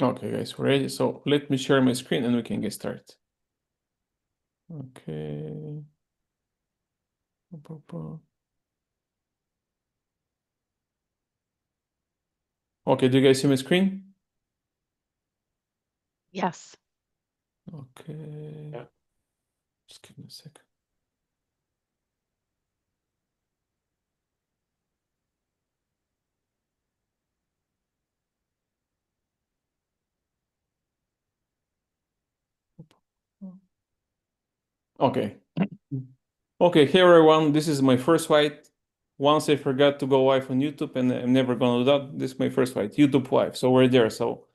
Okay, guys, we're ready. So let me share my screen and we can get started. Okay. Okay, do you guys see my screen? Yes. Okay. Yeah. Just give me a second. Okay. Okay, hey everyone, this is my first fight. Once I forgot to go live on YouTube and I'm never gonna do that. This is my first fight, YouTube live. So we're there. So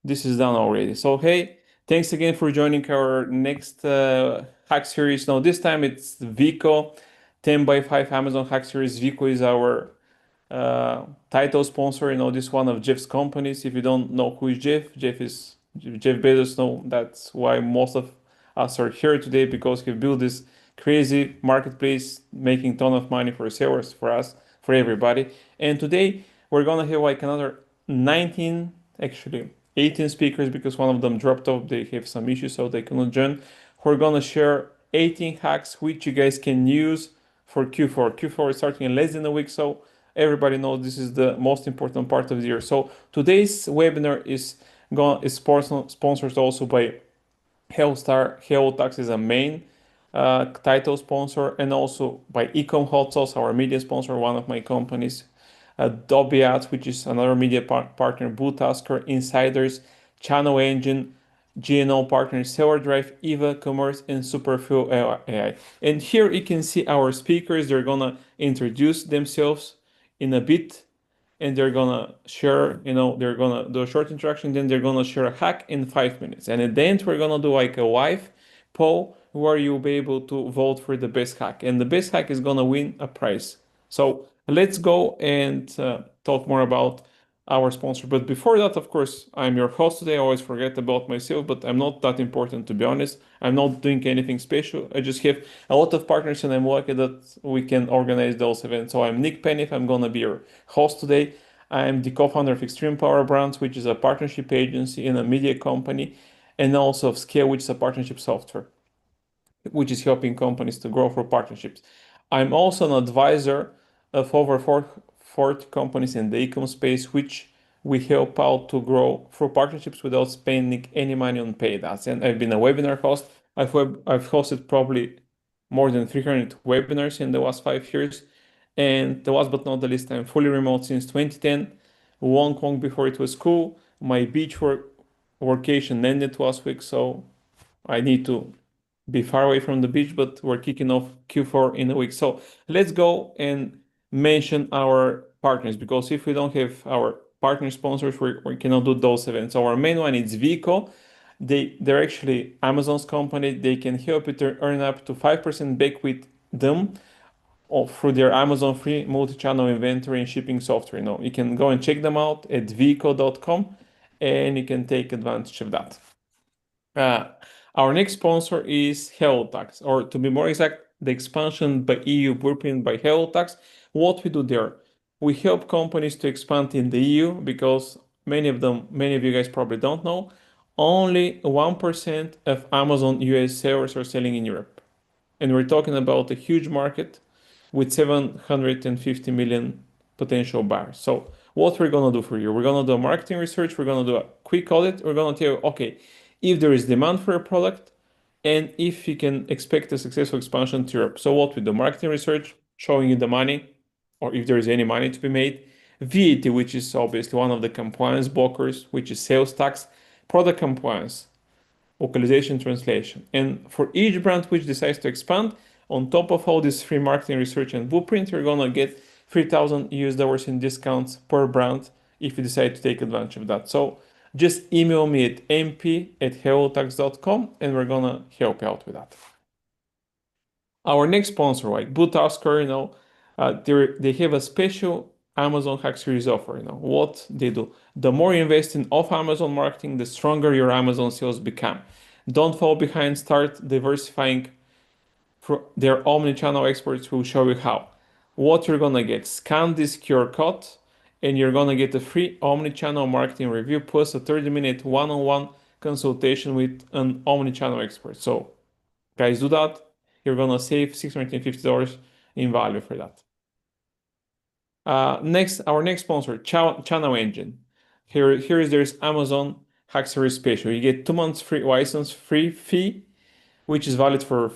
this is done already. So hey, thanks again for joining our next hack series. Now this time it's Veeqo 10x5 Amazon hack series. Veeqo is our title sponsor. You know, this one of Jeff's companies. If you don't know who is Jeff, Jeff is Jeff Bezos. No, that's why most of us are here today because he built this crazy marketplace, making ton of money for sellers, for us, for everybody. And today we're gonna have like another 19, actually 18 speakers because one of them dropped off. They have some issues, so they cannot join. We're gonna share 18 hacks which you guys can use for Q4. Q4 is starting in less than a week, so everybody knows this is the most important part of the year. So today's webinar is sponsored also by 𝗕𝗪𝗀𝗃 is a main title sponsor, and also by 𝗬𝗵𝗁𝗀𝗃, our media sponsor, one of my companies, 𝗕𝗵𝗵𝗏, which is another media partner, BlueTasker, Insiders, Channel Engine, GNO partners, Seller Drive, Eva Commerce, and 𝗵PRIFUEL AI. And here you can see our speakers. They're gonna introduce themselves in a bit, and they're gonna share, they're gonna do a short introduction, then they're gonna share a hack in 5 minutes. And at the end, we're gonna do like a live poll where you'll be able to vote for the best hack. And the best hack is gonna win a prize. So let's go and talk more about our sponsor. But before that, of course, I'm your host today. I always forget about myself, but I'm not that important, to be honest. I'm not doing anything special. I just have a lot of partners and I'm lucky that we can organize those events. So I'm Nick Penev. I'm going to be your host today. I'm the co-founder of Extreme Power Brands, which is a partnership agency and a media company, and also of Scale, which is a partnership software, which is helping companies to grow through partnerships. I'm also an advisor of over 40 companies in the e-com space, which we help out to grow through partnerships without spending any money on paid ads. And I've been a webinar host. I've hosted probably more than 300 webinars in the last 5 years. And the last but not the least, I'm fully remote since 2010, long before it was cool. My beach workation ended last week, so I need to be far away from the beach, but we're kicking off Q4 in a week. So let's go and mention our partners, because if we don't have our partner sponsors, we cannot do those events. So our main one is Veeqo. They're actually Amazon's company. They can help you to earn up to 5% back with them or through their Amazon free multi-channel inventory and shipping software. You can go and check them out at veeqo.com and you can take advantage of that. Our next sponsor is 𝗕𝗪𝗪𝗀, or to be more exact, the expansion by EU blueprint by 𝗕𝗪𝗪𝗪. What we do there, we help companies to expand in the EU because many of you guys probably don't know, only 1% of Amazon US sellers are selling in Europe. And we're talking about a huge market with 750 million potential buyers. So what we're gonna do for you, we're gonna do a marketing research, we're gonna do a quick audit, we're gonna tell you, okay, if there is demand for a product and if you can expect a successful expansion to Europe. So what we do, marketing research, showing you the money, or if there is any money to be made, VAT, which is obviously one of the compliance blockers, which is sales tax, product compliance, localization, translation. And for each brand which decides to expand, on top of all this free marketing research and blueprint, you're gonna get $3,000 in discounts per brand if you decide to take advantage of that. So just email me at mp@hellotax.com and we're gonna help you out with that. Our next sponsor, like BlueTasker, they have a special Amazon Hack Series offer. What they do. The more you invest in off Amazon marketing, the stronger your Amazon sales become. Don't fall behind, start diversifying. Their omni-channel experts will show you how. What you're gonna get, scan this QR code and you're gonna get a free omni-channel marketing review plus a 30-minute one-on-one consultation with an omni-channel expert. So guys, do that. You're gonna save $650 in value for that. Our next sponsor, Channel Engine. There's Amazon Hack Series Special. You get 2 months free license, free fee, which is valid for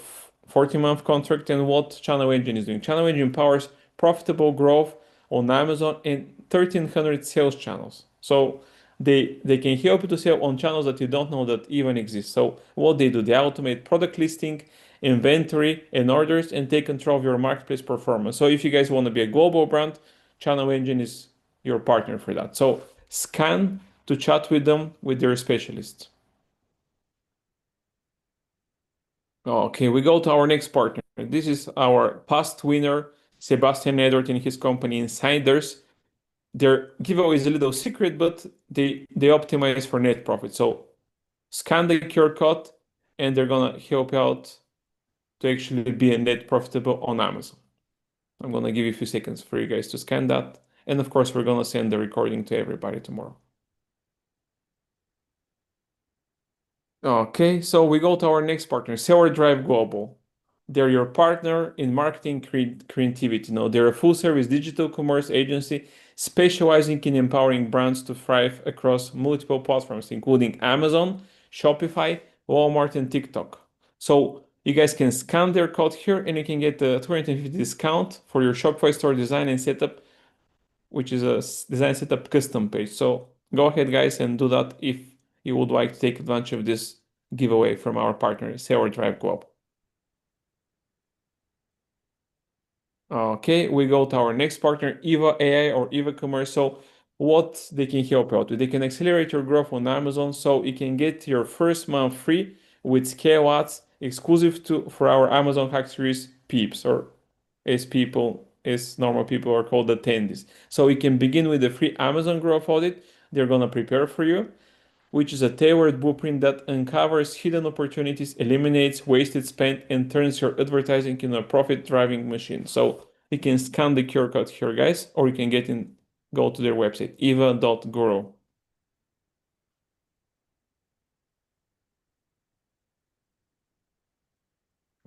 14-month contract. And what Channel Engine is doing? Channel Engine powers profitable growth on Amazon and 1,300 sales channels. So they can help you to sell on channels that you don't know that even exist. So what they do, they automate product listing, inventory, and orders, and take control of your marketplace performance. So if you guys want to be a global brand, Channel Engine is your partner for that. So scan to chat with them with their specialists. Okay, we go to our next partner. This is our past winner, Sebastian Eduard and his company Insiders. Their giveaway is a little secret, but they optimize for net profit. So scan the QR code, and they're gonna help you out to actually be a net profitable on Amazon. I'm gonna give you a few seconds for you guys to scan that. And of course, we're gonna send the recording to everybody tomorrow. Okay, so we go to our next partner, 𝗬𝗲𝗁𝗲 Global. They're your partner in marketing creativity. They're a full-service digital commerce agency specializing in empowering brands to thrive across multiple platforms, including Amazon, Shopify, Walmart, and TikTok. So you guys can scan their code here, and you can get a 250 discount for your Shopify store design and setup, which is a design setup custom page. So go ahead, guys, and do that if you would like to take advantage of this giveaway from our partner, 𝗬𝗁𝗲 Global. Okay, we go to our next partner, Eva AI or Eva Commerce. So what they can help you out with? They can accelerate your growth on Amazon, so you can get your first month free with 𝗬𝗁𝗲 exclusive for our Amazon Hack Series peeps, or as normal people are called, attendees. So you can begin with the free Amazon growth audit they're gonna prepare for you, which is a tailored blueprint that uncovers hidden opportunities, eliminates wasted spend, and turns your advertising into a profit-driving machine. So you can scan the QR code here, guys, or you can go to their website, eva.guru.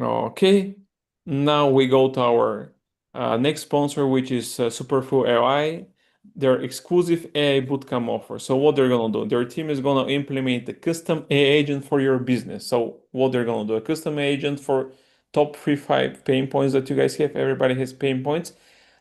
Okay, now we go to our next sponsor, which is Superfoo AI. Their exclusive AI bootcamp offer. So what they're gonna do? Their team is gonna implement a custom AI agent for your business. So what they're gonna do? A custom agent for top 3-5 pain points that you guys have. Everybody has pain points.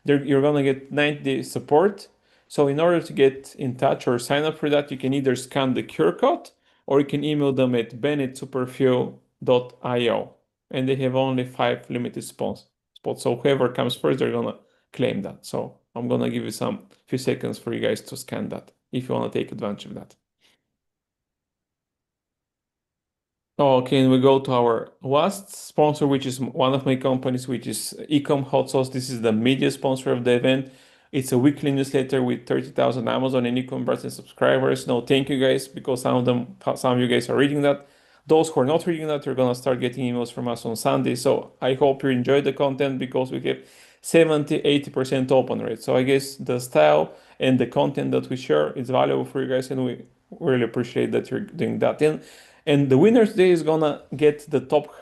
You're gonna get 90-day support. So in order to get in touch or sign up for that, you can either scan the QR code or you can email them at ben@superfuel.io. And they have only 5 limited spots. So whoever comes first, they're gonna claim that. So I'm gonna give you some few seconds for you guys to scan that if you want to take advantage of that. Okay, and we go to our last sponsor, which is one of my companies, which is 𝗬𝗵𝗏𝗏. This is the media sponsor of the event. It's a weekly newsletter with 30,000 Amazon and e-commerce and subscribers. No, thank you guys, because some of you guys are reading that. Those who are not reading that, you're gonna start getting emails from us on Sunday. So I hope you enjoyed the content, because we have 70-80% open rate. So I guess the style and the content that we share is valuable for you guys, and we really appreciate that you're doing that. And the winner today is gonna get the top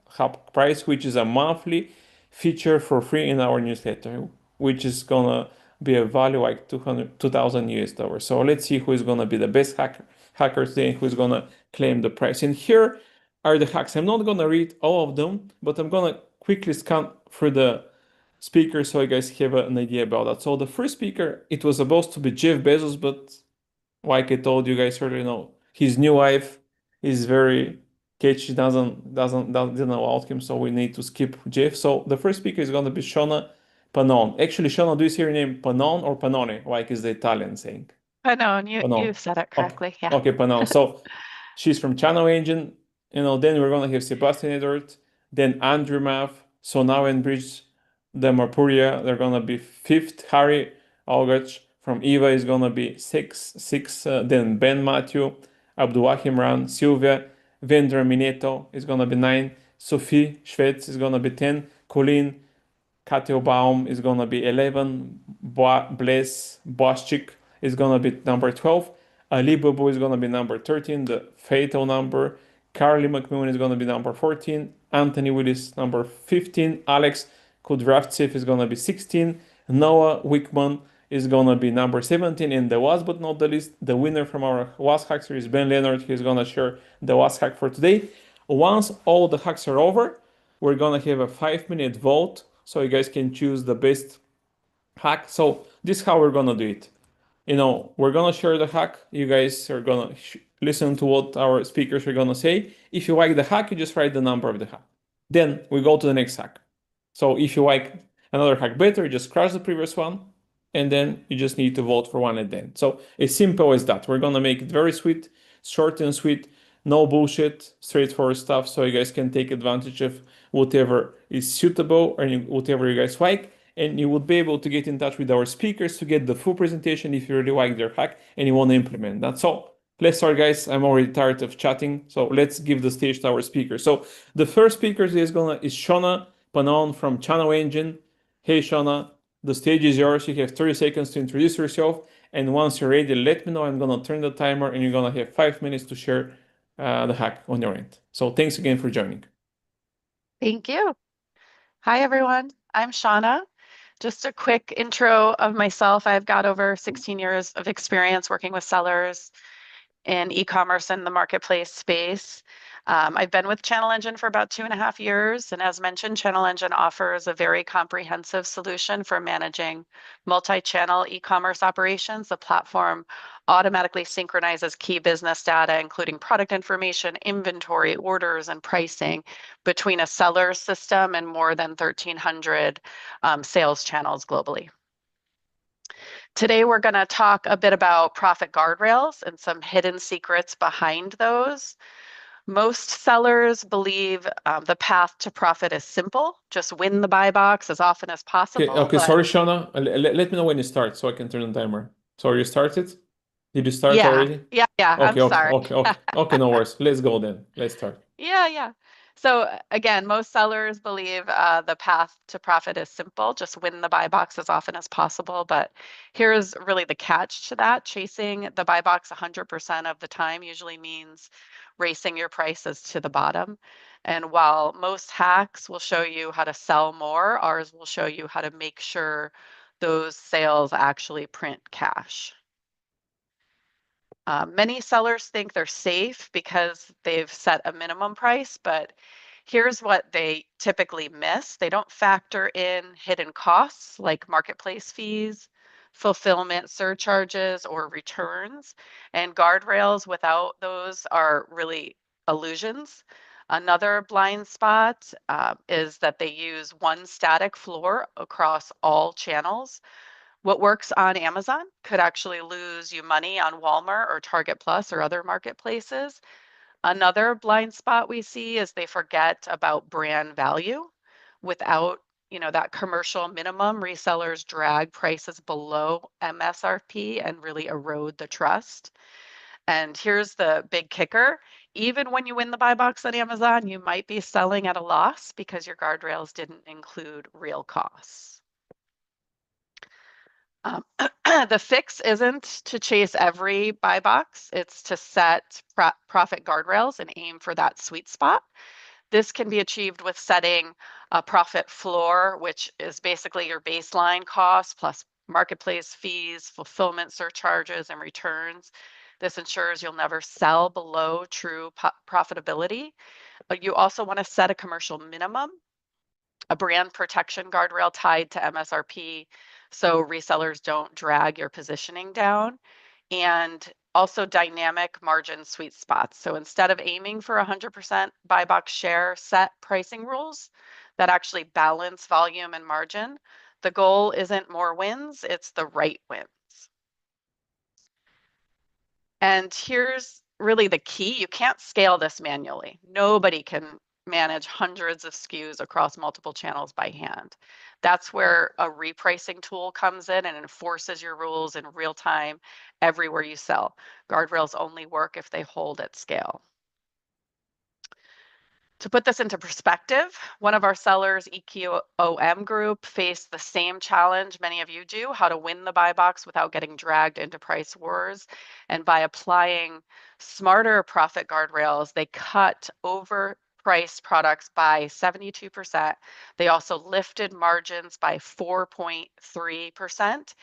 hub prize, which is a monthly feature for free in our newsletter, which is gonna be a value like 2,000 US dollars. So let's see who is gonna be the best hacker today, and who is gonna claim the prize. And here are the hacks. I'm not gonna read all of them, but I'm gonna quickly scan through the speakers so you guys have an idea about that. So the first speaker, it was supposed to be Jeff Bezos, but like I told you guys earlier, his new wife is very catchy, didn't allow him, so we need to skip Jeff. So the first speaker is gonna be Shona Pannone. Actually, Shona, do you see your name Pannone or Pannone? Like is the Italian saying? Pannone, you Pannone. said it Okay, correctly. Yeah. okay, Pannone. So she's from Channel Engine. Then we're gonna have Sebastian Eduard, then Andrew Maff, so now in Brij, Dharampuria, they're gonna be fifth. 𝗵𝗰𝗸𝗀 from Eva is gonna be six. Then Ben Matthew, Abdullahi Imran, Sylvia, Vendra Mineto is gonna be 9. Sophie Shvets is gonna be 10. Colleen 𝗬𝗃𝗍𝗑 is gonna be 11. Blaszczyk is gonna be number 12. 𝗀𝗵𝗶𝗍𝗀 is gonna be number 13, the fatal number. Carly McMillen is gonna be number 14. Anthony Willis number 15. Alex 𝗀𝗵𝗵𝗀𝗀 is gonna be 16. Noah Wickman is gonna be number 17. And the last but not the least, the winner from our 𝗏 hack series, Ben Leonard, he's gonna share the 𝗏 hack for today. Once all the hacks are over, we're gonna have a 5-minute vote so you guys can choose the best hack. So this is how we're gonna do it. We're gonna share the hack. You guys are gonna listen to what our speakers are gonna say. If you like the hack, you just write the number of the hack. Then we go to the next hack. So if you like another hack better, you just crush the previous one, and then you just need to vote for one at the end. So it's simple as that. We're gonna make it very sweet, short and sweet, no bullshit, straightforward stuff, so you guys can take advantage of whatever is suitable or whatever you guys like. And you would be able to get in touch with our speakers to get the full presentation if you really like their hack and you want to implement. That's all. Let's start, guys. I'm already tired of chatting, so let's give the stage to our speakers. So the first speaker is Shona Pannone from Channel Engine. Hey, Shona, the stage is yours. You have 30 seconds to introduce yourself. And once you're ready, let me know. I'm going to turn the timer and you're going to have 5 minutes to share the hack on your end. So thanks again for joining. Thank you. Hi, everyone. I'm Shauna. Just a quick intro of myself. I've got over 16 years of experience working with sellers in e-commerce and the marketplace space. I've been with Channel Engine for about 2.5 years. And as mentioned, Channel Engine offers a very comprehensive solution for managing multi-channel e-commerce operations. The platform automatically synchronizes key business data, including product information, inventory, orders, and pricing between a seller's system and more than 1,300 sales channels globally. Today, we're going to talk a bit about profit guardrails and some hidden secrets behind those. Most sellers believe the path to profit is simple. Just win the buy box as often as possible. Okay, sorry, Shauna. Let me know when you start so I can turn the timer. So you started? Did you start already? Yeah. Okay, I'm sorry. Okay, no worries. Let's go then. Let's start. Yeah. So again, most sellers believe the path to profit is simple. Just win the buy box as often as possible. But here's really the catch to that. Chasing the buy box 100% of the time usually means racing your prices to the bottom. And while most hacks will show you how to sell more, ours will show you how to make sure those sales actually print cash. Many sellers think they're safe because they've set a minimum price, but here's what they typically miss. They don't factor in hidden costs like marketplace fees, fulfillment surcharges, or returns. And guardrails without those are really illusions. Another blind spot is that they use one static floor across all channels. What works on Amazon could actually lose you money on Walmart or Target Plus or other marketplaces. Another blind spot we see is they forget about brand value. Without, that commercial minimum, resellers drag prices below MSRP and really erode the trust. And here's the big kicker. Even when you win the buy box on Amazon, you might be selling at a loss because your guardrails didn't include real costs. The fix isn't to chase every buy box, it's to set profit guardrails and aim for that sweet spot. This can be achieved with setting a profit floor, which is basically your baseline cost plus marketplace fees, fulfillment surcharges, and returns. This ensures you'll never sell below true profitability. But you also want to set a commercial minimum, a brand protection guardrail tied to MSRP so resellers don't drag your positioning down, and also dynamic margin sweet spots. So instead of aiming for 100% buy box share, set pricing rules that actually balance volume and margin. The goal isn't more wins, it's the right wins. And here's really the key. You can't scale this manually. Nobody can manage hundreds of SKUs across multiple channels by hand. That's where a repricing tool comes in and enforces your rules in real time everywhere you sell. Guardrails only work if they hold at scale. To put this into perspective, one of our sellers, 𝗬𝗗𝗏 Group, faced the same challenge many of you do, how to win the buy box without getting dragged into price wars. And by applying smarter profit guardrails, they cut overpriced products by 72%. They also lifted margins by 4.3%,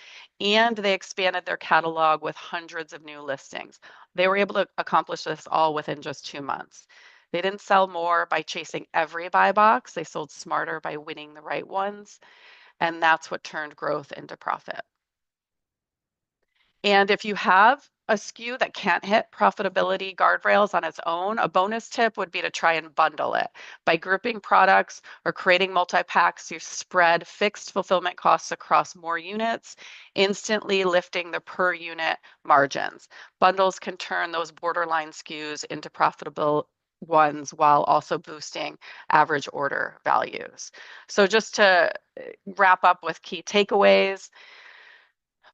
and they expanded their catalog with hundreds of new listings. They were able to accomplish this all within just 2 months. They didn't sell more by chasing every buy box. They sold smarter by winning the right ones. And that's what turned growth into profit. And if you have a SKU that can't hit profitability guardrails on its own, a bonus tip would be to try and bundle it. By grouping products or creating multi-packs, you spread fixed fulfillment costs across more units, instantly lifting the per unit margins. Bundles can turn those borderline SKUs into profitable ones while also boosting average order values. So just to wrap up with key takeaways,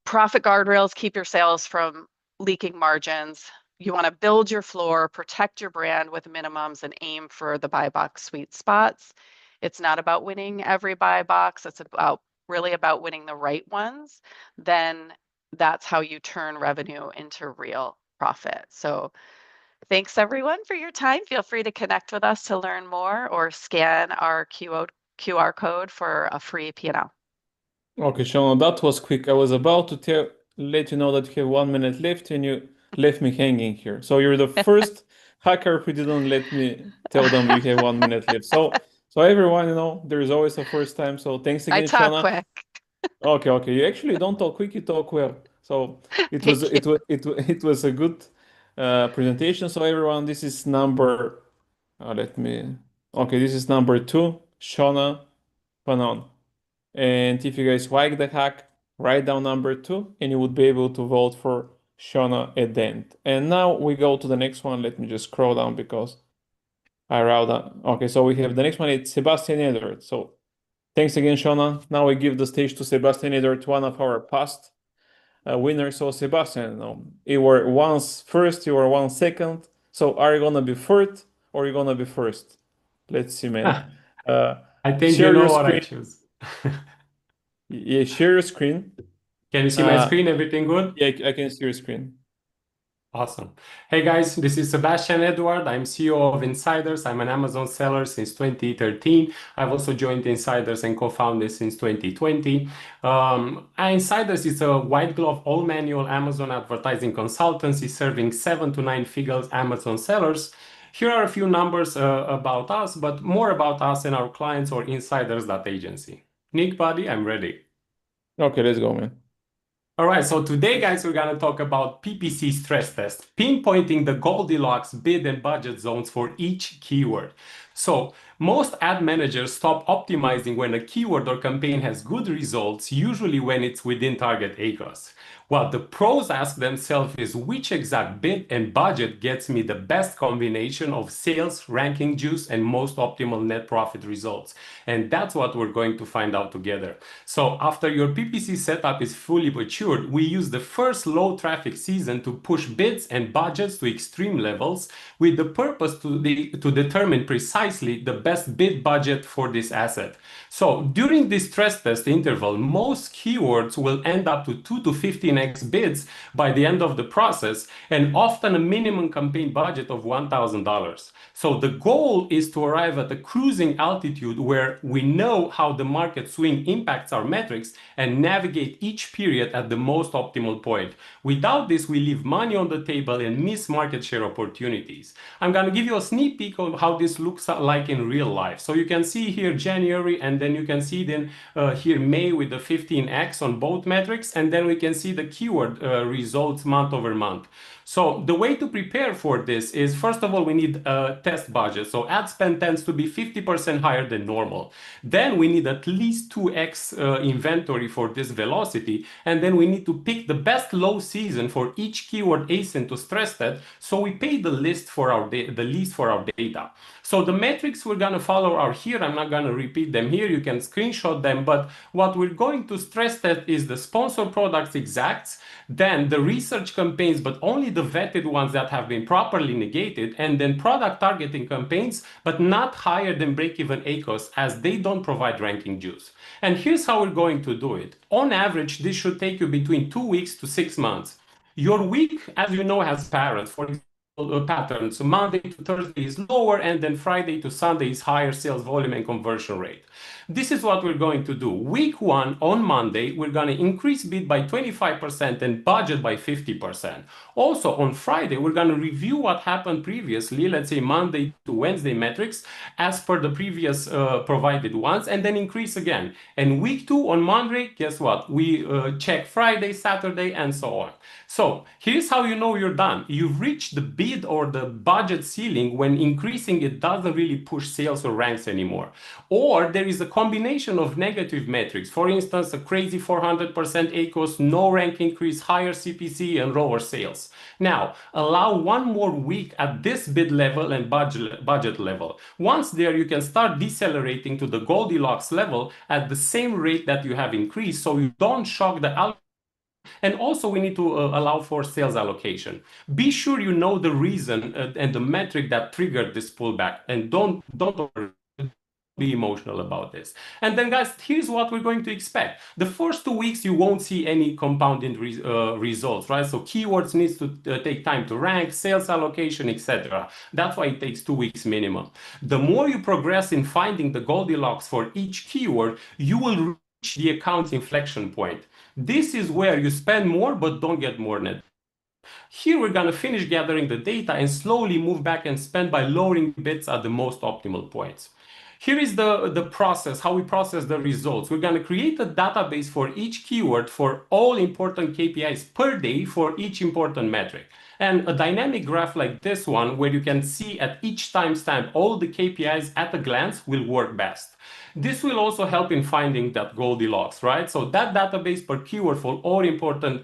profit guardrails keep your sales from leaking margins. You want to build your floor, protect your brand with minimums, and aim for the buy box sweet spots. It's not about winning every buy box. It's really about winning the right ones. Then that's how you turn revenue into real profit. So thanks everyone for your time. Feel free to connect with us to learn more or scan our QR code for a free P&L. Okay, Shona, that was quick. I was about to let you know that you have 1 minute left and you left me hanging here. So you're the first hacker who didn't let me tell them you have 1 minute left. So everyone, there is always a first time. So thanks again, I talk Shona. quick. Okay. You actually don't talk quick, you talk well. So it was a good presentation. So everyone, this is number this is number 2, Shona Pannone. And if you guys like the hack, write down number 2 and you would be able to vote for Shona at the end. And now we go to the next one. Let me just scroll down because I wrote down. Okay, so we have the next one. It's Sebastian Eduard. So thanks again, Shona. Now we give the stage to Sebastian Eduard, one of our past winners. So Sebastian, you were once first, you were 1 second. So are you gonna be third or are you gonna be first? Let's see, man. I think share you know your what I screen. choose. Yeah, share your screen. Can you see my screen? Everything good? Yeah, I can see your screen. Awesome. Hey guys, this is Sebastian Eduard. I'm CEO of Insiders. I'm an Amazon seller since 2013. I've also joined Insiders and co-founded since 2020. Insiders is a white glove, all manual Amazon advertising consultancy serving 7 to 9 figures Amazon sellers. Here are a few numbers about us, but more about us and our clients or insiders.agency. Nick, buddy, I'm ready. Okay, let's go, man. All right, so today, guys, we're going to talk about PPC stress test, pinpointing the Goldilocks bid and budget zones for each keyword. So most ad managers stop optimizing when a keyword or campaign has good results, usually when it's within target ACOS. What the pros ask themselves is which exact bid and budget gets me the best combination of sales, ranking juice, and most optimal net profit results. And that's what we're going to find out together. So after your PPC setup is fully matured, we use the first low traffic season to push bids and budgets to extreme levels with the purpose to determine precisely the best bid budget for this asset. So during this stress test interval, most keywords will end up to 2 to 15x bids by the end of the process, and often a minimum campaign budget of $1,000. So the goal is to arrive at a cruising altitude where we know how the market swing impacts our metrics and navigate each period at the most optimal point. Without this, we leave money on the table and miss market share opportunities. I'm going to give you a sneak peek of how this looks like in real life. So you can see here January, and then you can see then here May with the 15x on both metrics, and then we can see the keyword results month over month. So the way to prepare for this is, first of all, we need a test budget. So ad spend tends to be 50% higher than normal. Then we need at least 2x inventory for this velocity. And then we need to pick the best low season for each keyword ASIN to stress that. So we pay the least for our data. So the metrics we're going to follow are here. I'm not going to repeat them here. You can screenshot them. But what we're going to stress test is the sponsored products exacts, then the research campaigns, but only the vetted ones that have been properly negated, and then product targeting campaigns, but not higher than break-even ACOS, as they don't provide ranking juice. And here's how we're going to do it. On average, this should take you between 2 weeks to 6 months. Your week, as you know, has patterns. For example, patterns. So Monday to Thursday is lower, and then Friday to Sunday is higher sales volume and conversion rate. This is what we're going to do. Week 1 on Monday, we're going to increase bid by 25% and budget by 50%. Also on Friday, we're going to review what happened previously, let's say Monday to Wednesday metrics, as per the previous provided ones, and then increase again. And week 2 on Monday, guess what? We check Friday, Saturday, and so on. So here's how you know you're done. You've reached the bid or the budget ceiling when increasing it doesn't really push sales or ranks anymore. Or there is a combination of negative metrics. For instance, a crazy 400% ACOS, no rank increase, higher CPC, and lower sales. Now, allow 1 more week at this bid level and budget level. Once there, you can start decelerating to the Goldilocks level at the same rate that you have increased, so you don't shock the algorithm. And also we need to allow for sales allocation. Be sure you know the reason and the metric that triggered this pullback, and don't be emotional about this. And then guys, here's what we're going to expect. The first 2 weeks, you won't see any compounding results, right? So keywords needs to take time to rank, sales allocation, etc. That's why it takes 2 weeks minimum. The more you progress in finding the Goldilocks for each keyword, you will reach the account inflection point. This is where you spend more but don't get more net. Here we're going to finish gathering the data and slowly move back and spend by lowering bids at the most optimal points. Here is the process, how we process the results. We're going to create a database for each keyword for all important KPIs per day for each important metric. And a dynamic graph like this one, where you can see at each timestamp all the KPIs at a glance, will work best. This will also help in finding that Goldilocks, right? So that database per keyword for all important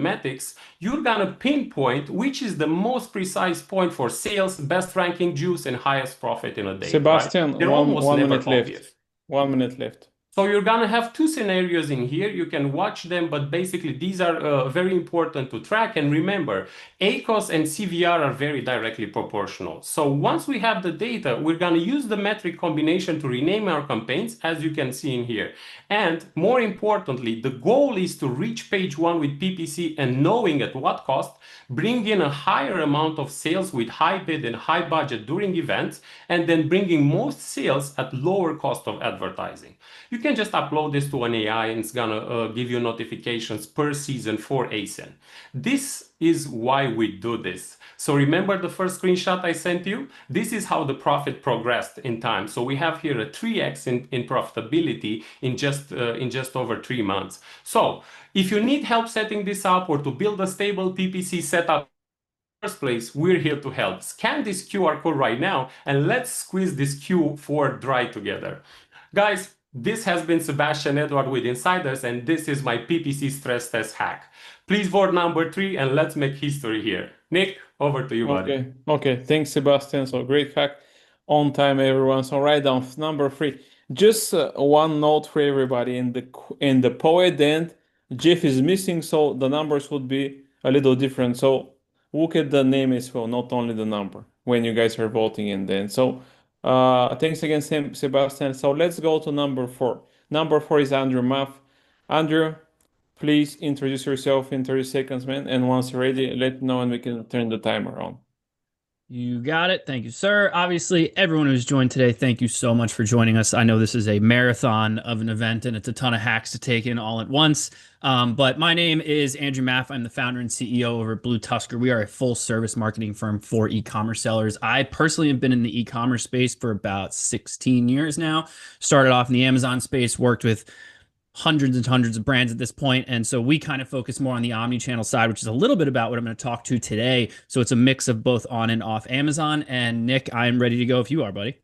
metrics, you're gonna pinpoint which is the most precise point for sales, best ranking juice, and highest profit in a day. Sebastian, right? one minute left. 1 minute left. So you're gonna have 2 scenarios in here. You can watch them, but basically these are very important to track. And remember, ACOS and CVR are very directly proportional. So once we have the data, we're gonna use the metric combination to rename our campaigns, as you can see in here. And more importantly, the goal is to reach page 1 with PPC and knowing at what cost, bring in a higher amount of sales with high bid and high budget during events, and then bringing most sales at lower cost of advertising. You can just upload this to an AI and it's gonna give you notifications per season for ASIN. This is why we do this. So remember the first screenshot I sent you? This is how the profit progressed in time. So we have here a 3x in profitability in just over 3 months. So if you need help setting this up or to build a stable PPC setup, first place, we're here to help. Scan this QR code right now and let's squeeze this 𝗀𝗄𝗏 together. Guys, this has been Sebastian Eduard with Insiders, and this is my PPC stress test hack. Please vote number 3 and let's make history here. Nick, over to you, buddy. Okay. Thanks, Sebastian. So great hack. On time, everyone. So write down number 3. Just one note for everybody. In the poet end, GIF is missing, so the numbers would be a little different. So look at the name as well, not only the number, when you guys are voting in the end. So thanks again, Sebastian. So let's go to number 4. Number 4 is Andrew Maff. Andrew, please introduce yourself in 30 seconds, man. And once you're ready, let me know and we can turn the timer on. You got it. Thank you, sir. Obviously, everyone who's joined today, thank you so much for joining us. I know this is a marathon of an event and it's a ton of hacks to take in all at once. But my name is Andrew Maff. I'm the founder and CEO over at 𝗏𝗏𝗏𝗏. We are a full service marketing firm for e-commerce sellers. I personally have been in the e-commerce space for about 16 years now. Started off in the Amazon space, worked with hundreds and hundreds of brands at this point. And so we kind of focus more on the omni-channel side, which is a little bit about what I'm going to talk to today. So it's a mix of both on and off Amazon. And Nick, I'm ready to go if you are, buddy.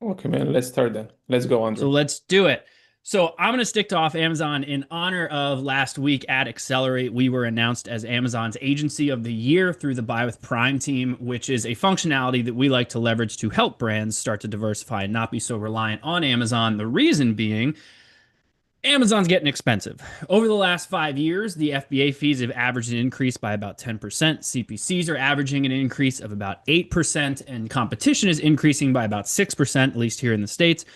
Okay, man, let's start then. Let's go, Andrew. So let's do it. So I'm going to stick to off Amazon in honor of last week at Accelerate. We were announced as Amazon's Agency of the Year through the Buy with Prime team, which is a functionality that we like to leverage to help brands start to diversify and not be so reliant on Amazon. The reason being, Amazon's getting expensive. Over the last 5 years, the FBA fees have averaged an increase by about 10%. CPCs are averaging an increase of about 8%, and competition is increasing by about 6%, at least here in the States.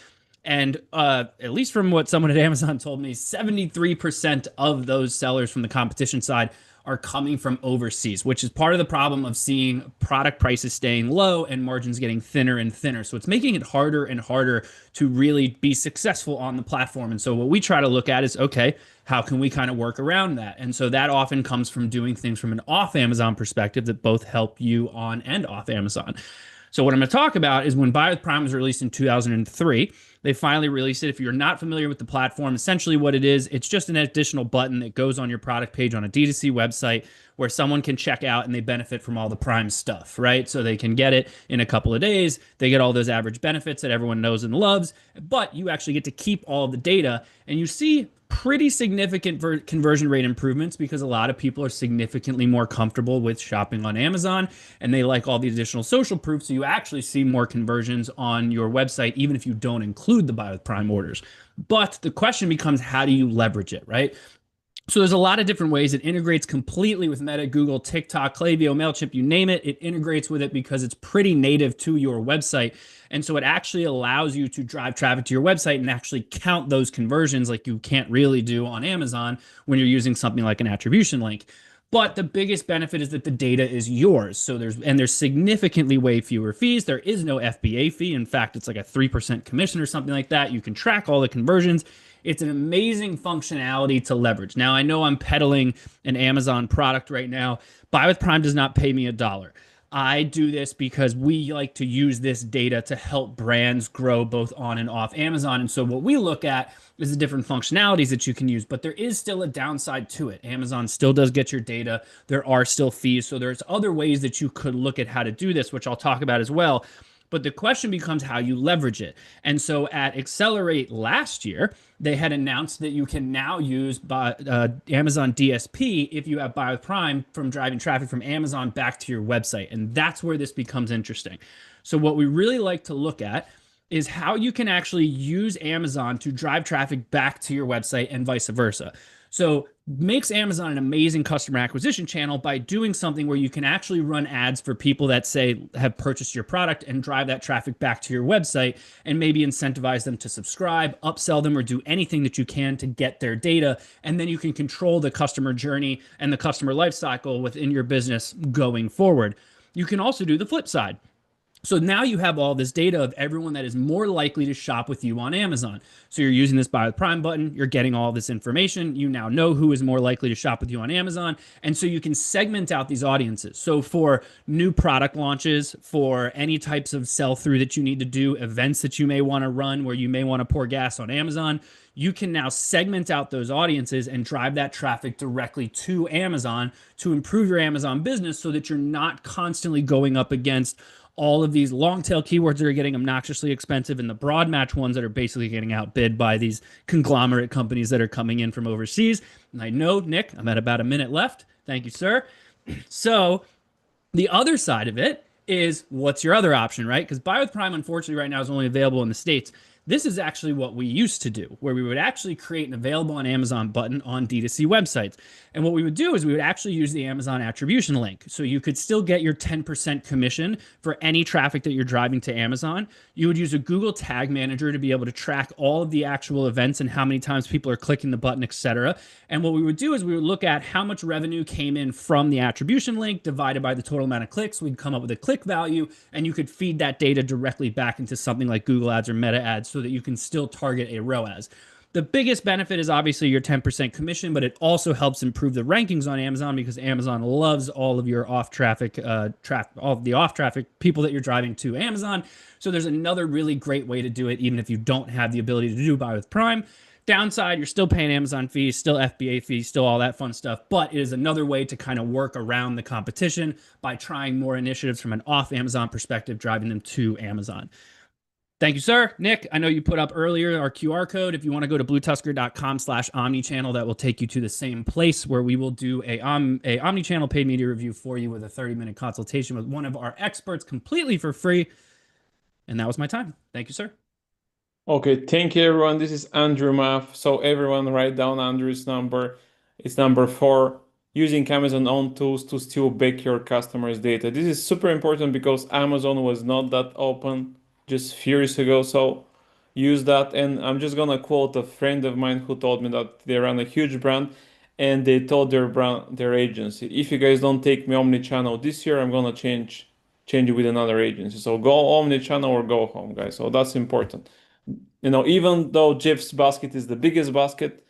And at least from what someone at Amazon told me, 73% of those sellers from the competition side are coming from overseas, which is part of the problem of seeing product prices staying low and margins getting thinner and thinner. So it's making it harder and harder to really be successful on the platform. And so what we try to look at is, okay, how can we kind of work around that? And so that often comes from doing things from an off Amazon perspective that both help you on and off Amazon. So what I'm going to talk about is when Buy with Prime was released in 2003, they finally released it. If you're not familiar with the platform, essentially what it is, it's just an additional button that goes on your product page on a D2C website where someone can check out and they benefit from all the Prime stuff, right? So they can get it in a couple of days. They get all those average benefits that everyone knows and loves, but you actually get to keep all of the data, and you see pretty significant conversion rate improvements because a lot of people are significantly more comfortable with shopping on Amazon and they like all the additional social proof. So you actually see more conversions on your website, even if you don't include the Buy with Prime orders. But the question becomes, how do you leverage it, right? So there's a lot of different ways. It integrates completely with Meta, Google, TikTok, Klaviyo, MailChimp, you name it. It integrates with it because it's pretty native to your website. And so it actually allows you to drive traffic to your website and actually count those conversions like you can't really do on Amazon when you're using something like an attribution link. But the biggest benefit is that the data is yours. So there's significantly way fewer fees. There is no FBA fee. In fact, it's like a 3% commission or something like that. You can track all the conversions. It's an amazing functionality to leverage. Now, I know I'm peddling an Amazon product right now. Buy with Prime does not pay me $1. I do this because we like to use this data to help brands grow both on and off Amazon. And so what we look at is the different functionalities that you can use, but there is still a downside to it. Amazon still does get your data. There are still fees. So there's other ways that you could look at how to do this, which I'll talk about as well. But the question becomes how you leverage it. And so at Accelerate last year, they had announced that you can now use Amazon DSP if you have Buy with Prime from driving traffic from Amazon back to your website. And that's where this becomes interesting. So what we really like to look at is how you can actually use Amazon to drive traffic back to your website and vice versa. So makes Amazon an amazing customer acquisition channel by doing something where you can actually run ads for people that say have purchased your product and drive that traffic back to your website and maybe incentivize them to subscribe, upsell them, or do anything that you can to get their data. And then you can control the customer journey and the customer life cycle within your business going forward. You can also do the flip side. So now you have all this data of everyone that is more likely to shop with you on Amazon. So you're using this Buy with Prime button, you're getting all this information. You now know who is more likely to shop with you on Amazon. And so you can segment out these audiences. So for new product launches, for any types of sell-through that you need to do, events that you may want to run where you may want to pour gas on Amazon, you can now segment out those audiences and drive that traffic directly to Amazon to improve your Amazon business so that you're not constantly going up against all of these long tail keywords that are getting obnoxiously expensive and the broad match ones that are basically getting outbid by these conglomerate companies that are coming in from overseas. And I know, Nick, I'm at about a minute left. Thank you, sir. So the other side of it is, what's your other option, right? Because Buy with Prime, unfortunately, right now is only available in the States. This is actually what we used to do, where we would actually create an available on Amazon button on D2C websites. And what we would do is we would actually use the Amazon attribution link. So you could still get your 10% commission for any traffic that you're driving to Amazon. You would use a Google Tag Manager to be able to track all of the actual events and how many times people are clicking the button, etc. And what we would do is we would look at how much revenue came in from the attribution link divided by the total amount of clicks. We'd come up with a click value, and you could feed that data directly back into something like Google Ads or Meta Ads so that you can still target a ROAS. The biggest benefit is obviously your 10% commission, but it also helps improve the rankings on Amazon because Amazon loves all of your off traffic, all of the off traffic people that you're driving to Amazon. So there's another really great way to do it, even if you don't have the ability to do Buy with Prime. Downside, you're still paying Amazon fees, still FBA fees, still all that fun stuff, but it is another way to kind of work around the competition by trying more initiatives from an off Amazon perspective, driving them to Amazon. Thank you, sir. Nick, I know you put up earlier our QR code. If you want to go to bluetusker.com/omnichannel, that will take you to the same place where we will do a omnichannel paid media review for you with a 30-minute consultation with one of our experts completely for free. And that was my time. Thank you, sir. Okay, thank you, everyone. This is Andrew Maff. So everyone write down Andrew's number. It's number 4. Using Amazon own tools to still back your customers' data. This is super important because Amazon was not that open just a few years ago. So use that. And I'm just gonna quote a friend of mine who told me that they run a huge brand and they told their agency, if you guys don't take me omnichannel this year, I'm gonna change it with another agency. So go omnichannel or go home, guys. So that's important. Even though Jeff's basket is the biggest basket,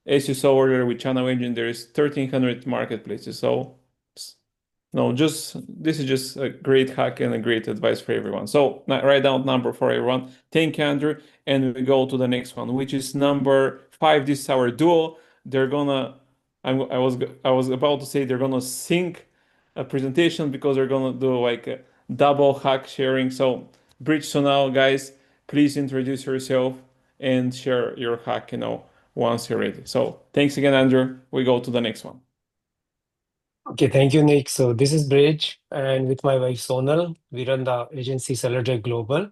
as you saw earlier with Channel Engine, there is 1,300 marketplaces. So this is just a great hack and a great advice for everyone. So write down number for everyone. Thank you, Andrew. And we go to the next one, which is number 5. This is our duo. I was about to say they're gonna sync a presentation because they're gonna do like a double hack sharing. So Brij, so now guys, please introduce yourself and share your hack, once you're ready. So thanks again, Andrew. We go to the next one. Okay, thank you, Nick. So this is Brij, and with my wife Sonal, we run the agency Celebrate Global.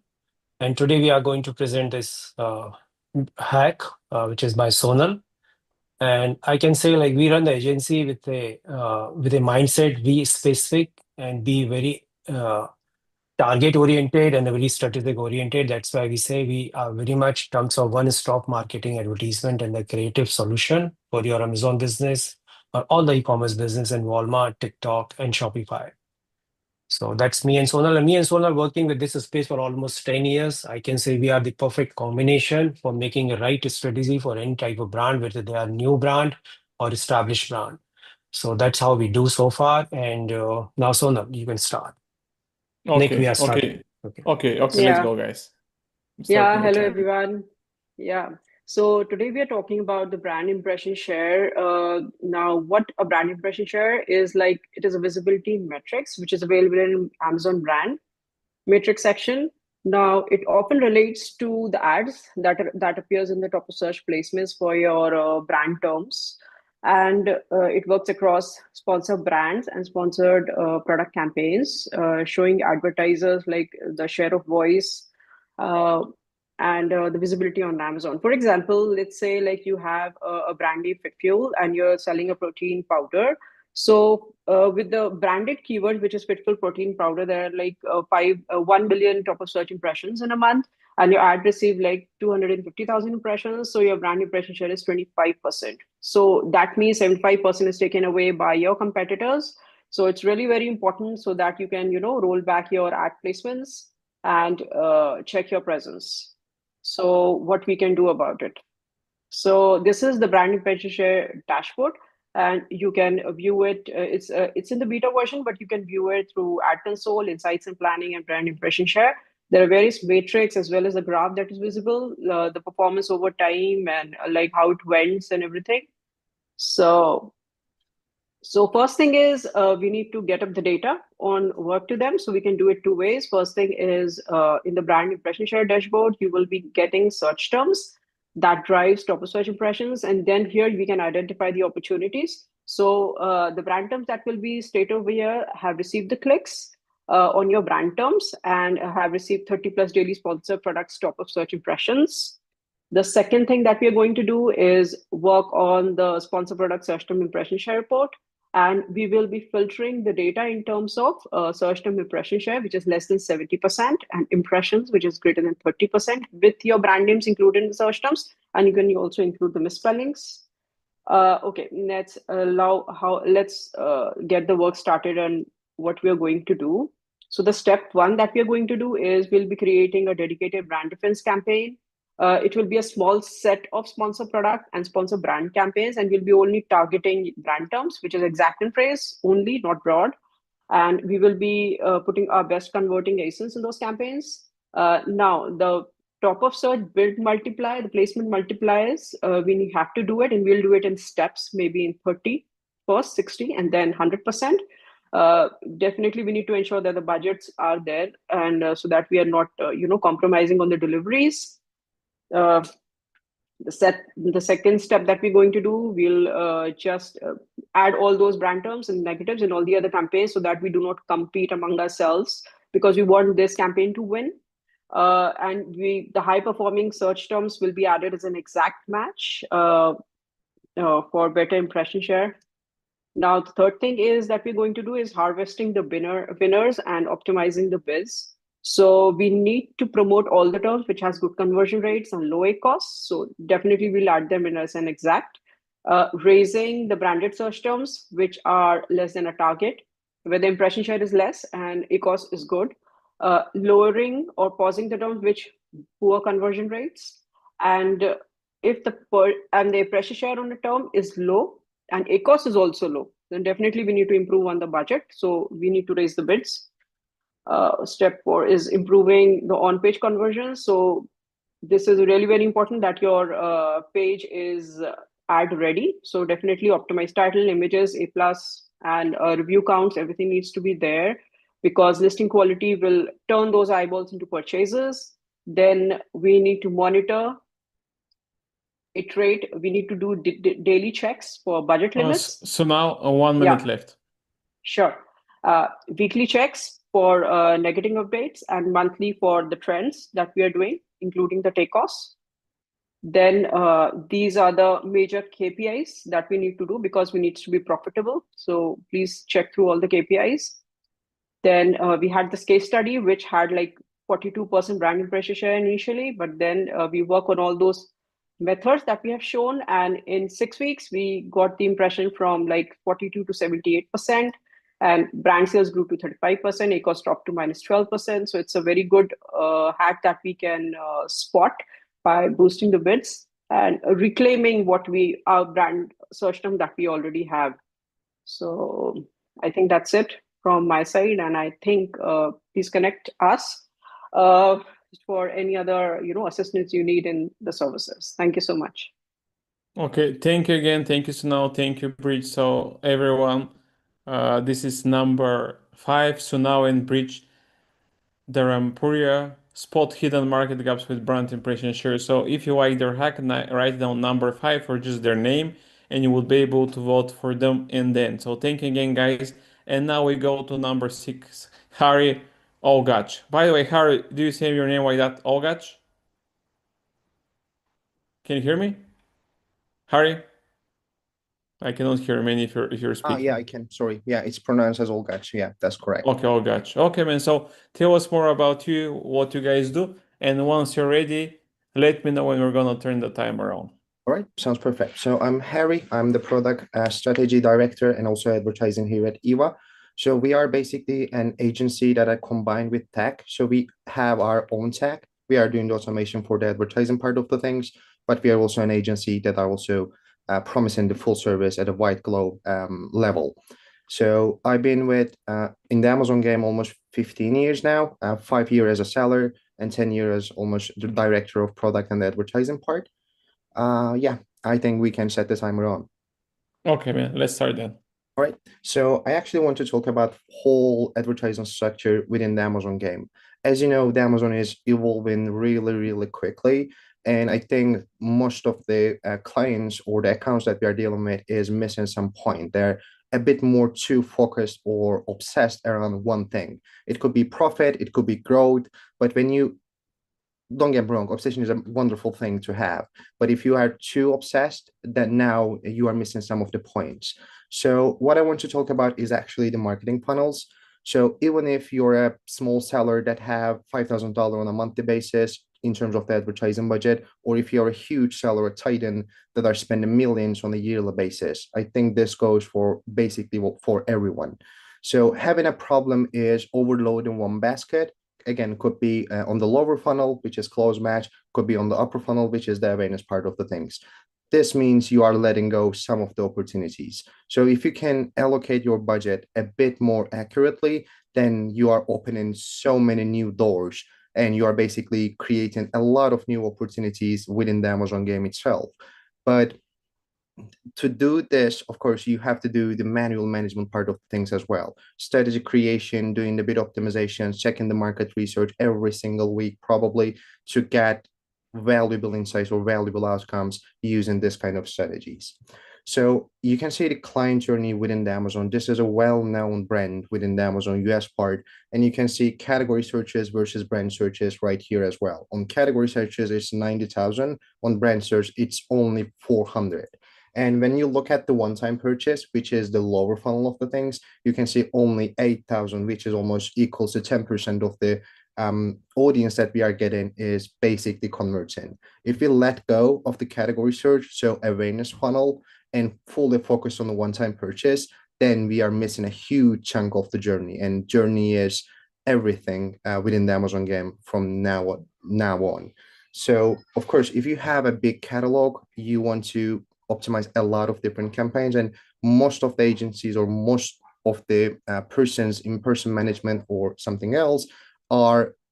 And today we are going to present this hack, which is by Sonal. And I can say like we run the agency with a mindset, be specific and be very target oriented and a very strategic oriented. That's why we say we are very much terms of one-stop marketing, advertisement, and the creative solution for your Amazon business or all the e-commerce business in Walmart, TikTok, and Shopify. So that's me and Sonal. And me and Sonal working with this space for almost 10 years. I can say we are the perfect combination for making a right strategy for any type of brand, whether they are new brand or established brand. So that's how we do so far. And now Sonal, you can start. Okay, Nick, we are starting. Okay, let's Yeah. go, guys. Yeah, Starting the hello chat. everyone. Yeah, so today we are talking about the brand impression share. Now, what a brand impression share is like, it is a visibility metrics which is available in Amazon brand matrix section. Now, it often relates to the ads that appears in the top of search placements for your brand terms. And it works across sponsored brands and sponsored product campaigns, showing advertisers like the share of voice and the visibility on Amazon. For example, let's say like you have a brand name 𝗵𝗰𝗇𝗏 and you're selling a protein powder. So with the branded keyword, which is 𝗵𝗰𝗇𝗏 protein powder, there are like 1 billion top of search impressions in a month, and your ad received like 250,000 impressions. So your brand impression share is 25%. So that means 75% is taken away by your competitors. So it's really very important so that you can, roll back your ad placements and check your presence. So what we can do about it. So this is the brand impression share dashboard, and you can view it. It's in the beta version, but you can view it through Ad Console, Insights and Planning, and Brand Impression Share. There are various metrics as well as the graph that is visible, the performance over time, and like how it went and everything. So first thing is we need to get up the data on work to them. So we can do it 2 ways. First thing is in the brand impression share dashboard, you will be getting search terms that drives top of search impressions. And then here we can identify the opportunities. So the brand terms that will be stated over here have received the clicks on your brand terms and have received 30+ daily sponsored products top of search impressions. The second thing that we are going to do is work on the sponsor product search term impression share report. And we will be filtering the data in terms of search term impression share, which is less than 70%, and impressions, which is greater than 30%, with your brand names included in the search terms. And you can also include the misspellings. Okay, let's get the work started on what we are going to do. So the step 1 that we are going to do is we'll be creating a dedicated brand defense campaign. It will be a small set of sponsor product and sponsor brand campaigns, and we'll be only targeting brand terms, which is exact in phrase only, not broad. And we will be putting our best converting ASINs in those campaigns. Now, the top of search build multiply, the placement multipliers, we have to do it, and we'll do it in steps, maybe in 30 first, 60, and then 100%. Definitely we need to ensure that the budgets are there, and so that we are not compromising on the deliveries. The second step that we're going to do, we'll just add all those brand terms and negatives in all the other campaigns, so that we do not compete among ourselves, because we want this campaign to win. And the high performing search terms will be added as an exact match for better impression share. Now, the third thing is that we're going to do is harvesting the winners and optimizing the bids. So we need to promote all the terms which has good conversion rates and low costs. So definitely we'll add them in as an exact. Raising the branded search terms which are less than a target, where the impression share is less and cost is good. Lowering or pausing the terms which poor conversion rates. And if the impression share on the term is low and cost is also low, then definitely we need to improve on the budget. So we need to raise the bids. Step 4 is improving the on-page conversion. So this is really very important that your page is ad ready. So definitely optimize title, images, A+, and review counts. Everything needs to be there, because listing quality will turn those eyeballs into purchases. Then we need to monitor, iterate. We need to do daily checks for budget limits. So now 1 minute left. Sure. Weekly checks for negative updates, and monthly for the trends that we are doing, including the takeoffs. Then these are the major KPIs that we need to do, because we need to be profitable. So please check through all the KPIs. Then we had this case study, which had like 42% brand impression share initially, but then we work on all those methods that we have shown. And in 6 weeks, we got the impression from like 42 to 78%. And brand sales grew to 35%, ACOS dropped to -12%. So it's a very good hack that we can spot by boosting the bids and reclaiming our brand search term that we already have. So I think that's it from my side. And I think please connect us for any other assistance you need in the services. Thank you so much. Okay, thank you again. Thank you, Sunal. Thank you, Brij. So everyone, this is number 5. So now in Brij, Dharampuria, spot hidden market gaps with brand impression share. So if you like their hack, write down number 5 or just their name, and you will be able to vote for them in the end. So thank you again, guys. And now we go to number 6, 𝗬𝗁𝗁𝗀𝗄. By the way, Harry, do you say your name like that, 𝗬𝗁𝗁𝗀? Can you hear me? Harry? I cannot hear many if you're speaking. Yeah, I can. Sorry. Yeah, it's pronounced as 𝗬𝗁𝗁𝗀. Yeah, that's correct. Okay, 𝗬𝗁𝗁𝗀. Okay, man. So tell us more about you, what you guys do, and once you're ready, let me know when we're gonna turn the time around. All right, sounds perfect. So I'm Harry. I'm the product strategy director and also advertising here at 𝗬𝗁𝗁𝗀. So we are basically an agency that are combined with tech. So we have our own tech. We are doing the automation for the advertising part of the things, but we are also an agency that are also promising the full service at a white glove level. So I've been in the Amazon game almost 15 years now, 5 years as a seller and 10 years as almost the director of product and the advertising part. Yeah, I think we can set the timer on. Okay, man, let's start then. All right, so I actually want to talk about whole advertising structure within the Amazon game. As you know, the Amazon is evolving really, really quickly. And I think most of the clients or the accounts that we are dealing with is missing some point. They're a bit more too focused or obsessed around one thing. It could be profit, it could be growth, but when you don't get me wrong, obsession is a wonderful thing to have. But if you are too obsessed, then now you are missing some of the points. So what I want to talk about is actually the marketing funnels. So even if you're a small seller that have $5,000 on a monthly basis in terms of the advertising budget, or if you're a huge seller, a titan that are spending millions on a yearly basis, I think this goes for basically for everyone. So having a problem is overloading one basket. Again, could be on the lower funnel, which is close match, could be on the upper funnel, which is the awareness part of the things. This means you are letting go some of the opportunities. So if you can allocate your budget a bit more accurately, then you are opening so many new doors and you are basically creating a lot of new opportunities within the Amazon game itself. But to do this, of course, you have to do the manual management part of things as well. Strategy creation, doing the bid optimization, checking the market research every single week, probably to get valuable insights or valuable outcomes using this kind of strategies. So you can see the client journey within the Amazon. This is a well-known brand within the Amazon US part, and you can see category searches versus brand searches right here as well. On category searches, it's 90,000. On brand search, it's only 400. And when you look at the one-time purchase, which is the lower funnel of the things, you can see only 8,000, which is almost equals to 10% of the audience that we are getting is basically converting. If we let go of the category search, so awareness funnel, and fully focus on the one-time purchase, then we are missing a huge chunk of the journey. And journey is everything within the Amazon game from now on. So of course, if you have a big catalog, you want to optimize a lot of different campaigns, and most of the agencies or most of the persons in person management or something else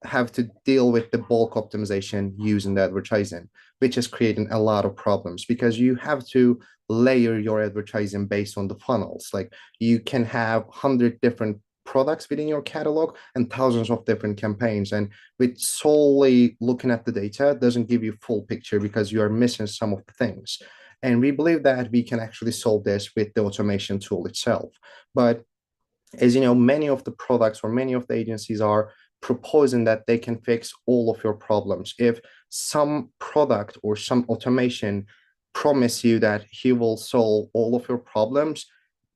have to deal with the bulk optimization using the advertising, which is creating a lot of problems because you have to layer your advertising based on the funnels. Like you can have 100 different products within your catalog and thousands of different campaigns, and with solely looking at the data doesn't give you full picture because you are missing some of the things. And we believe that we can actually solve this with the automation tool itself. But as you know, many of the products or many of the agencies are proposing that they can fix all of your problems. If some product or some automation promise you that he will solve all of your problems,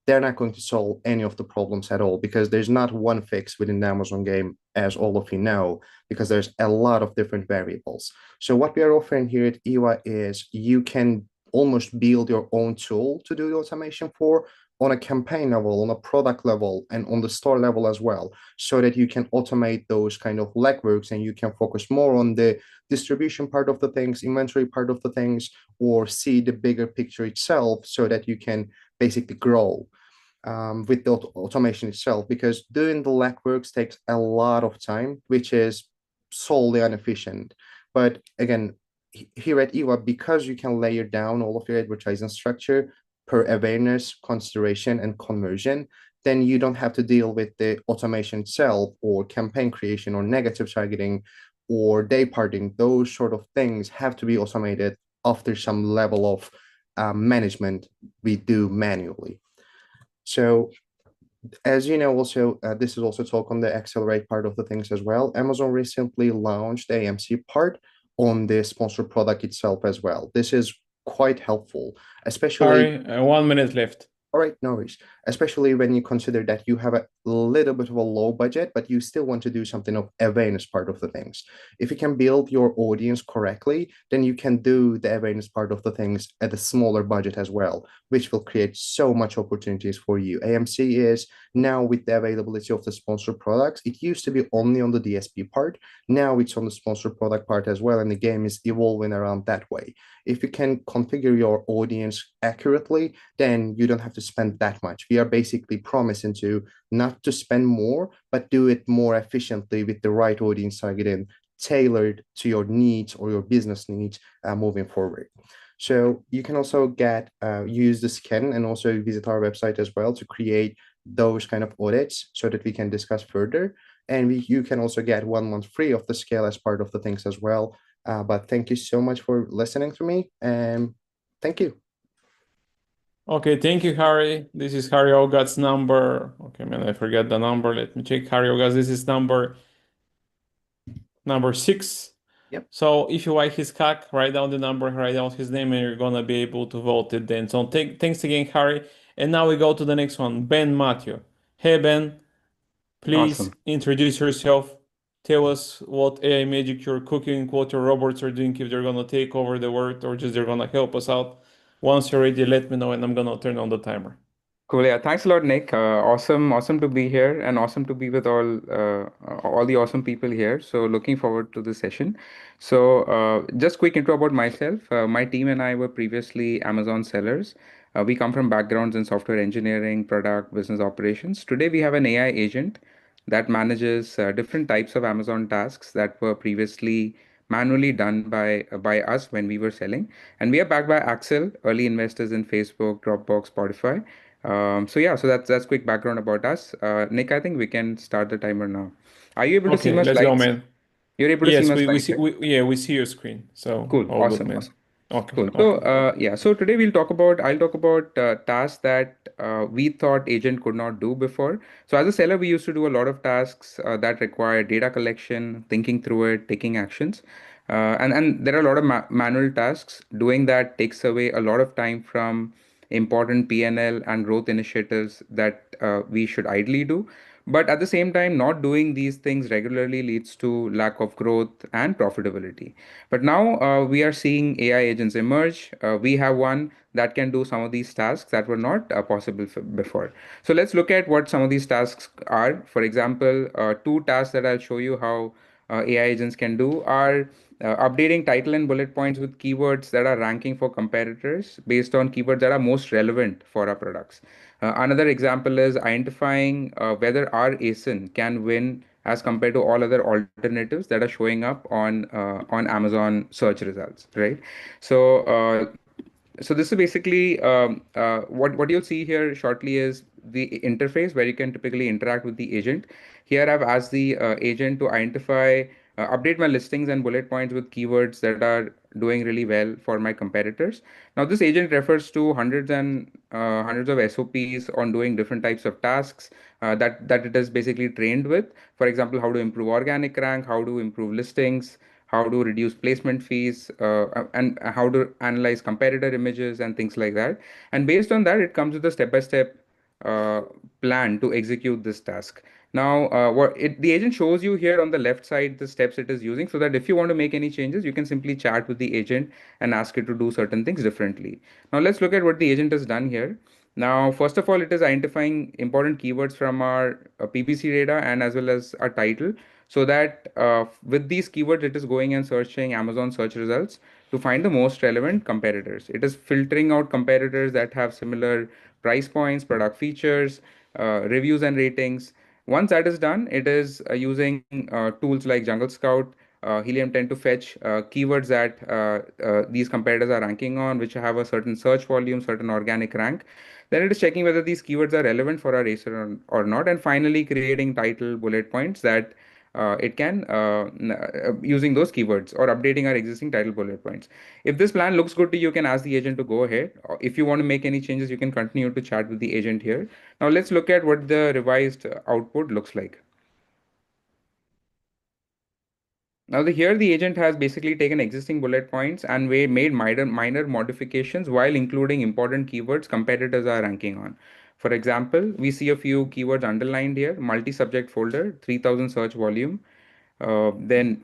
they're not going to solve any of the problems at all because there's not one fix within the Amazon game, as all of you know, because there's a lot of different variables. So what we are offering here at 𝗬𝗓 is you can almost build your own tool to do the automation for on a campaign level, on a product level, and on the store level as well, so that you can automate those kind of legworks and you can focus more on the distribution part of the things, inventory part of the things, or see the bigger picture itself so that you can basically grow with the automation itself, because doing the legworks takes a lot of time, which is solely inefficient. But again, here at 𝗬𝗓, because you can layer down all of your advertising structure per awareness, consideration, and conversion, then you don't have to deal with the automation itself or campaign creation or negative targeting or day parting. Those sort of things have to be automated after some level of management we do manually. So as you know, also, this is also talk on the accelerate part of the things as well. Amazon recently launched the AMC part on the sponsored product itself as well. This is quite helpful, especially— Sorry, 1 minute left. All right, no worries. Especially when you consider that you have a little bit of a low budget, but you still want to do something of awareness part of the things. If you can build your audience correctly, then you can do the awareness part of the things at a smaller budget as well, which will create so much opportunities for you. AMC is now, with the availability of the sponsored products, it used to be only on the DSP part. Now it's on the sponsored product part as well, and the game is evolving around that way. If you can configure your audience accurately, then you don't have to spend that much. We are basically promising to not to spend more, but do it more efficiently with the right audience targeting, tailored to your needs or your business needs moving forward. So you can also use the scan and also visit our website as well to create those kind of audits so that we can discuss further. And you can also get 1 month free of the scale as part of the things as well. But thank you so much for listening to me, and thank you. Okay, thank you, Harry. This is Harry Ogat's number. Okay, man, I forget the number. Let me check. Harry Ogat, this is number 6. Yep. So if you like his CAC, write down the number, write down his name, and you're gonna be able to vote it then. So thanks again, Harry. And now we go to the next one, Ben Matthew. Hey, Ben, please Awesome. introduce yourself. Tell us what AI magic you're cooking, what your robots are doing, if they're gonna take over the world or just they're gonna help us out. Once you're ready, let me know, and I'm gonna turn on the timer. Cool. Yeah. Thanks a lot, Nick. Awesome to be here, and awesome to be with all the awesome people here. So looking forward to the session. So just quick intro about myself. My team and I were previously Amazon sellers. We come from backgrounds in software engineering, product, business operations. Today we have an AI agent that manages different types of Amazon tasks that were previously manually done by us when we were selling. And we are backed by Axel, early investors in Facebook, Dropbox, Spotify. So yeah, so that's quick background about us. Nick, I think we can start the timer now. Are you able to see Okay, my let's go, slides? man. You're able to see Yes, my we slides, see right? we see your screen. So Cool. all good, Awesome. man. Awesome. Okay. Cool. Okay. So yeah, so today I'll talk about tasks that we thought agent could not do before. So as a seller, we used to do a lot of tasks that require data collection, thinking through it, taking actions. And there are a lot of manual tasks. Doing that takes away a lot of time from important P&L and growth initiatives that we should ideally do. But at the same time, not doing these things regularly leads to lack of growth and profitability. But now we are seeing AI agents emerge. We have one that can do some of these tasks that were not possible before. So let's look at what some of these tasks are. For example, two tasks that I'll show you how AI agents can do are updating title and bullet points with keywords that are ranking for competitors based on keywords that are most relevant for our products. Another example is identifying whether our ASIN can win as compared to all other alternatives that are showing up on Amazon search results, right? So so this is basically what you'll see here shortly is the interface where you can typically interact with the agent. Here I've asked the agent to identify, update my listings and bullet points with keywords that are doing really well for my competitors. Now this agent refers to hundreds of SOPs on doing different types of tasks that it is basically trained with. For example, how to improve organic rank, how to improve listings, how to reduce placement fees, and how to analyze competitor images and things like that. And based on that, it comes with a step-by-step uh, plan to execute this task. Now, the agent shows you here on the left side the steps it is using, so that if you want to make any changes, you can simply chat with the agent and ask it to do certain things differently. Now, let's look at what the agent has done here. Now, first of all, it is identifying important keywords from our PPC data and as well as our title, so that with these keywords, it is going and searching Amazon search results to find the most relevant competitors. It is filtering out competitors that have similar price points, product features, reviews, and ratings. Once that is done, it is using tools like Jungle Scout, Helium 10 to fetch keywords that these competitors are ranking on, which have a certain search volume, certain organic rank. Then it is checking whether these keywords are relevant for our racer or not, and finally creating title bullet points that it can using those keywords or updating our existing title bullet points. If this plan looks good to you, you can ask the agent to go ahead. If you want to make any changes, you can continue to chat with the agent here. Now let's look at what the revised output looks like. Now here the agent has basically taken existing bullet points and we made minor modifications while including important keywords competitors are ranking on. For example, we see a few keywords underlined here: multi-subject folder, 3000 search volume, then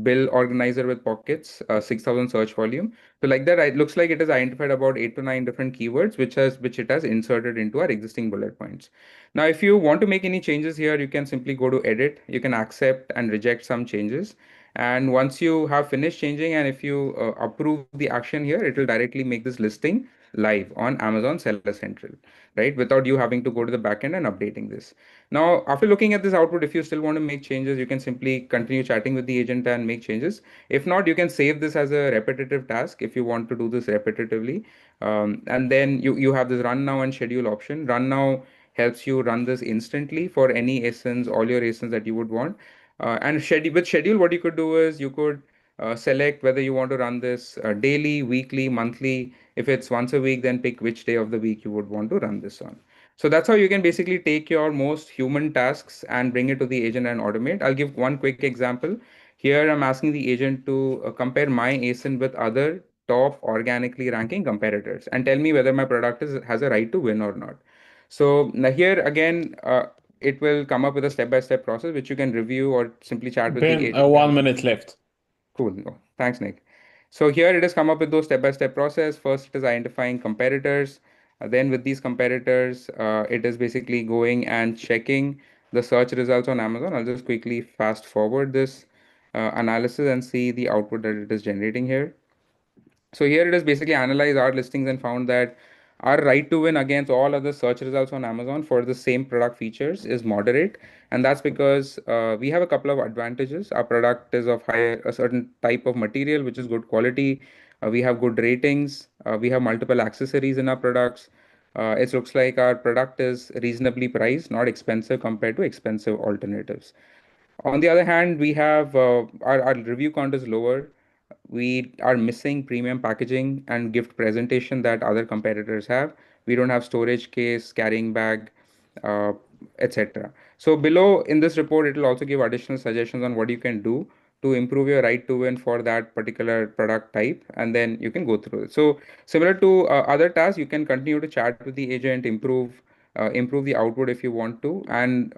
bill organizer with pockets, 6000 search volume. So like that, it looks like it has identified about 8 to 9 different keywords, which it has inserted into our existing bullet points. Now, if you want to make any changes here, you can simply go to edit. You can accept and reject some changes. And once you have finished changing, and if you approve the action here, it will directly make this listing live on Amazon Seller Central, right? Without you having to go to the backend and updating this. Now, after looking at this output, if you still want to make changes, you can simply continue chatting with the agent and make changes. If not, you can save this as a repetitive task if you want to do this repetitively. And then you have this run now and schedule option. Run now helps you run this instantly for any ASINs, all your ASINs that you would want. And schedule, what you could do is you could select whether you want to run this daily, weekly, monthly. If it's once a week, then pick which day of the week you would want to run this on. So that's how you can basically take your most human tasks and bring it to the agent and automate. I'll give one quick example. Here I'm asking the agent to compare my ASIN with other top organically ranking competitors and tell me whether my product has a right to win or not. So now here again, it will come up with a step-by-step process which you can review or simply chat with the Ben, agent. 1 minute left. Cool. Oh, thanks, Nick. So here it has come up with those step-by-step process. First, it is identifying competitors. Then with these competitors, it is basically going and checking the search results on Amazon. I'll just quickly fast forward this analysis and see the output that it is generating here. So here it is basically analyzed our listings and found that Our right to win against all other search results on Amazon for the same product features is moderate, and that's because we have a couple of advantages. Our product is of a certain type of material, which is good quality. We have good ratings. We have multiple accessories in our products. It looks like our product is reasonably priced, not expensive compared to expensive alternatives. On the other hand, we have our review count is lower. We are missing premium packaging and gift presentation that other competitors have. We don't have storage case, carrying bag, uh, etc. So below in this report, it will also give additional suggestions on what you can do to improve your right to win for that particular product type, and then you can go through it. So similar to other tasks, you can continue to chat with the agent, improve the output if you want to, and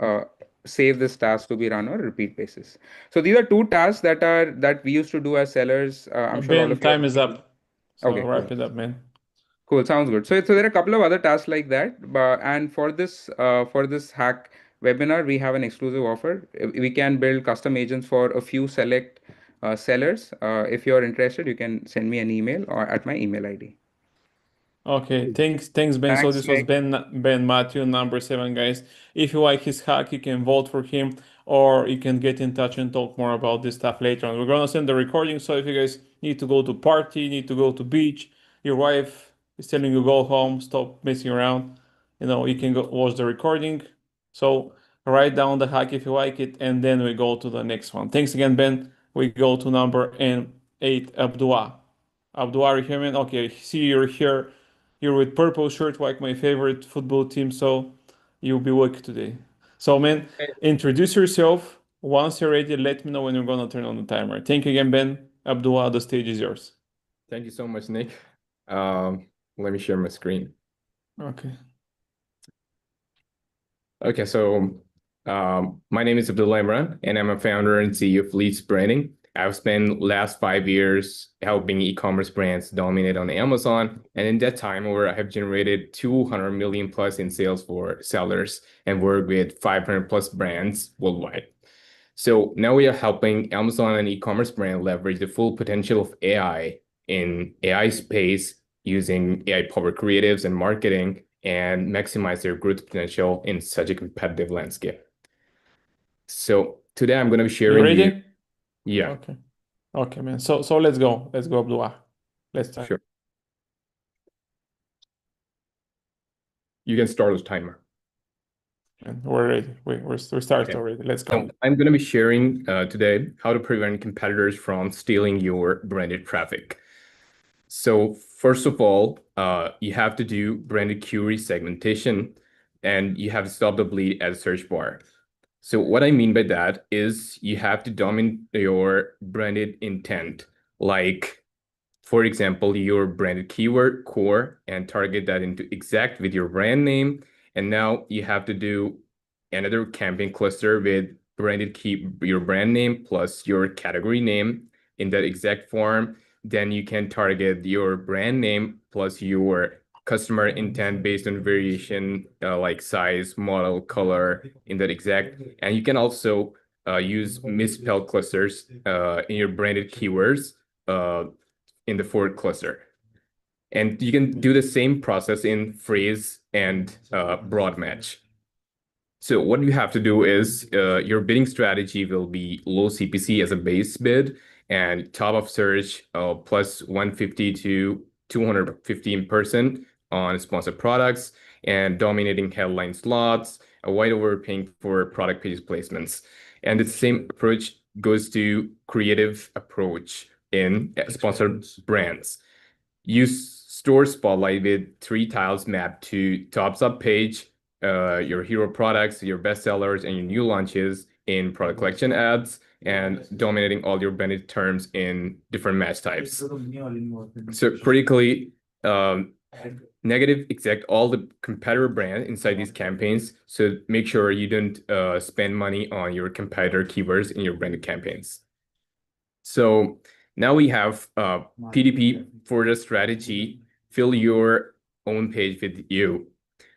save this task to be run on a repeat basis. So these are two tasks that we used to do as sellers. I'm sure all Ben, of you. time is up. So Okay, wrap cool. it up, man. Cool, sounds good. So there are a couple of other tasks like that, but and for this hack webinar, we have an exclusive offer. We can build custom agents for a few select sellers. If you're interested, you can send me an email or at my email ID. Okay, thanks, Ben. So Thanks, this was Nick. Ben Matthew, number 7, guys. If you like his hack, you can vote for him, or you can get in touch and talk more about this stuff later on. We're gonna send the recording, so if you guys need to go to party, need to go to beach, your wife is telling you go home, stop messing around, you can go watch the recording. So write down the hack if you like it, and then we go to the next one. Thanks again, Ben. We go to number 8, Abdullah. Abdullah, you hear me? Okay, see you're here. You're with purple shirt, like my favorite football team, so you'll be lucky today. So, man, introduce yourself. Once you're ready, let me know when you're gonna turn on the timer. Thank you again, Ben. Abdullah, the stage is yours. Thank you so much, Nick. Let me share my screen. Okay. Okay, so my name is Abdullah Imran, and I'm a founder and CEO of Leads Branding. I've spent last 5 years helping e-commerce brands dominate on Amazon, and in that time, I have generated 200 million plus in sales for sellers and worked with 500 plus brands worldwide. So now we are helping Amazon and e-commerce brand leverage the full potential of AI in AI space using AI-powered creatives and marketing and maximize their growth potential in such a competitive landscape. So today I'm going to be You sharing ready? Yeah, Okay. Okay, man. So let's go. Let's go, Abdullah. Let's start. sure. You can start the timer. And we're ready. We started Okay. already. Let's So go. I'm going to be sharing today how to prevent competitors from stealing your branded traffic. So first of all, you have to do branded query segmentation, and you have to stop the bleed at the search bar. So what I mean by that is you have to dominate your branded intent, like, for example, your branded keyword core and target that into exact with your brand name. And now you have to do another campaign cluster with your brand name plus your category name in that exact form. Then you can target your brand name plus your customer intent based on variation like size, model, color in that exact. And you can also use misspelled clusters in your branded keywords in the forward cluster. And you can do the same process in phrase and broad match. So what you have to do is your bidding strategy will be low CPC as a base bid and top of search plus 150 to 215% on sponsored products and dominating headline slots, avoid overpaying for product pages placements. And the same approach goes to creative approach in sponsored brands. Use store spotlight with 3 tiles mapped to top sub page, your hero products, your best sellers, and your new launches in product collection ads, and dominating all your branded terms in different match types. So critically, negative exact all the competitor brand inside these campaigns. So make sure you don't spend money on your competitor keywords in your branded campaigns. So now we have PDP for the strategy. Fill your own page with you.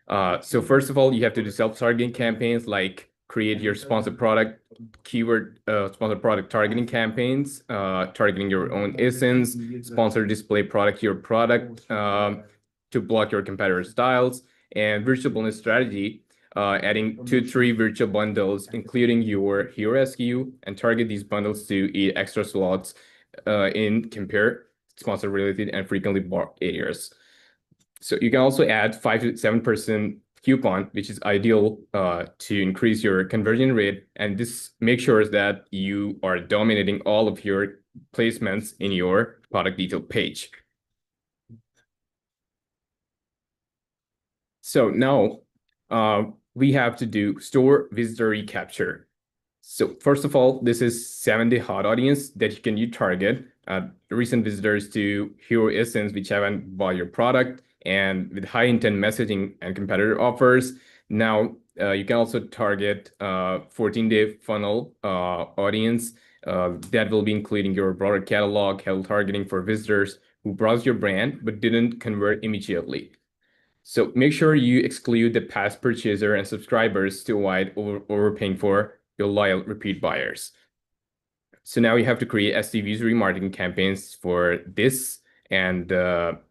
So first of all, you have to do self-targeting campaigns like create your sponsored product keyword, sponsored product targeting campaigns, targeting your own essence, sponsor display product, your product, to block your competitors' styles, and virtual bonus strategy, adding 2-3 virtual bundles, including your hero SKU, and target these bundles to eat extra slots in compare, sponsor related, and frequently bought areas. So you can also add 5 to 7% coupon, which is ideal to increase your conversion rate. And this makes sure that you are dominating all of your placements in your product detail page. So now we have to do store visitor recapture. So first of all, this is 7-day hot audience that you target recent visitors to Hero Essence, which haven't bought your product, and with high intent messaging and competitor offers. Now you can also target 14-day funnel audience that will be including your broader catalog, health targeting for visitors who browse your brand but didn't convert immediately. So make sure you exclude the past purchaser and subscribers to avoid overpaying for your loyal repeat buyers. So now you have to create STVs remarketing campaigns for this, and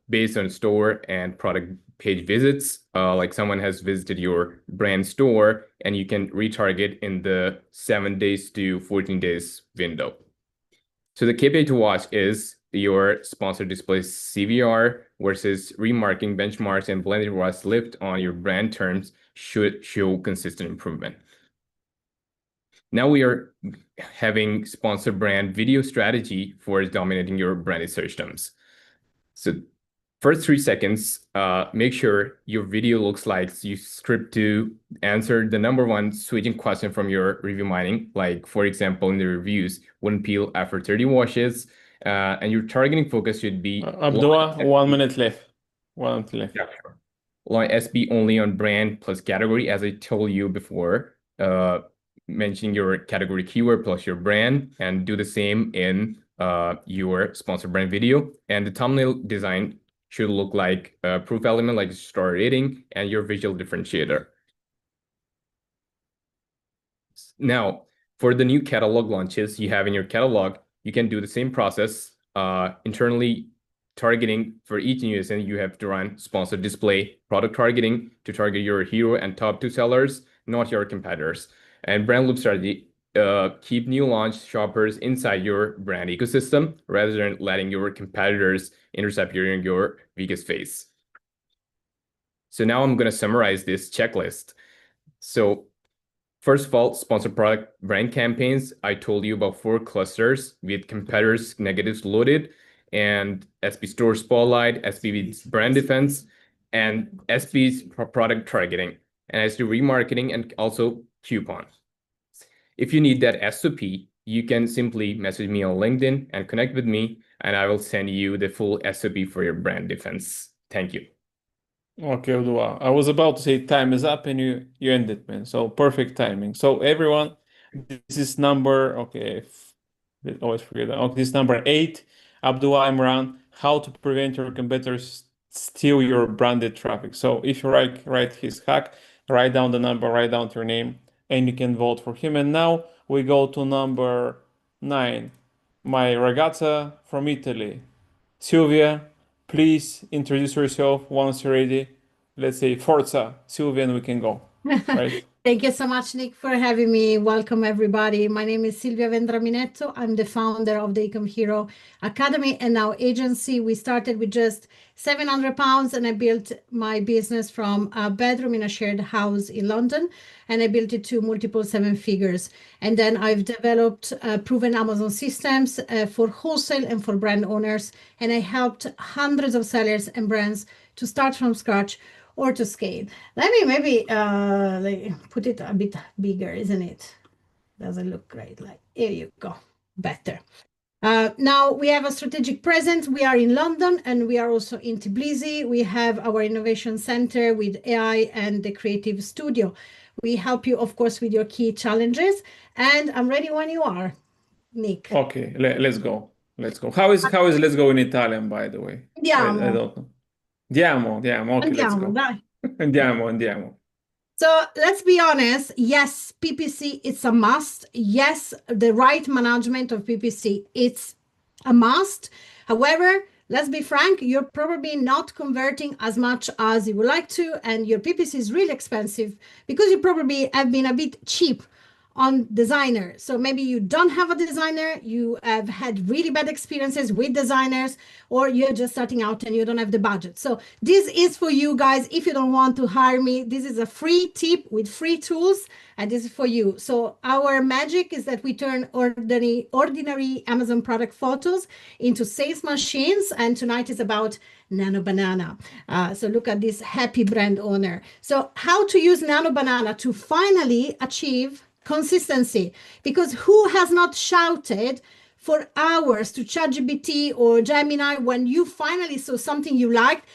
based on store and product page visits, like someone has visited your brand store, and you can retarget in the 7 days to 14 days window. So the KPI to watch is your sponsored display CVR versus remarketing benchmarks, and blended ROAS lift on your brand terms should show consistent improvement. Now we are having sponsored brand video strategy for dominating your branded search terms. So first 3 seconds, make sure your video looks like you script to answer the #1 switching question from your review mining. Like, for example, in the reviews, wouldn't peel after 30 washes. And your targeting focus should be Abdullah, 1 minute left. 1 minute left. Yeah, sure. Line SB only on brand plus category, as I told you before, mentioning your category keyword plus your brand, and do the same in your sponsored brand video. And the thumbnail design should look like a proof element, like star rating, and your visual differentiator. Now, for the new catalog launches you have in your catalog, you can do the same process. Internally targeting for each new SN, you have to run sponsored display product targeting to target your hero and top 2 sellers, not your competitors. And brand loop strategy, keep new launch shoppers inside your brand ecosystem rather than letting your competitors intercept your weakest phase. So now I'm going to summarize this checklist. So first of all, sponsored product brand campaigns. I told you about 4 clusters with competitors negatives loaded, and SB store spotlight, SB's brand defense, and SB's product targeting, and SB remarketing, and also coupon. If you need that SOP, you can simply message me on LinkedIn and connect with me, and I will send you the full SOP for your brand defense. Thank you. Okay, Abdullah. I was about to say time is up, and you ended, man. So perfect timing. So everyone, this is number, okay, I always forget that. Okay, this is number 8. Abdullah, Imran, how to prevent your competitors steal your branded traffic. So if you write his hack, write down the number, write down your name, and you can vote for him. And now we go to number 9. My ragazza from Italy, Silvia. Please introduce yourself once you're ready. Let's say Forza, Silvia, and we can go. Right? Thank you so much, Nick, for having me. Welcome, everybody. My name is Silvia Vendraminetto. I'm the founder of the 𝗵𝗰 Academy and now agency. We started with just £700, and I built my business from a bedroom in a shared house in London, and I built it to multiple 7 figures. And then I've developed proven Amazon systems for wholesale and for brand owners, and I helped hundreds of sellers and brands to start from scratch or to scale. Let me maybe like put it a bit bigger, isn't it? Doesn't look great. Like, here you go, better. Now we have a strategic presence. We are in London, and we are also in 𝗵𝗵𝗫. We have our innovation center with AI and the creative studio. We help you, of course, with your key challenges, and I'm ready when you are, Nick. Okay, let's go. Let's go. How is let's go in Italian, by the way? Andiamo. I don't know. Andiamo. Okay, let's Andiamo, go. dai. Andiamo. So let's be honest. Yes, PPC, it's a must. Yes, the right management of PPC, it's a must. However, let's be frank, you're probably not converting as much as you would like to, and your PPC is really expensive because you probably have been a bit cheap on designer. So maybe you don't have a designer, you have had really bad experiences with designers, or you're just starting out and you don't have the budget. So this is for you guys. If you don't want to hire me, this is a free tip with free tools, and this is for you. So our magic is that we turn ordinary Amazon product photos into sales machines, and tonight is about Nano Banana. So look at this happy brand owner. So how to use Nano Banana to finally achieve consistency, because who has not shouted for hours to ChatGPT or Gemini when you finally saw something you liked?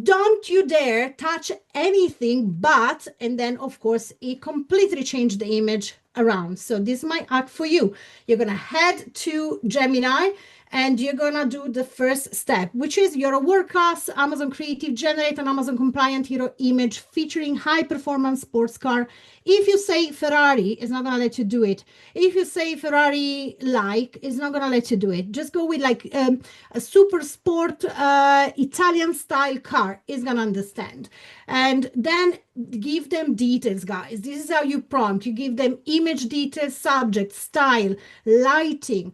Don't you dare touch anything but, and then of course it completely changed the image around. So this is my hack for you. You're gonna head to Gemini and you're gonna do the first step, which is you're a world-class Amazon creative, generate an Amazon compliant hero image featuring high performance sports car. If you say Ferrari, it's not gonna let you do it. If you say Ferrari like, it's not gonna let you do it. Just go with like a super sport Italian style car, it's gonna understand. And then give them details, guys. This is how you prompt. You give them image details, subject, style, lighting,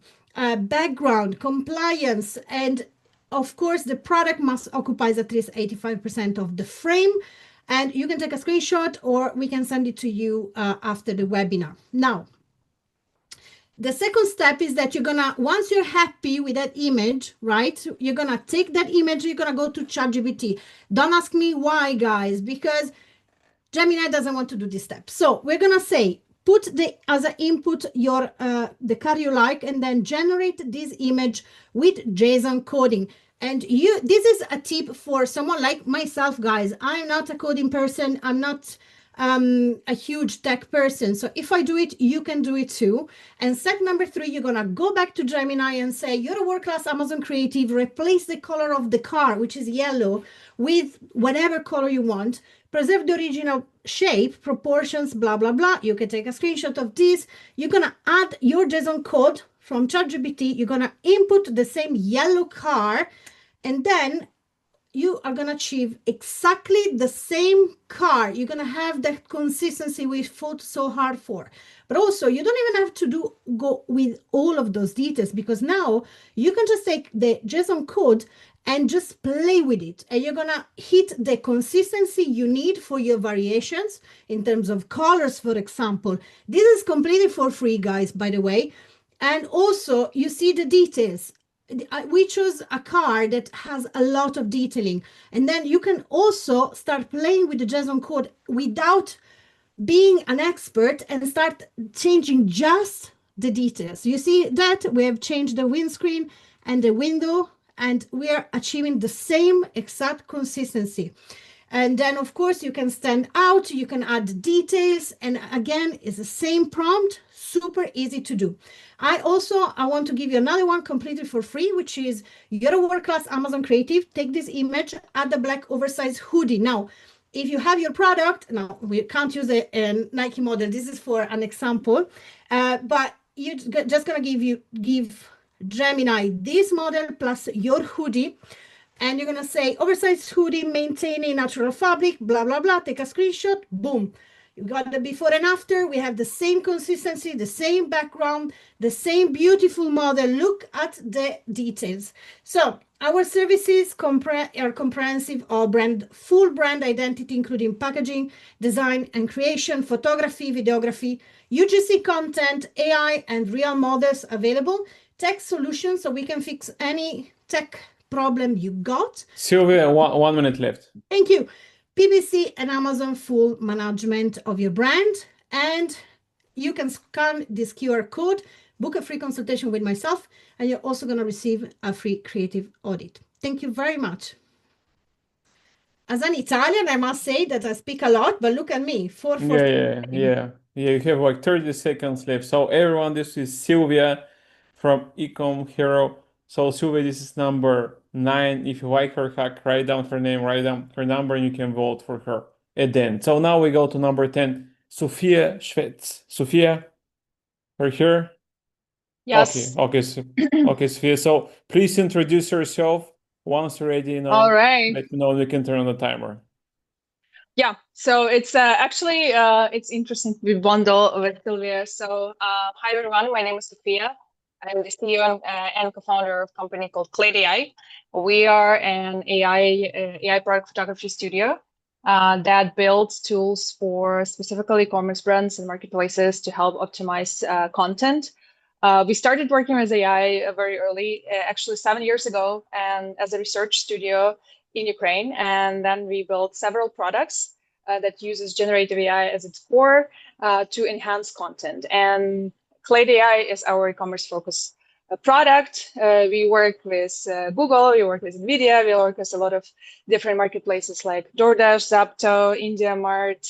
background, compliance, and of course the product must occupy at least 85% of the frame. And you can take a screenshot or we can send it to you after the webinar. Now, the second step is that you're gonna, once you're happy with that image, right, you're gonna take that image, you're gonna go to ChatGPT. Don't ask me why, guys, because Gemini doesn't want to do this step. So we're gonna say, put the as an input your the car you like, and then generate this image with JSON coding. And this is a tip for someone like myself, guys. I'm not a coding person. I'm not a huge tech person. So if I do it, you can do it too. And step number 3, you're gonna go back to Gemini and say, you're a world-class Amazon creative, replace the color of the car, which is yellow, with whatever color you want. Preserve the original shape, proportions, blah, blah, blah. You can take a screenshot of this. You're gonna add your JSON code from ChatGPT. You're gonna input the same yellow car, and then you are gonna achieve exactly the same car. You're gonna have that consistency we fought so hard for. But also, you don't even have to go with all of those details, because now you can just take the JSON code and just play with it. And you're gonna hit the consistency you need for your variations in terms of colors, for example. This is completely for free, guys, by the way. And also you see the details. We chose a car that has a lot of detailing. And then you can also start playing with the JSON code without being an expert and start changing just the details. You see that we have changed the windscreen and the window, and we are achieving the same exact consistency. And then of course you can stand out, you can add details, and again, it's the same prompt, super easy to do. I want to give you another one completely for free, which is you're a world-class Amazon creative, take this image, add the black oversized hoodie. Now, if you have your product, now we can't use a Nike model, this is for an example, but you're just gonna give Gemini this model plus your hoodie, and you're gonna say oversized hoodie, maintaining natural fabric, blah, blah, blah, take a screenshot, boom. You got the before and after, we have the same consistency, the same background, the same beautiful model. Look at the details. So our services are comprehensive of full brand identity, including packaging, design and creation, photography, videography, UGC content, AI and real models available, tech solutions, so we can fix any tech problem you got. Sylvia, 1 minute left. Thank you. PPC and Amazon full management of your brand. And you can scan this QR code, book a free consultation with myself, and you're also going to receive a free creative audit. Thank you very much. As an Italian, I must say that I speak a lot, but look at me. Yeah, you have like 30 seconds left. So everyone, this is Sylvia from Ecom Hero. So Sylvia, this is number 9. If you like her hack, write down her name, write down her number, and you can vote for her at the end. So now we go to number 10, Sophia Shvets. Sophia, are you here? Yes. Okay, Sophia. So please introduce yourself Once you're ready, All right. let me know, we can turn on the timer. Yeah, so it's actually it's interesting to be bundled with Sylvia. So hi everyone, my name is Sophia. I'm the CEO and co-founder of a company called 𝗀𝗃𝗦𝗧. We are an AI product photography studio that builds tools for specifically e-commerce brands and marketplaces to help optimize content. We started working with AI very early, actually 7 years ago, and as a research studio in Ukraine, and then we built several products that uses generative AI as its core to enhance content. And 𝗀𝗃𝗦𝗧 is our e-commerce focused product. We work with Google, we work with NVIDIA, we work with a lot of different marketplaces like DoorDash, Zepto, IndiaMart,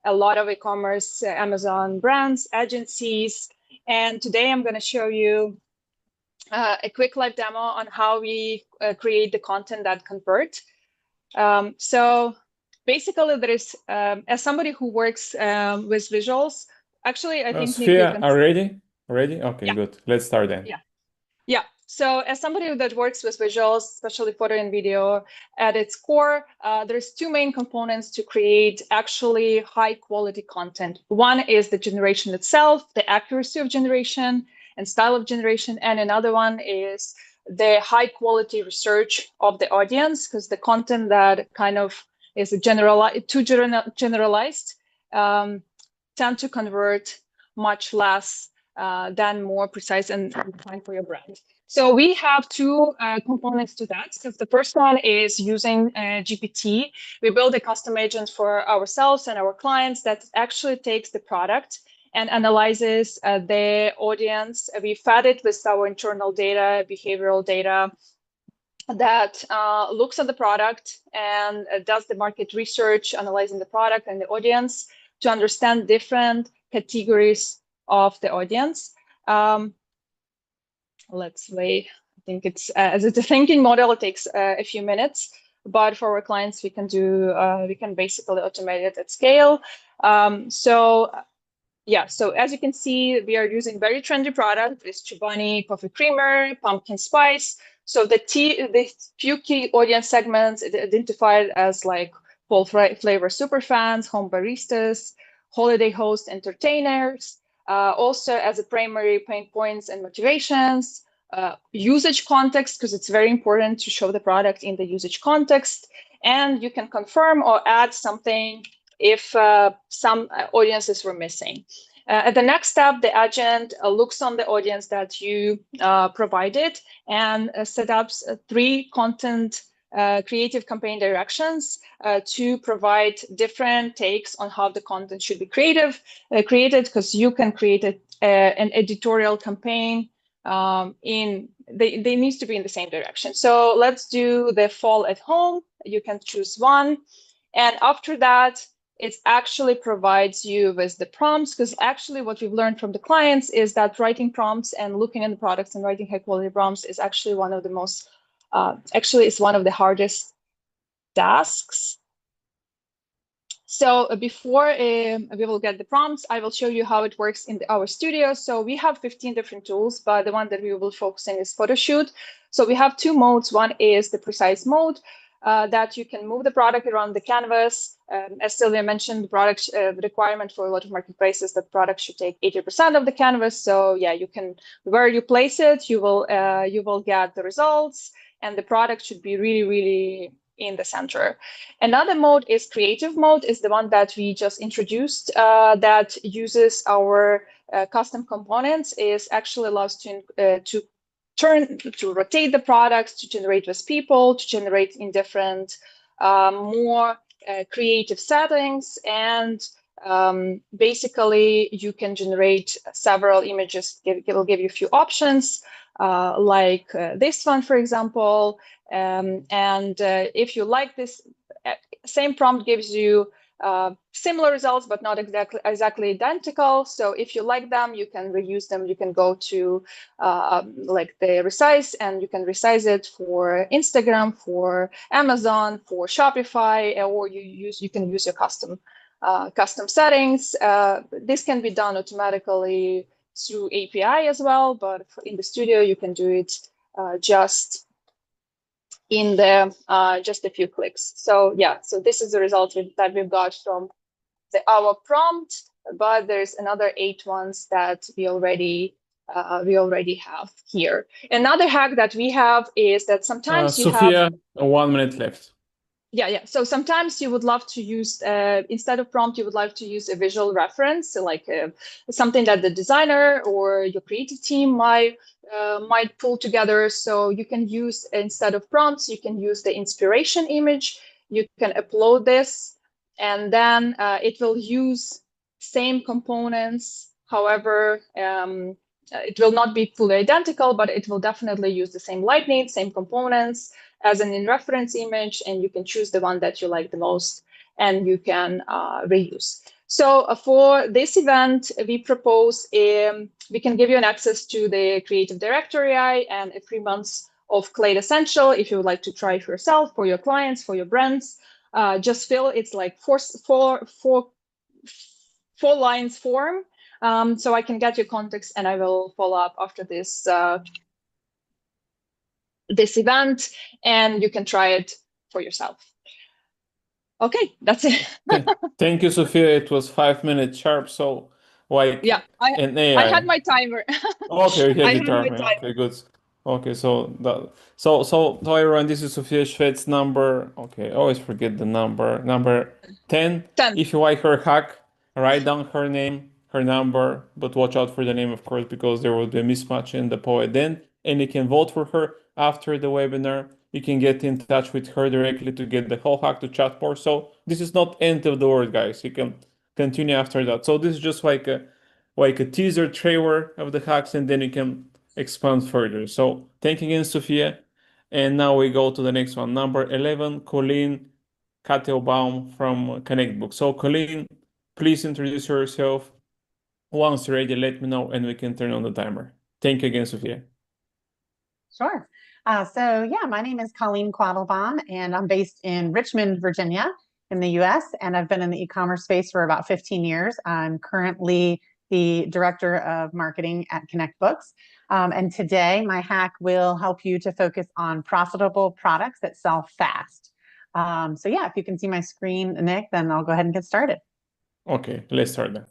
a lot of e-commerce, Amazon brands, agencies. And today I'm going to show you a quick live demo on how we create the content that convert. So basically there is, as somebody who works with visuals, actually I think Sophia, are you ready? Ready? Okay, yeah. Good. Let's start then. Yeah. So as somebody that works with visuals, especially photo and video, at its core, there's two main components to create actually high quality content. One is the generation itself, the accuracy of generation and style of generation. And another one is the high quality research of the audience, because the content that kind of is too generalized tend to convert much less than more precise and defined for your brand. So we have two components to that. So the first one is using GPT. We build a custom agent for ourselves and our clients that actually takes the product and analyzes the audience. We fed it with our internal data, behavioral data that looks at the product and does the market research, analyzing the product and the audience to understand different categories of the audience. Let's wait. I think it's as it's a thinking model, it takes a few minutes, but for our clients, we can basically automate it at scale. So as you can see, we are using very trendy product with Chobani coffee creamer, pumpkin spice. So the few key audience segments identified as like full flavor superfans, home baristas, holiday host entertainers, also as a primary pain points and motivations, usage context, because it's very important to show the product in the usage context, and you can confirm or add something if some audiences were missing. At the next step, the agent looks on the audience that you provided and set up 3 content creative campaign directions to provide different takes on how the content should be created, because you can create an editorial campaign they need to be in the same direction. So let's do the fall at home. You can choose one. And after that, it actually provides you with the prompts, because actually what we've learned from the clients is that writing prompts and looking at the products and writing high quality prompts is actually one of the most it's one of the hardest tasks. So before we will get the prompts, I will show you how it works in our studio. So we have 15 different tools, but the one that we will focus on is photo shoot. So we have 2 modes. One is the precise mode that you can move the product around the canvas. As Sylvia mentioned, the product requirement for a lot of marketplaces that product should take 80% of the canvas. So yeah, you can, where you place it, you will get the results. And the product should be really, really in the center. Another mode is creative mode, is the one that we just introduced that uses our custom components, is actually allows to rotate the products, to generate with people, to generate in different more creative settings. And basically you can generate several images. It will give you a few options. Like this one, for example, and if you like this, same prompt gives you similar results, but not exactly identical. So if you like them, you can reuse them. You can go to like the resize, and you can resize it for Instagram, for Amazon, for Shopify, or you can use your custom settings. This can be done automatically through API as well, but in the studio you can do it just in the just a few clicks. So yeah, so this is the result that we've got from our prompt, but there's another 8 ones that we already have here. Another hack that we have is that sometimes you Sophia, have 1 minute left. Yeah. So sometimes you would love to use, instead of prompt, you would like to use a visual reference, so like something that the designer or your creative team might pull together. So you can use, instead of prompts, you can use the inspiration image. You can upload this, and then it will use same components. However, it will not be fully identical, but it will definitely use the same lightning, same components as an in reference image, and you can choose the one that you like the most, and you can reuse. So for this event, we propose we can give you an access to the Creative Directory and a 3 months of Q Essential if you would like to try it for yourself, for your clients, for your brands. Just fill it's like four lines form. So I can get your contacts, and I will follow up after this this event, and you can try it for yourself. Okay, that's it. Thank you, Sophia. It was 5 minutes sharp. So, like, yeah, I had my timer. Okay, you had I the had timer. my timer. Okay, good. Okay, so everyone, this is Sophia Shvets number. Okay, I always forget the number 10. 10. If you like her hack, write down her name, her number, but watch out for the name, of course, because there will be a mismatch in the poet then, and you can vote for her after the webinar. You can get in touch with her directly to get the whole hack, to chat more. So this is not end of the world, guys. You can continue after that. So this is just like a teaser trailer of the hacks, and then you can expand further. So thank you again, Sophia. And now we go to the next one, number 11, 𝗵𝗰𝗸𝗫 from Connect Book. So Colleen, please introduce yourself. Once you're ready, let me know, and we can turn on the timer. Thank you again, Sophia. Sure. So yeah, my name is Colleen Quattlebaum, and I'm based in Richmond, Virginia, in the US, and I've been in the e-commerce space for about 15 years. I'm currently the Director of Marketing at Connect Books. And today, my hack will help you to focus on profitable products that sell fast. So yeah, if you can see my screen, Nick, then I'll go ahead and get started. Okay, let's start then.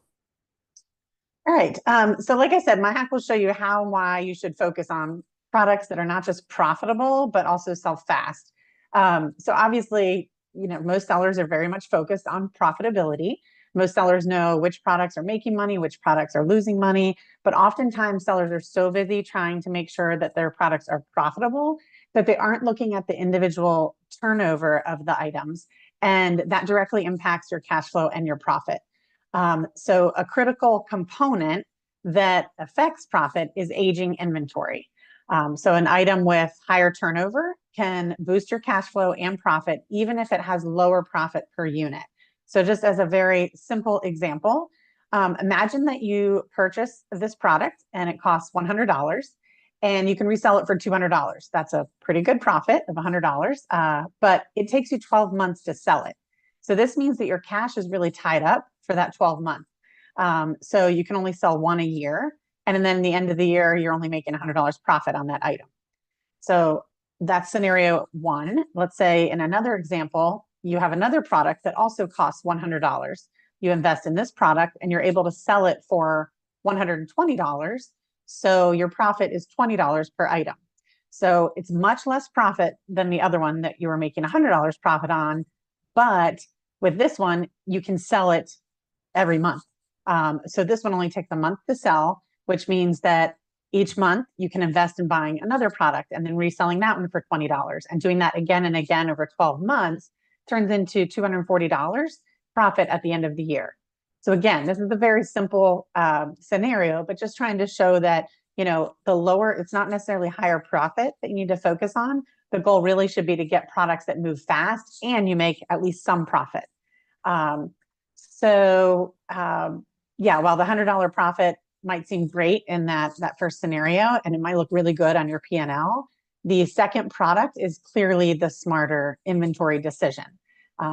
All right. So like I said, my hack will show you how and why you should focus on products that are not just profitable, but also sell fast. So obviously, you know, most sellers are very much focused on profitability. Most sellers know which products are making money, which products are losing money, but oftentimes sellers are so busy trying to make sure that their products are profitable that they aren't looking at the individual turnover of the items, and that directly impacts your cash flow and your profit. So a critical component that affects profit is aging inventory. So an item with higher turnover can boost your cash flow and profit, even if it has lower profit per unit. So just as a very simple example, imagine that you purchase this product and it costs $100 and you can resell it for $200. That's a pretty good profit of $100, but it takes you 12 months to sell it. So this means that your cash is really tied up for that 12 months. So you can only sell one a year. And then at the end of the year, you're only making $100 profit on that item. So that's scenario one. Let's say in another example, you have another product that also costs $100. You invest in this product and you're able to sell it for $120. So your profit is $20 per item. So it's much less profit than the other one that you were making $100 profit on. But with this one, you can sell it every month. So this one only takes a month to sell, which means that each month you can invest in buying another product and then reselling that one for $20. And doing that again and again over 12 months turns into $240 profit at the end of the year. So again, this is a very simple scenario, but just trying to show that, you know, the lower, it's not necessarily higher profit that you need to focus on. The goal really should be to get products that move fast and you make at least some profit. Yeah, while the $100 profit might seem great in that first scenario, and it might look really good on your P&L, the second product is clearly the smarter inventory decision.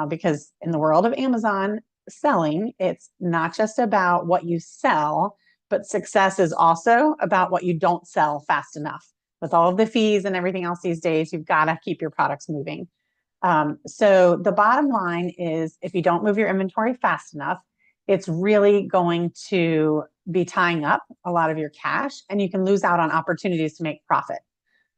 Because in the world of Amazon selling, it's not just about what you sell, but success is also about what you don't sell fast enough. With all of the fees and everything else these days, you've got to keep your products moving. So the bottom line is if you don't move your inventory fast enough, it's really going to be tying up a lot of your cash, and you can lose out on opportunities to make profit.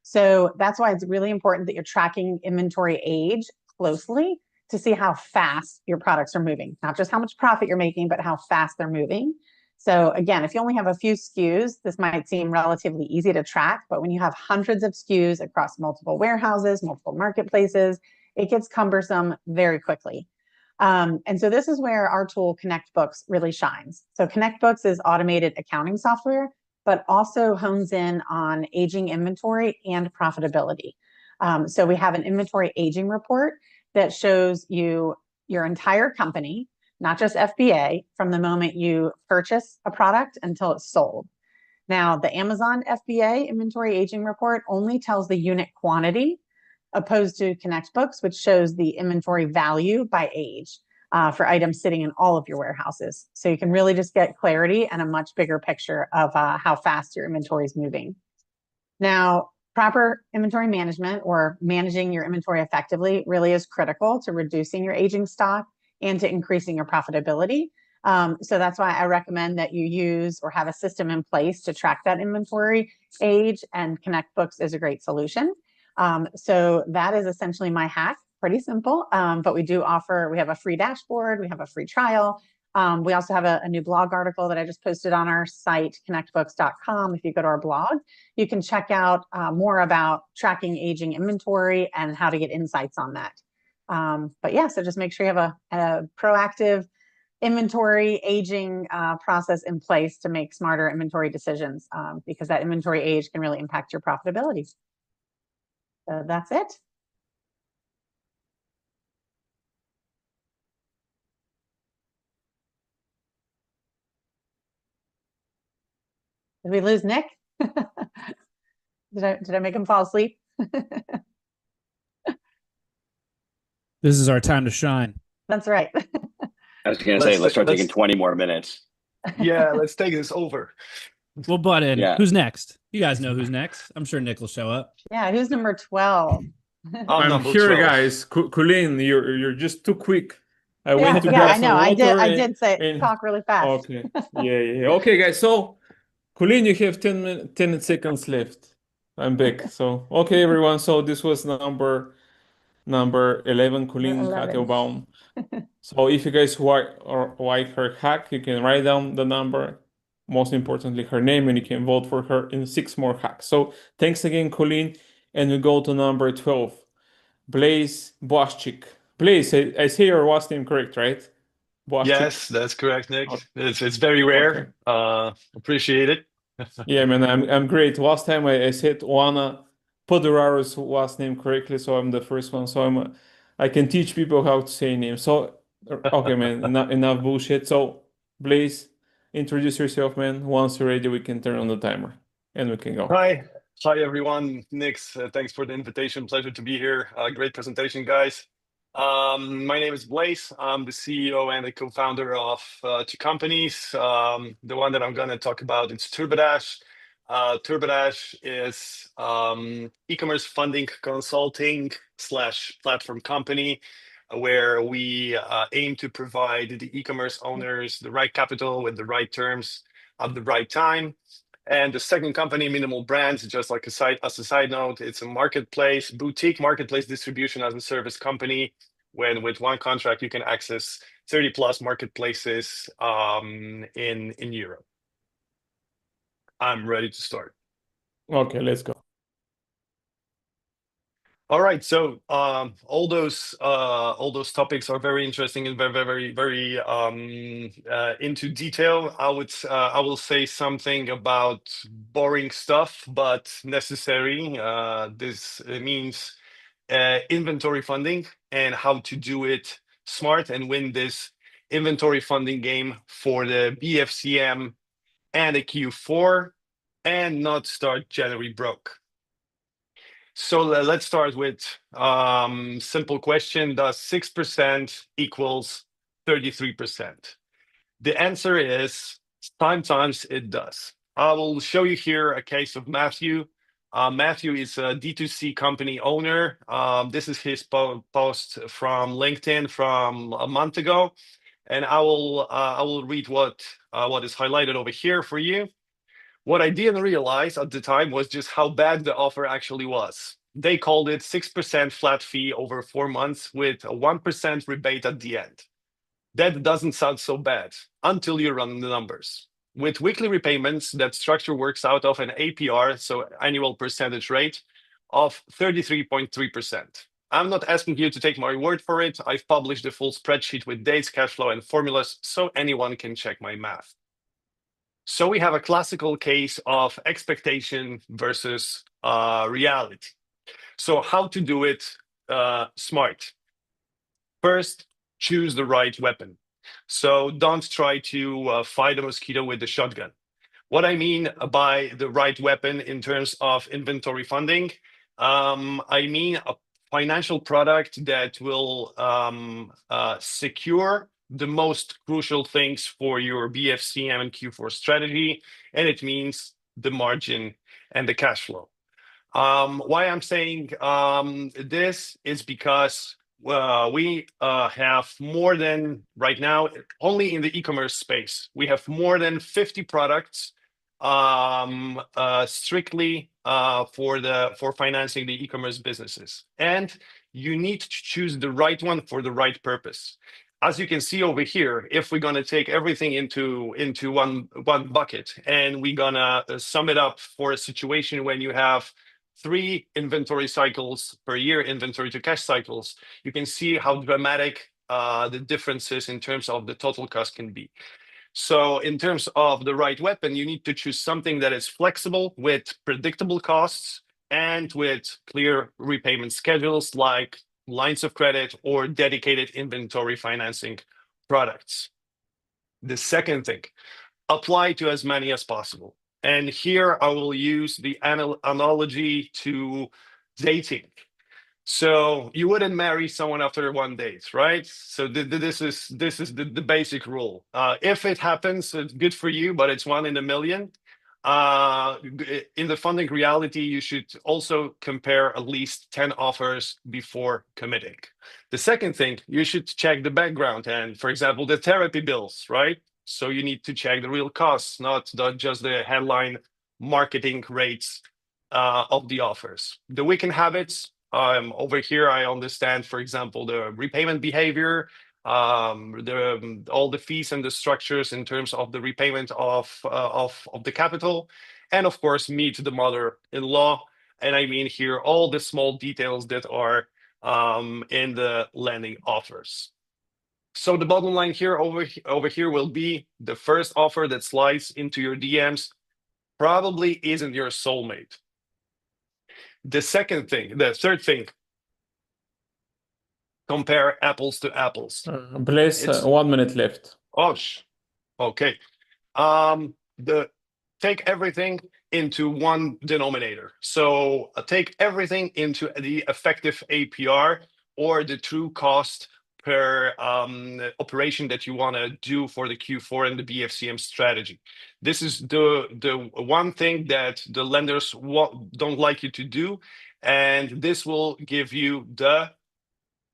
So that's why it's really important that you're tracking inventory age closely to see how fast your products are moving, not just how much profit you're making, but how fast they're moving. So again, if you only have a few SKUs, this might seem relatively easy to track, but when you have hundreds of SKUs across multiple warehouses, multiple marketplaces, it gets cumbersome very quickly. And so this is where our tool ConnectBooks really shines. So ConnectBooks is automated accounting software, but also hones in on aging inventory and profitability. So we have an inventory aging report that shows you your entire company, not just FBA, from the moment you purchase a product until it's sold. Now, the Amazon FBA inventory aging report only tells the unit quantity, opposed to ConnectBooks, which shows the inventory value by age for items sitting in all of your warehouses. So you can really just get clarity and a much bigger picture of how fast your inventory is moving. Now, proper inventory management or managing your inventory effectively really is critical to reducing your aging stock and to increasing your profitability. So that's why I recommend that you use or have a system in place to track that inventory age, and ConnectBooks is a great solution. So that is essentially my hack. Pretty simple, but we have a free dashboard, we have a free trial. We also have a new blog article that I just posted on our site, connectbooks.com. If you go to our blog, you can check out more about tracking aging inventory and how to get insights on that. But yeah, so just make sure you have a proactive inventory aging process in place to make smarter inventory decisions, because that inventory age can really impact your profitability. So that's it. Did we lose Nick? Did I make him fall asleep? This is our time to shine. That's right. I was going to say, let's start taking 20 more minutes. Yeah, let's take this over. We'll butt in. Yeah. Who's next? You guys know who's next. I'm sure Nick will show up. Yeah, who's number 12? I'm here, 12. Guys. Colleen, you're just too quick. I went to grab some water. I did say talk really fast. Okay. Yeah. Okay, guys. So, Colleen, you have 10 seconds left. I'm back. So, okay, everyone. So this was number 11, Colleen Quattlebaum. So if you guys like her hack, you can write down the number, most importantly her name, and you can vote for her in 6 more hacks. So thanks again, Colleen. And we go to number 12, Blaszczyk. Blaze, I say your last name correct, right? Blaszczyk. Yes, that's correct, Nick. Okay. It's very rare. Okay. Appreciate it. Yeah, man, I'm great. Last time I said Wana Poduraro's last name correctly, so I'm the first one. So I can teach people how to say names. So okay, man, enough bullshit. So Blaze, introduce yourself, man. Once you're ready, we can turn on the timer and we can go. Hi everyone. Nick, thanks for the invitation. Pleasure to be here. Great presentation, guys. My name is Blaze. I'm the CEO and the co-founder of 2 companies. The one that I'm going to talk about is 𝗬𝗏𝗏. 𝗬𝗏𝗏 is e-commerce funding consulting / platform company, where we aim to provide the e-commerce owners the right capital with the right terms at the right time. And the second company, Minimal Brands, just like as a side note, it's a marketplace, boutique marketplace distribution as a service company. When with one contract, you can access 30+ marketplaces in Europe. I'm ready to start. Okay, let's go. All right, so all those topics are very interesting and very into detail. I will say something about boring stuff, but necessary. This means inventory funding and how to do it smart and win this inventory funding game for the BFCM and the Q4, and not start January broke. So let's start with simple question. Does 6% equals 33%? The answer is sometimes it does. I will show you here a case of Matthew, Matthew is a D2C company owner. This is his post from LinkedIn from a month ago, and I will read what is highlighted over here for you. What I didn't realize at the time was just how bad the offer actually was. They called it 6% flat fee over 4 months with a 1% rebate at the end. That doesn't sound so bad until you run the numbers. With weekly repayments, that structure works out of an APR, so annual percentage rate, of 33.3%. I'm not asking you to take my word for it. I've published a full spreadsheet with dates, cash flow, and formulas, so anyone can check my math. So we have a classical case of expectation versus reality. So how to do it smart? First, choose the right weapon. So don't try to fight a mosquito with the shotgun. What I mean by the right weapon in terms of inventory funding, I mean a financial product that will secure the most crucial things for your BFCM and Q4 strategy, and it means the margin and the cash flow. Why I'm saying this is because we have more than, right now, only in the e-commerce space, we have more than 50 products strictly for financing the e-commerce businesses. And you need to choose the right one for the right purpose. As you can see over here, if we're gonna take everything into one bucket and we're gonna sum it up for a situation when you have 3 inventory cycles per year, inventory to cash cycles, you can see how dramatic the differences in terms of the total cost can be. So in terms of the right weapon, you need to choose something that is flexible with predictable costs and with clear repayment schedules like lines of credit or dedicated inventory financing products. The second thing, apply to as many as possible. And here I will use the analogy to dating. So you wouldn't marry someone after 1 date, right? So this is the basic rule. If it happens, it's good for you, but it's 1 in a million. In the funding reality, you should also compare at least 10 offers before committing. The second thing, you should check the background and, for example, the therapy bills, right? So you need to check the real costs, not just the headline marketing rates of the offers. The weekend habits, over here, I understand, for example, the repayment behavior, all the fees and the structures in terms of the repayment of the capital, and of course, meet the mother-in-law. And I mean here all the small details that are in the landing offers. So the bottom line here over here will be the first offer that slides into your DMs probably isn't your soulmate. The third thing, compare apples to apples. Blaze, 1 minute left. Oh, okay. Take everything into one denominator. So take everything into the effective APR or the true cost per operation that you want to do for the Q4 and the BFCM strategy. This is the one thing that the lenders don't like you to do, and this will give you the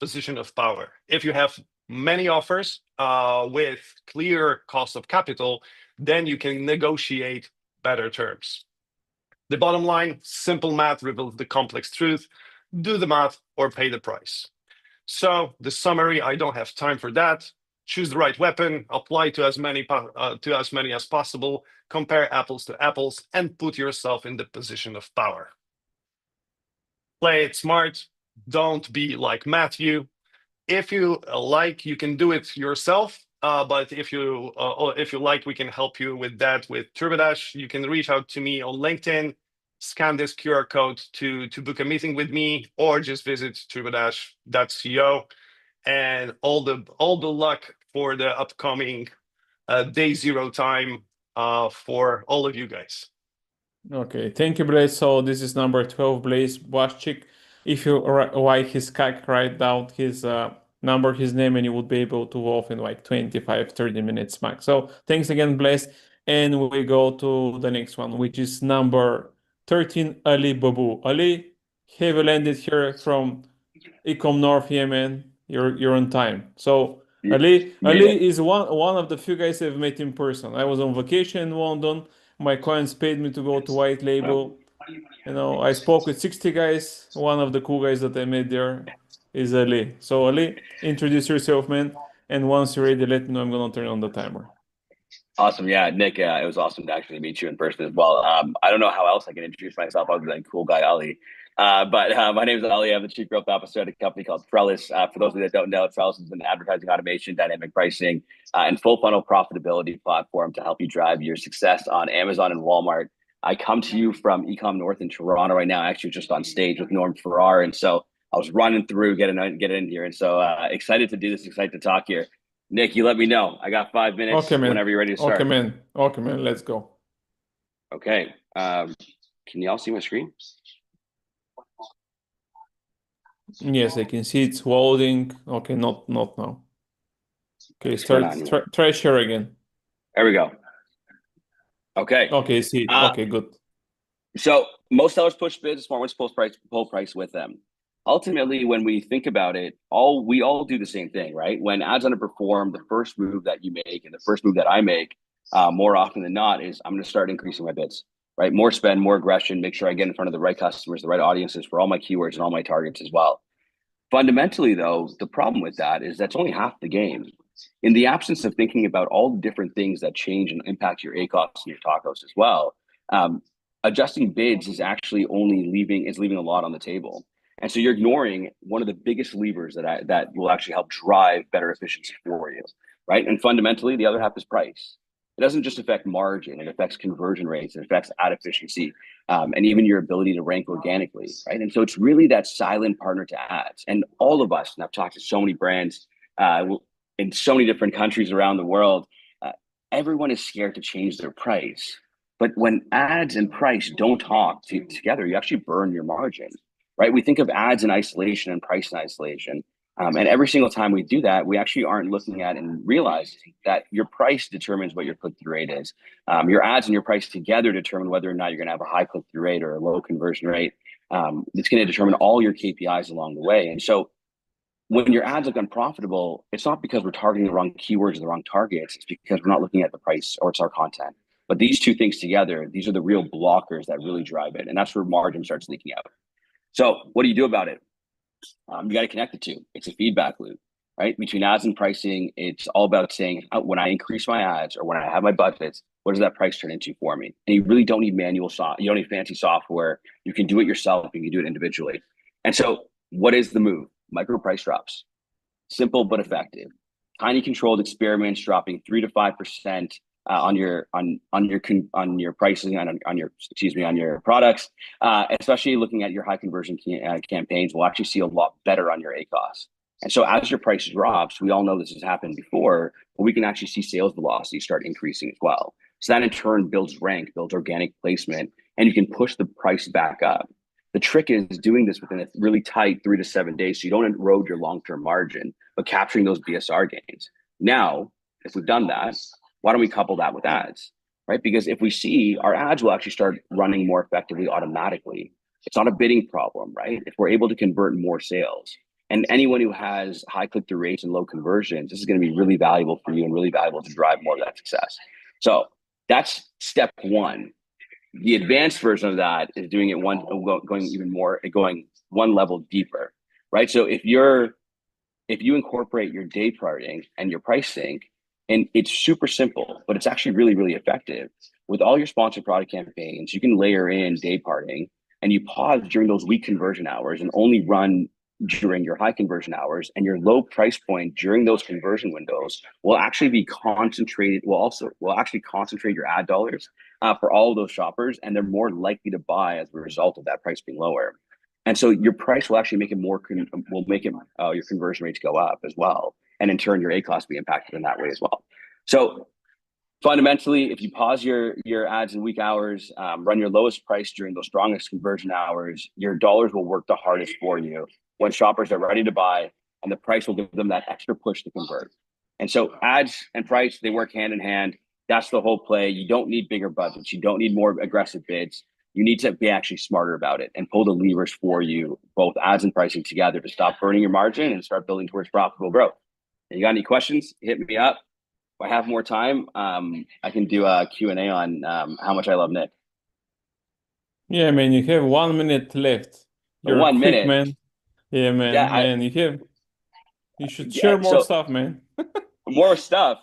position of power. If you have many offers with clear cost of capital, then you can negotiate better terms. The bottom line, simple math reveals the complex truth. Do the math or pay the price. So the summary, I don't have time for that. Choose the right weapon, apply to as many as possible, compare apples to apples, and put yourself in the position of power. Play it smart. Don't be like Matthew. If you like, you can do it yourself. But if you like, we can help you with that with 𝗬𝗏𝗏. You can reach out to me on LinkedIn, scan this QR code to book a meeting with me, or just visit 𝗬𝗏𝗏.co. And all the luck for the upcoming day 0 time for all of you guys. Okay, thank you, Blaze. So this is number 12, Blaze Blaszczyk. If you like his CAC, write down his number, his name, and you would be able to wolf in like 25-30 minutes max. So thanks again, Blaze. And we go to the next one, which is number 𝗬𝗃 Babul. Ali, have landed here from Ecom North Yemen. You're on time. So Ali is one of the few guys I've met in person. I was on vacation in London. My clients paid me to go to White Label. You know, I spoke with 60 guys. One of the cool guys that I met there is Ali. So Ali, introduce yourself, man. And once you're ready, let me know. I'm gonna turn on the timer. Awesome. Yeah, Nick, it was awesome to actually meet you in person as well. I don't know how else I can introduce myself other than cool guy Ali. But my name is Ali. I'm the Chief Growth Officer at a company called 𝗵𝗰𝗸𝗀. For those of you that don't know, 𝗵𝗰𝗸𝗀 is an advertising automation, dynamic pricing, and full funnel profitability platform to help you drive your success on Amazon and Walmart. I come to you from Ecom North in Toronto right now, actually just on stage with 𝗵𝗰𝗸𝗀. And so I was running through, getting in here. And so excited to do this, excited to talk here. Nick, you let me know. I got 5 minutes. Okay, man. Whenever you're ready to start. Okay, man. Okay, man. Let's go. Okay. Can you all see my screen? Yes, I can see it's loading. Okay, not now. Okay, try share again. There we go. Okay. Okay, see. Okay, good. So most sellers push bids, smart ones pull price with them. Ultimately, when we think about it, we all do the same thing, right? When ads underperform, the first move that you make and the first move that I make more often than not is I'm going to start increasing my bids, right? More spend, more aggression, make sure I get in front of the right customers, the right audiences for all my keywords and all my targets as well. Fundamentally, though, the problem with that is that's only half the game. In the absence of thinking about all the different things that change and impact your ACOS and your TACOS as well, adjusting bids is actually leaving a lot on the table. And so you're ignoring one of the biggest levers that will actually help drive better efficiency for you, right? And fundamentally, the other half is price. It doesn't just affect margin, it affects conversion rates, it affects ad efficiency, and even your ability to rank organically, right? And so it's really that silent partner to ads. And all of us, and I've talked to so many brands in so many different countries around the world, everyone is scared to change their price. But when ads and price don't talk together, you actually burn your margin. Right? We think of ads in isolation and price in isolation. And every single time we do that, we actually aren't looking at and realizing that your price determines what your click-through rate is. Your ads and your price together determine whether or not you're going to have a high click-through rate or a low conversion rate. It's going to determine all your KPIs along the way. And so when your ads look unprofitable, it's not because we're targeting the wrong keywords or the wrong targets. It's because we're not looking at the price or it's our content. But these two things together, these are the real blockers that really drive it. And that's where margin starts leaking out. So what do you do about it? You got to connect the two. It's a feedback loop, right? Between ads and pricing, it's all about saying, when I increase my ads or when I have my budgets, what does that price turn into for me? And you really don't need you don't need fancy software. You can do it yourself. You can do it individually. And so what is the move? Micro price drops. Simple but effective. Tiny controlled experiments dropping 3 to 5% on your pricing on your products, especially looking at your high conversion campaigns, will actually see a lot better on your ACOS. And so as your price drops, we all know this has happened before, but we can actually see sales velocity start increasing as well. So that in turn builds rank, builds organic placement, and you can push the price back up. The trick is doing this within a really tight 3 to 7 days, so you don't erode your long-term margin, but capturing those BSR gains. Now, if we've done that, why don't we couple that with ads, right? Because if we see our ads will actually start running more effectively automatically. It's not a bidding problem, right? If we're able to convert more sales, and anyone who has high click-through rates and low conversions, this is going to be really valuable for you and really valuable to drive more of that success. So that's step one. The advanced version of that is doing it going one level deeper, right? So if you incorporate your day parting and your price sync, and it's super simple, but it's actually really, really effective. With all your sponsored product campaigns, you can layer in day parting and you pause during those weak conversion hours and only run during your high conversion hours, and your low price point during those conversion windows will actually be concentrated, will actually concentrate your ad dollars for all of those shoppers, and they're more likely to buy as a result of that price being lower. And so your price will actually make it your conversion rates go up as well. And in turn, your ACOS be impacted in that way as well. So fundamentally, if you pause your ads in weak hours, run your lowest price during those strongest conversion hours, your dollars will work the hardest for you when shoppers are ready to buy, and the price will give them that extra push to convert. And so ads and price, they work hand in hand. That's the whole play. You don't need bigger budgets. You don't need more aggressive bids. You need to be actually smarter about it and pull the levers for you, both ads and pricing together, to stop burning your margin and start building towards profitable growth. You got any questions? Hit me up. If I have more time, I can do a Q&A on how much I love Nick. Yeah, man, you have 1 minute left. You're a quick man. Yeah, man. Yeah, man, you should share more stuff, man. More stuff.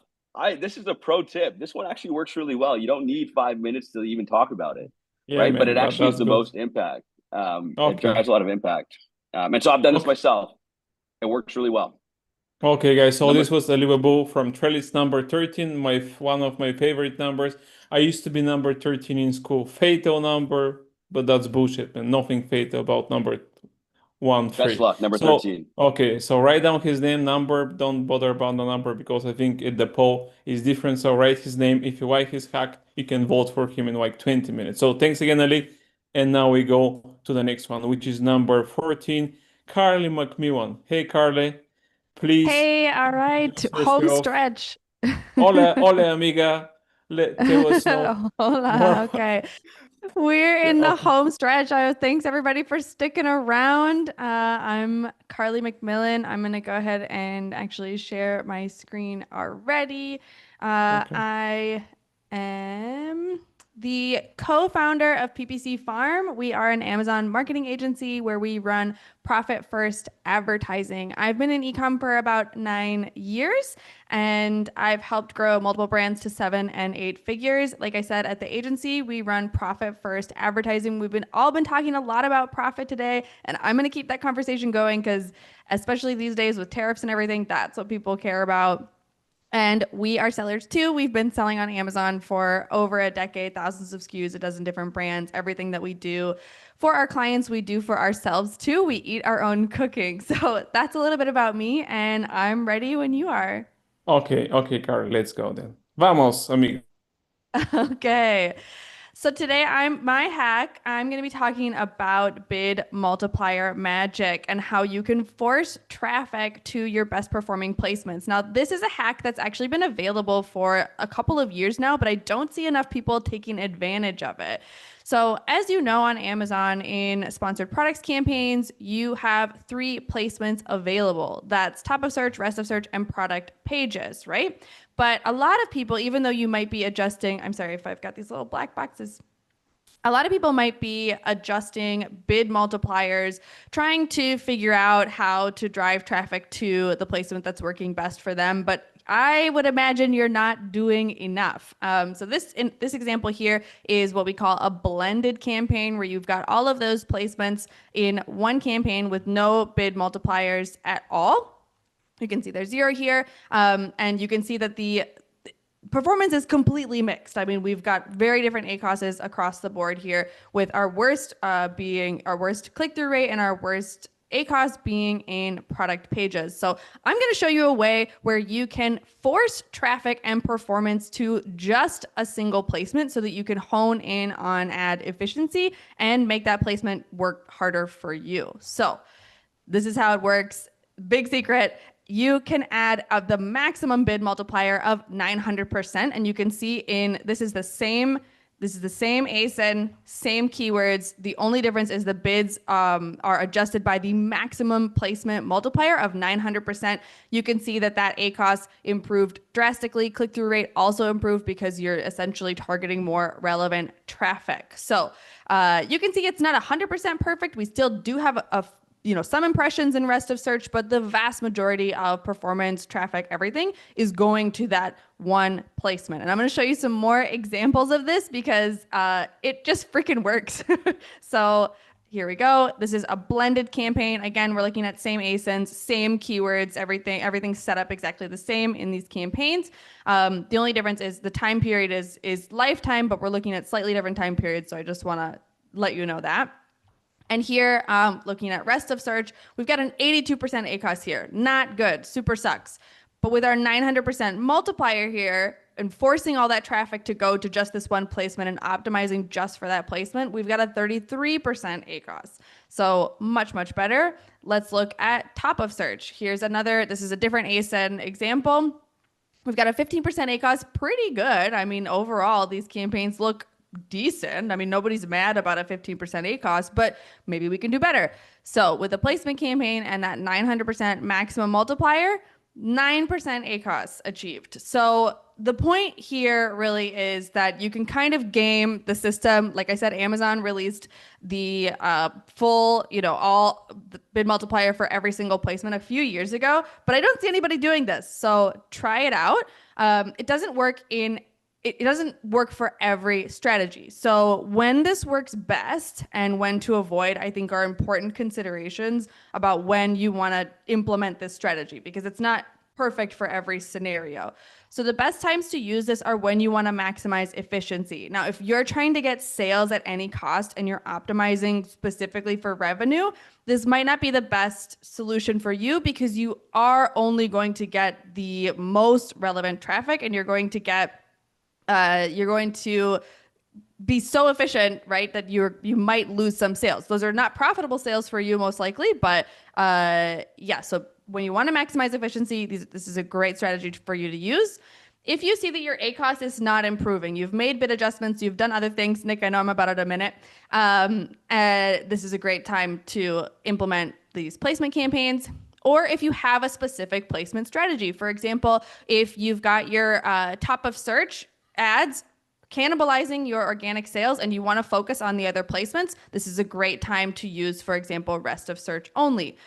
This is a pro tip. This one actually works really well. You don't need 5 minutes to even talk about it. Yeah, right? man, But it actually that's has the good. most impact. It Okay. drives a lot of impact. And so I've done this Okay. myself. It works really well. Okay, guys, so Number- this was Liverpool from Trellis number 13, one of my favorite numbers. I used to be number 13 in school. Fatal number, but that's bullshit, and nothing fatal about number 1, 3. Best luck, number So, 13. okay, so write down his name, number. Don't bother about the number because I think the poll is different. So write his name. If you like his hack, you can vote for him in like 20 minutes. So thanks again, Ali. And now we go to the next one, which is number 14, Carly McMillan. Hey, Carly, please. Hey, all right. First Home off, stretch. Hola, amiga. Tell us more. Hola. Okay. We're in the home stretch. Thanks everybody for sticking around. I'm Carly McMillan. I'm going to go ahead and actually share my screen already. I am the co-founder of PPC Farm. We are an Amazon marketing agency where we run profit first advertising. I've been in ecom for about 9 years, and I've helped grow multiple brands to 7 and 8 figures. Like I said, at the agency, we run profit first advertising. We've all been talking a lot about profit today, and I'm going to keep that conversation going because especially these days with tariffs and everything, that's what people care about. And we are sellers too. We've been selling on Amazon for over a decade, thousands of SKUs, a dozen different brands. Everything that we do for our clients, we do for ourselves too. We eat our own cooking. So that's a little bit about me, and I'm ready when you are. Okay, Carly, let's go then. Vamos, amigo. Okay. So today I'm going to be talking about bid multiplier magic and how you can force traffic to your best performing placements. Now, this is a hack that's actually been available for a couple of years now, but I don't see enough people taking advantage of it. So as you know, on Amazon in sponsored products campaigns, you have 3 placements available. That's top of search, rest of search, and product pages, right? But a lot of people, even though you might be adjusting, I'm sorry if I've got these little black boxes. A lot of people might be adjusting bid multipliers, trying to figure out how to drive traffic to the placement that's working best for them. But I would imagine you're not doing enough. So this example here is what we call a blended campaign, where you've got all of those placements in one campaign with no bid multipliers at all. You can see there's 0 here, and you can see that the performance is completely mixed. I mean, we've got very different ACOSs across the board here, with our worst being our worst click-through rate and our worst ACOS being in product pages. So I'm going to show you a way where you can force traffic and performance to just a single placement so that you can hone in on ad efficiency and make that placement work harder for you. So this is how it works. Big secret. You can add the maximum bid multiplier of 900%, and you can see this is the same ASIN, same keywords. The only difference is the bids are adjusted by the maximum placement multiplier of 900%. You can see that ACOS improved drastically. Click-through rate also improved because you're essentially targeting more relevant traffic. So you can see it's not 100% perfect. We still do have some impressions in rest of search, but the vast majority of performance, traffic, everything is going to that one placement. And I'm going to show you some more examples of this because it just freaking works. So here we go. This is a blended campaign. Again, we're looking at same ASINs, same keywords, everything's set up exactly the same in these campaigns. The only difference is the time period is lifetime, but we're looking at slightly different time periods. So I just want to let you know that. And here, looking at rest of search, we've got an 82% ACOS here. Not good, super sucks. But with our 900% multiplier here and forcing all that traffic to go to just this one placement and optimizing just for that placement, we've got a 33% ACOS. So much, much better. Let's look at top of search. This is a different ASIN example. We've got a 15% ACOS, pretty good. I mean, overall, these campaigns look decent. I mean, nobody's mad about a 15% ACoS, but maybe we can do better. So with a placement campaign and that 900% maximum multiplier, 9% ACoS achieved. So the point here really is that you can kind of game the system. Like I said, Amazon released the full, all the bid multiplier for every single placement a few years ago, but I don't see anybody doing this. So try it out. It doesn't work for every strategy. So when this works best and when to avoid, I think are important considerations about when you want to implement this strategy, because it's not perfect for every scenario. So the best times to use this are when you want to maximize efficiency. Now, if you're trying to get sales at any cost and you're optimizing specifically for revenue, this might not be the best solution for you, because you are only going to get the most relevant traffic, and you're going to be so efficient, right, that you might lose some sales. Those are not profitable sales for you, most likely, but yeah, so when you want to maximize efficiency, this is a great strategy for you to use. If you see that your ACoS is not improving, you've made bid adjustments, you've done other things, Nick, I know I'm about it a minute, this is a great time to implement these placement campaigns. Or if you have a specific placement strategy. For example, if you've got your top of search ads cannibalizing your organic sales and you want to focus on the other placements, this is a great time to use, for example, rest of search only.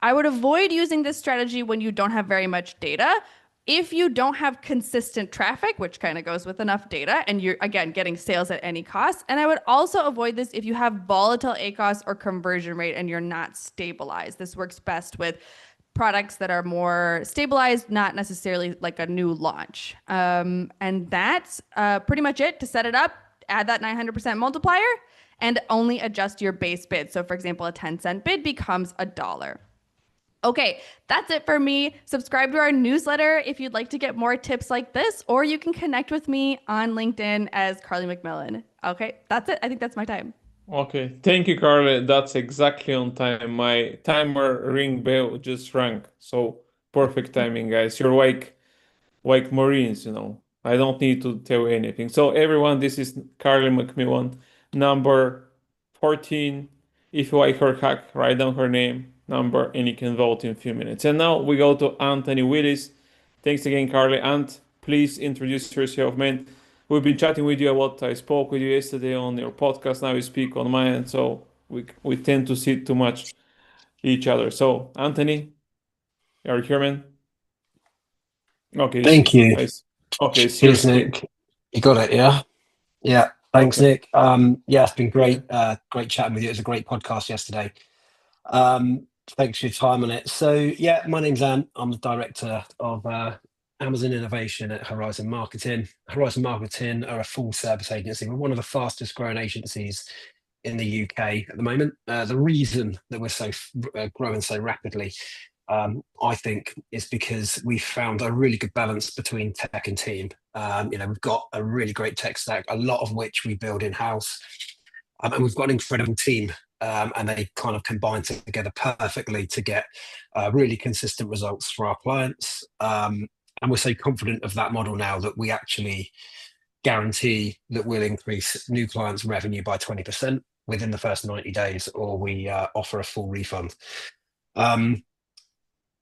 I would avoid using this strategy when you don't have very much data. If you don't have consistent traffic, which kind of goes with enough data, and you're, again, getting sales at any cost. And I would also avoid this if you have volatile ACoS or conversion rate and you're not stabilized. This works best with products that are more stabilized, not necessarily like a new launch. And that's pretty much it to set it up. Add that 900% multiplier and only adjust your base bid. So for example, a 10-cent bid becomes $1. Okay, that's it for me. Subscribe to our newsletter if you'd like to get more tips like this, or you can connect with me on LinkedIn as Carly McMillen. Okay, that's it. I think that's my time. Okay, thank you, Carly. That's exactly on time. My timer ring bell just rang. So perfect timing, guys. You're like Marines, I don't need to tell you anything. So everyone, this is Carly McMillen, number 14. If you like her hack, write down her name, number, and you can vote in a few minutes. And now we go to Anthony Willis. Thanks again, Carly. Ant, please introduce yourself, man. We've been chatting with you a lot. I spoke with you yesterday on your podcast. Now we speak on mine, so we tend to see too much each other. So, Anthony, are you here, man? Okay. Thank you. Nice. Okay, Cheers, Nick. You got it, yeah? Yeah. Thanks, Okay. Nick. Yeah, it's been great chatting with you. It was a great podcast yesterday. Thanks for your time on it. So, yeah, my name's Ant. I'm the director of Amazon Innovation at Horizon Marketing. Horizon Marketing are a full service agency. We're one of the fastest growing agencies in the UK at the moment. The reason that we're so growing so rapidly, I think, is because we've found a really good balance between tech and team. We've got a really great tech stack, a lot of which we build in-house, and we've got an incredible team. And they kind of combine together perfectly to get really consistent results for our clients. And we're so confident of that model now that we actually guarantee that we'll increase new clients' revenue by 20% within the first 90 days, or we offer a full refund. And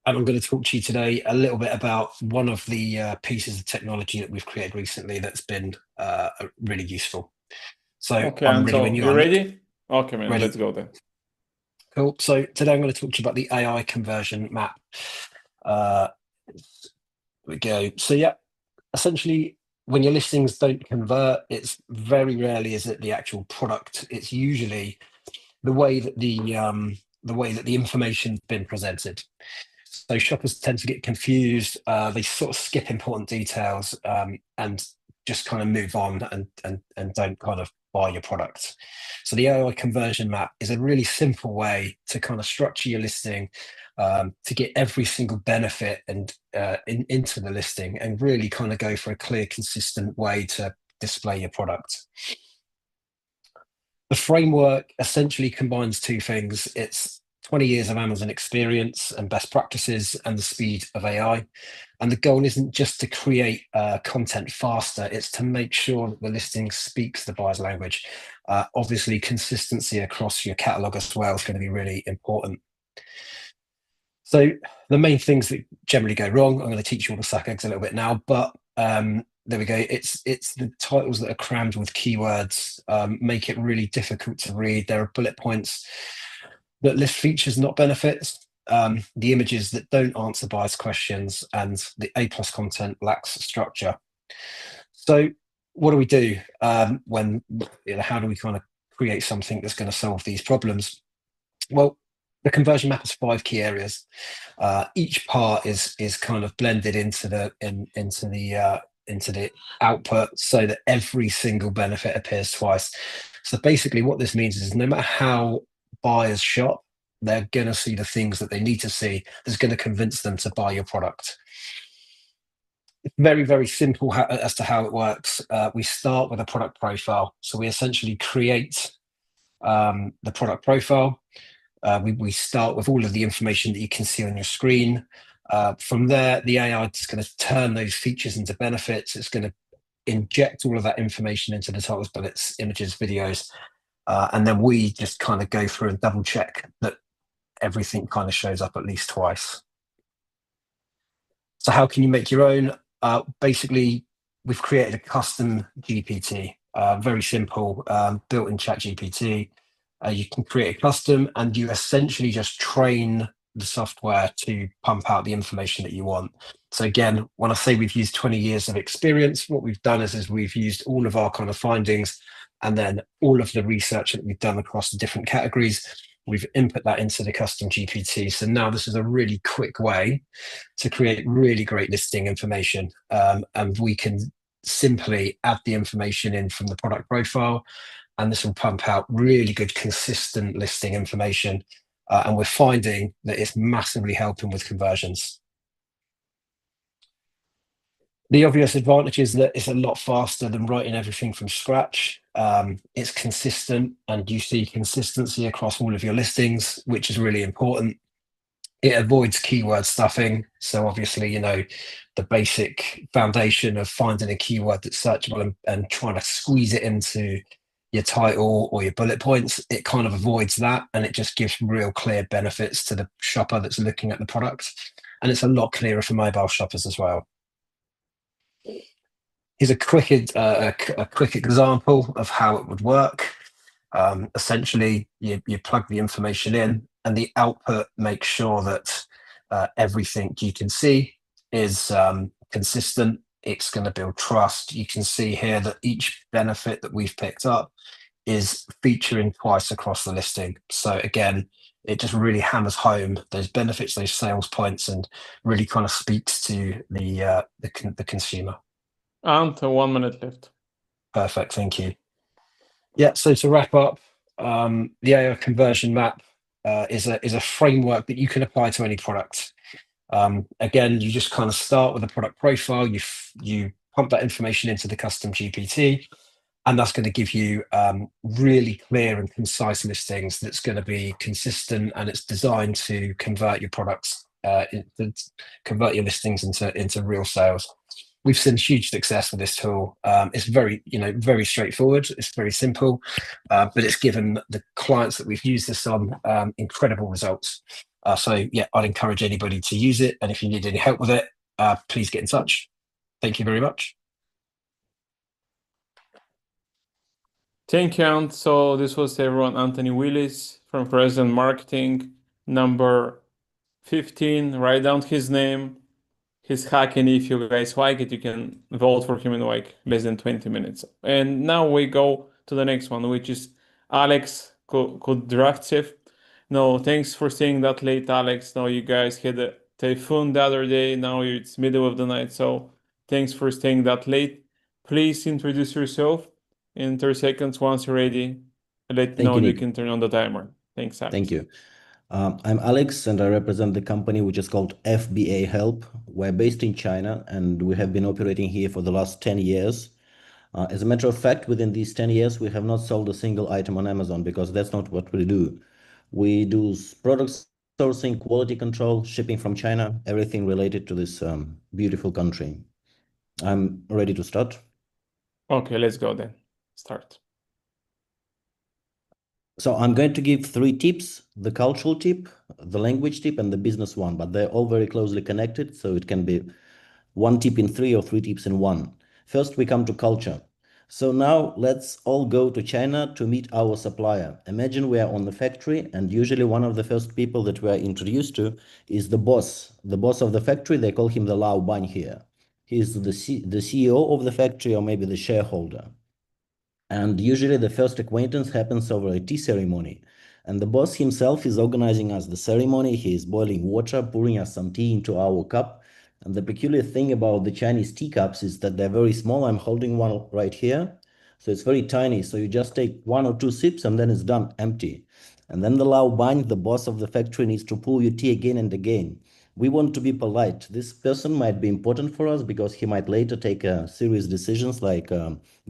I'm going to talk to you today a little bit about one of the pieces of technology that we've created recently that's been really useful. So Okay, I'm ready when you are. ready? Okay, man, Ready. let's go then. Cool. So today I'm going to talk to you about the AI conversion map. Here we go. So yeah, essentially, when your listings don't convert, it's very rarely is it the actual product. It's usually the way that the information's been presented. So shoppers tend to get confused. They sort of skip important details and just kind of move on and don't kind of buy your product. So the AI conversion map is a really simple way to kind of structure your listing to get every single benefit and into the listing and really kind of go for a clear, consistent way to display your product. The framework essentially combines two things. It's 20 years of Amazon experience and best practices and the speed of AI. And the goal isn't just to create content faster, it's to make sure that the listing speaks the buyer's language. Obviously, consistency across your catalog as well is going to be really important. So the main things that generally go wrong, I'm going to teach you all the suck eggs a little bit now, but there we go. It's the titles that are crammed with keywords, make it really difficult to read. There are bullet points that list features, not benefits, the images that don't answer buyers' questions, and the A+ content lacks structure. So what do we do when, how do we kind of create something that's going to solve these problems? Well, the conversion map has 5 key areas. Each part is kind of blended into the output so that every single benefit appears twice. So basically what this means is no matter how buyers shop, they're going to see the things that they need to see that's going to convince them to buy your product. It's very, very simple as to how it works. We start with a product profile. So we essentially create the product profile. We start with all of the information that you can see on your screen. From there, the AI is going to turn those features into benefits. It's going to inject all of that information into the titles, bullets, images, videos. And then we just kind of go through and double check that everything kind of shows up at least twice. So how can you make your own? Basically, we've created a custom GPT, very simple, built in ChatGPT. You can create a custom and you essentially just train the software to pump out the information that you want. So again, when I say we've used 20 years of experience, what we've done is we've used all of our kind of findings and then all of the research that we've done across the different categories. We've input that into the custom GPT. So now this is a really quick way to create really great listing information. And we can simply add the information in from the product profile, and this will pump out really good, consistent listing information. And we're finding that it's massively helping with conversions. The obvious advantage is that it's a lot faster than writing everything from scratch. It's consistent, and you see consistency across all of your listings, which is really important. It avoids keyword stuffing. So obviously, you know, the basic foundation of finding a keyword that's searchable and trying to squeeze it into your title or your bullet points, it kind of avoids that, and it just gives real clear benefits to the shopper that's looking at the product. And it's a lot clearer for mobile shoppers as well. Here's a quick example of how it would work. Essentially, you plug the information in, and the output makes sure that everything you can see is consistent. It's going to build trust. You can see here that each benefit that we've picked up is featuring twice across the listing. So again, it just really hammers home those benefits, those sales points, and really kind of speaks to the consumer. And 1 minute left. Perfect, thank you. Yeah, so to wrap up, the AI conversion map is a framework that you can apply to any product. Again, you just kind of start with a product profile, you pump that information into the custom GPT, and that's going to give you really clear and concise listings that's going to be consistent, and it's designed to convert your products, convert your listings into real sales. We've seen huge success with this tool. It's very straightforward. It's very simple, but it's given the clients that we've used this on incredible results. So yeah, I'd encourage anybody to use it. And if you need any help with it, please get in touch. Thank you very much. Thank you, Ant. So this was everyone, Anthony Willis from President Marketing, number 15. Write down his name, his hack, and if you guys like it, you can vote for him in like less than 20 minutes. And now we go to the next one, which is 𝗀𝗃 No, thanks for staying that late, Alex. No, you guys had a typhoon the other day. Now it's middle of the night, so thanks for staying that late. Please introduce yourself in 30 seconds. Once you're ready, let me know and we can turn on the timer. Thanks, Alex. Thank you. I'm Alex, and I represent the company which is called 𝗵𝗰𝗀𝗀. We're based in China, and we have been operating here for the last 10 years. As a matter of fact, within these 10 years, we have not sold a single item on Amazon because that's not what we do. We do product sourcing, quality control, shipping from China, everything related to this beautiful country. I'm ready to start. Okay, let's go then. Start. So I'm going to give 3 tips, the cultural tip, the language tip, and the business one, but they're all very closely connected, so it can be 1 tip in 3 or 3 tips in 1. First, we come to culture. So now let's all go to China to meet our supplier. Imagine we are on the factory, and usually one of the first people that we are introduced to is the boss. The boss of the factory, they call him the 𝗨 here. He's the CEO of the factory or maybe the shareholder. And usually the first acquaintance happens over a tea ceremony. And the boss himself is organizing us the ceremony. He is boiling water, pouring us some tea into our cup. And the peculiar thing about the Chinese teacups is that they're very small. I'm holding one right here. So it's very tiny. So you just take 1 or 2 sips and then it's done, empty. And then the 𝗨, the boss of the factory, needs to pour your tea again and again. We want to be polite. This person might be important for us because he might later take serious decisions like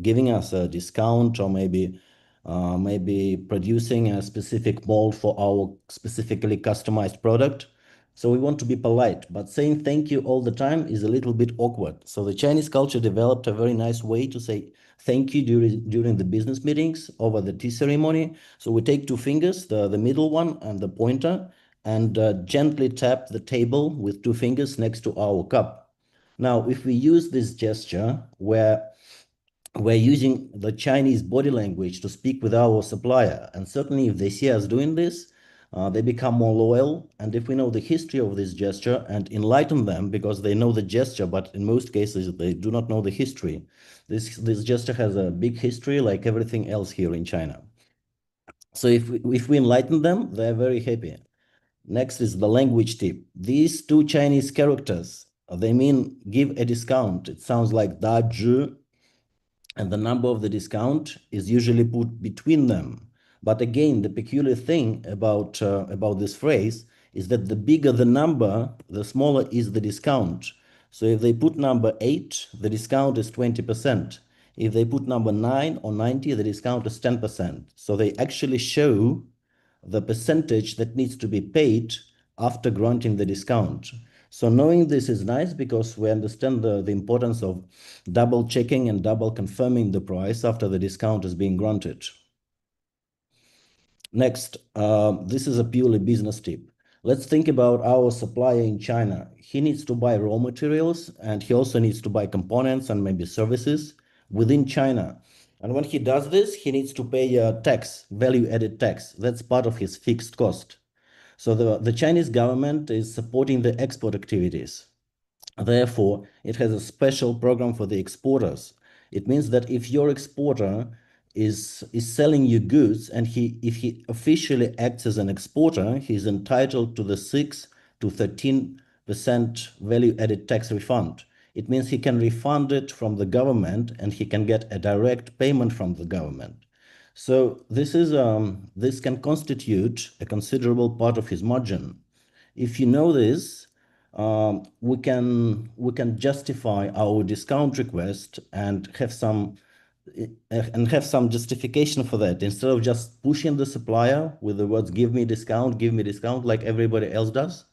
giving us a discount or maybe producing a specific mold for our specifically customized product. So we want to be polite, but saying thank you all the time is a little bit awkward. So the Chinese culture developed a very nice way to say thank you during the business meetings over the tea ceremony. So we take 2 fingers, the middle one and the pointer, and gently tap the table with 2 fingers next to our cup. Now, if we use this gesture where we're using the Chinese body language to speak with our supplier, and certainly if they see us doing this, they become more loyal. And if we know the history of this gesture and enlighten them, because they know the gesture, but in most cases they do not know the history. This gesture has a big history like everything else here in China. So if we enlighten them, they're very happy. Next is the language tip. These 2 Chinese characters, they mean give a discount. It sounds like 𝗁, and the number of the discount is usually put between them. But again, the peculiar thing about this phrase is that the bigger the number, the smaller is the discount. So if they put number 8, the discount is 20%. If they put number 9 or 90, the discount is 10%. So they actually show the percentage that needs to be paid after granting the discount. So knowing this is nice because we understand the importance of double checking and double confirming the price after the discount is being granted. Next, this is a purely business tip. Let's think about our supplier in China. He needs to buy raw materials and he also needs to buy components and maybe services within China. And when he does this, he needs to pay a tax, value-added tax. That's part of his fixed cost. So the Chinese government is supporting the export activities. Therefore, it has a special program for the exporters. It means that if your exporter is selling you goods and if he officially acts as an exporter, he's entitled to the 6 to 13% value-added tax refund. It means he can refund it from the government and he can get a direct payment from the government. So this can constitute a considerable part of his margin. If you know this, we can justify our discount request and have some justification for that instead of just pushing the supplier with the words give me discount like everybody else does.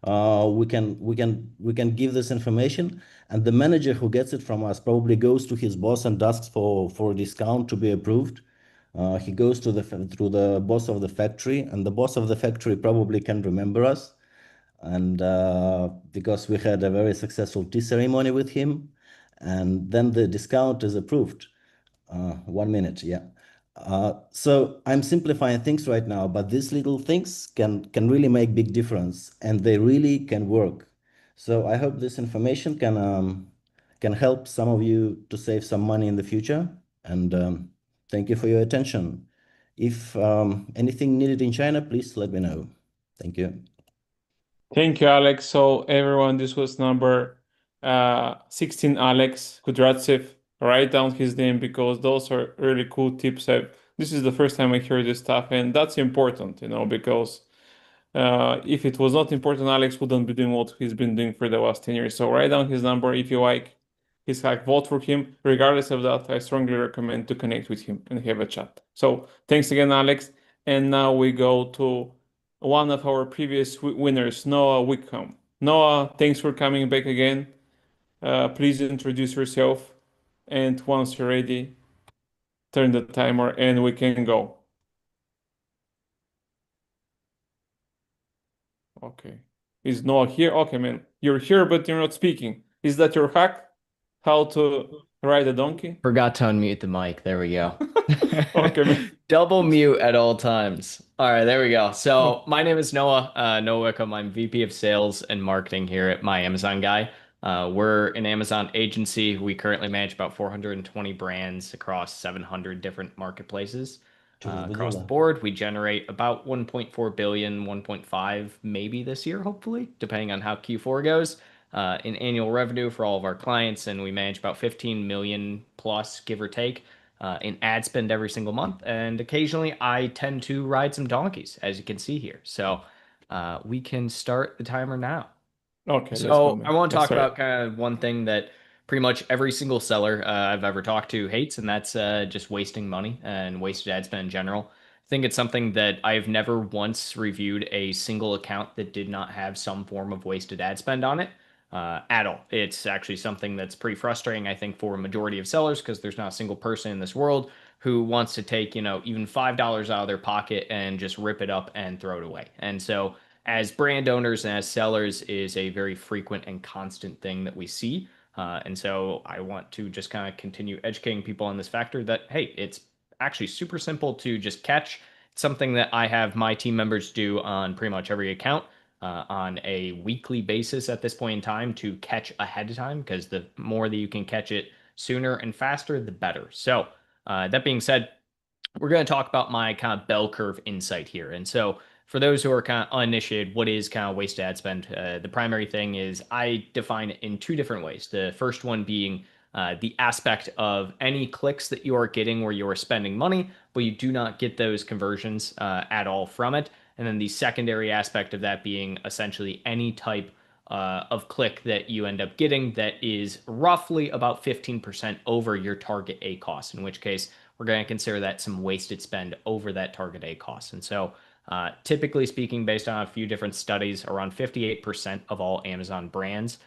We can give this information, and the manager who gets it from us probably goes to his boss and asks for a discount to be approved. He goes to the boss of the factory, and the boss of the factory probably can remember us, and because we had a very successful tea ceremony with him, and then the discount is approved. 1 minute, yeah. So I'm simplifying things right now, but these little things can really make big difference, and they really can work. So I hope this information can help some of you to save some money in the future, and thank you for your attention. If anything needed in China, please let me know. Thank you. Thank you, Alex. So everyone, this was number 16, Alex Kudratsev. Write down his name because those are really cool tips. This is the first time I hear this stuff, and that's important, because if it was not important, Alex wouldn't be doing what he's been doing for the last 10 years. So write down his number if you like his hack, vote for him. Regardless of that, I strongly recommend to connect with him and have a chat. So thanks again, Alex. And now we go to one of our previous winners, 𝗃𝗏𝗃𝗀𝗃. Noah, thanks for coming back again. Please introduce yourself. And once you're ready, turn the timer and we can go. Okay. Is Noah here? Okay, man. You're here, but you're not speaking. Is that your hack? How to ride a donkey? Forgot to unmute the mic. There we go. Okay, man. Double mute at all times. All right, there we go. So my name is Noah 𝗃𝗏𝗃𝗀𝗃. I'm VP of Sales and Marketing here at My Amazon Guy. We're an Amazon agency. We currently manage about 420 brands across 700 different marketplaces. Across the board, we generate about 1.4 billion, 1.5 maybe this year, hopefully, depending on how Q4 goes, in annual revenue for all of our clients. And we manage about 15 million plus, give or take, in ad spend every single month. And occasionally I tend to ride some donkeys, as you can see here. So we can start the timer now. Okay. So I want to talk about kind of one thing that pretty much every single seller I've ever talked to hates, and that's just wasting money and wasted ad spend in general. I think it's something that I've never once reviewed a single account that did not have some form of wasted ad spend on it at all. It's actually something that's pretty frustrating, I think, for a majority of sellers, because there's not a single person in this world who wants to take, you know, even $5 out of their pocket and just rip it up and throw it away. And so as brand owners and as sellers is a very frequent and constant thing that we see. And so I want to just kind of continue educating people on this factor that, hey, it's actually super simple to just catch. It's something that I have my team members do on pretty much every account on a weekly basis at this point in time to catch ahead of time, because the more that you can catch it sooner and faster, the better. So that being said, we're going to talk about my kind of bell curve insight here. And so for those who are kind of uninitiated, what is kind of wasted ad spend? The primary thing is I define it in two different ways. The first one being the aspect of any clicks that you are getting where you are spending money, but you do not get those conversions at all from it. And then the secondary aspect of that being essentially any type of click that you end up getting that is roughly about 15% over your target A cost, in which case we're going to consider that some wasted spend over that target A cost. And so typically speaking, based on a few different studies, around 58% of all Amazon brands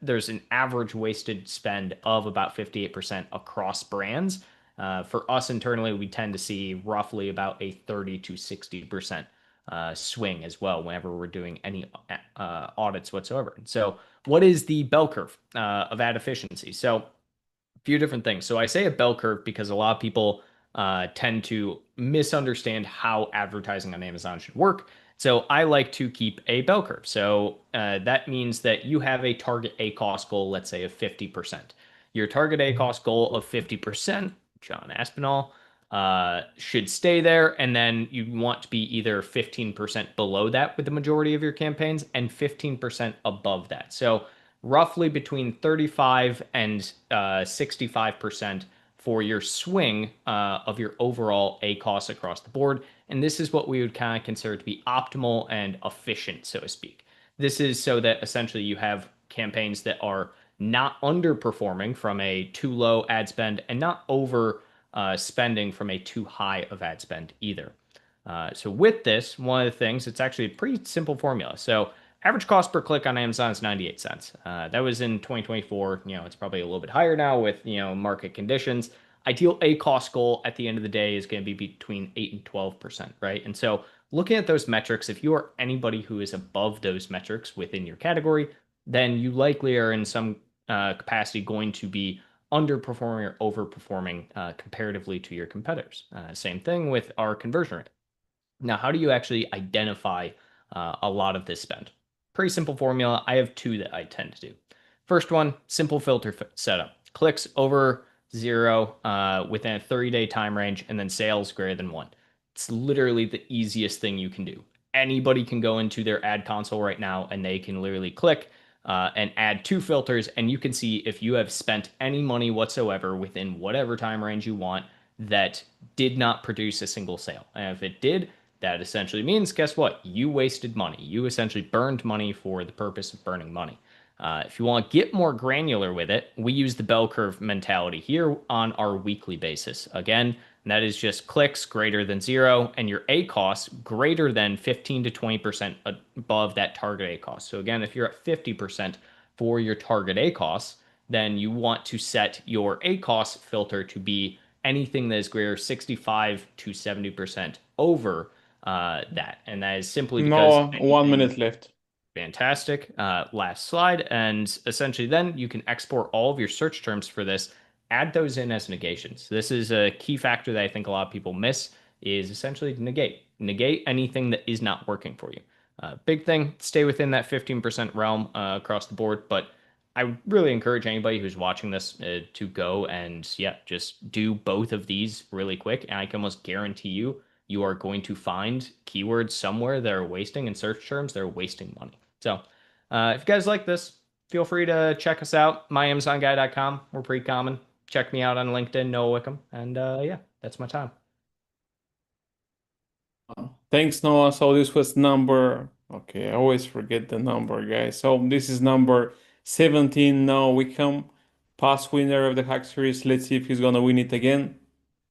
there's an average wasted spend of about 58% across brands. For us internally, we tend to see roughly about a 30 to 60% swing as well whenever we're doing any audits whatsoever. So what is the bell curve of ad efficiency? So a few different things. So I say a bell curve because a lot of people tend to misunderstand how advertising on Amazon should work. So I like to keep a bell curve. So that means that you have a target A cost goal, let's say of 50%. Your target A cost goal of 50%, John Aspinall, should stay there. And then you want to be either 15% below that with the majority of your campaigns and 15% above that. So roughly between 35 and 65% for your swing of your overall A costs across the board. And this is what we would kind of consider to be optimal and efficient, so to speak. This is so that essentially you have campaigns that are not underperforming from a too low ad spend and not over spending from a too high of ad spend either. So with this, one of the things, it's actually a pretty simple formula. So average cost per click on Amazon is 98 cents. That was in 2024. You know, it's probably a little bit higher now with, you know, market conditions. Ideal A cost goal at the end of the day is going to be between 8 and 12%, right? And so looking at those metrics, if you are anybody who is above those metrics within your category, then you likely are in some capacity going to be underperforming or overperforming comparatively to your competitors. Same thing with our conversion rate. Now, how do you actually identify a lot of this spend? Pretty simple formula. I have two that I tend to do. First one, simple filter setup. Clicks over 0 within a 30-day time range, and then sales greater than 1. It's literally the easiest thing you can do. Anybody can go into their ad console right now, and they can literally click and add 2 filters, and you can see if you have spent any money whatsoever within whatever time range you want that did not produce a single sale. And if it did, that essentially means, guess what? You wasted money. You essentially burned money for the purpose of burning money. If you want to get more granular with it, we use the bell curve mentality here on our weekly basis. Again, that is just clicks greater than 0 and your ACoS greater than 15 to 20% above that target ACoS. So again, if you're at 50% for your target ACoS, then you want to set your ACoS filter to be anything that is greater 65 to 70% over that. And that is simply because No, 1 minute left. Fantastic. Last slide. And essentially then you can export all of your search terms for this, add those in as negations. This is a key factor that I think a lot of people miss, is essentially negate. Negate anything that is not working for you. Big thing, stay within that 15% realm across the board. But I would really encourage anybody who's watching this to go and, yeah, just do both of these really quick. And I can almost guarantee you are going to find keywords somewhere that are wasting in search terms. They're wasting money. So if you guys like this, feel free to check us out. myamazonguy.com. We're pretty common. Check me out on LinkedIn, Noah Wickham. And yeah, that's my time. Thanks, Noah. So this was number, okay, I always forget the number, guys. So this is number 17, Noah Wickham, past winner of the Hack Series. Let's see if he's gonna win it again.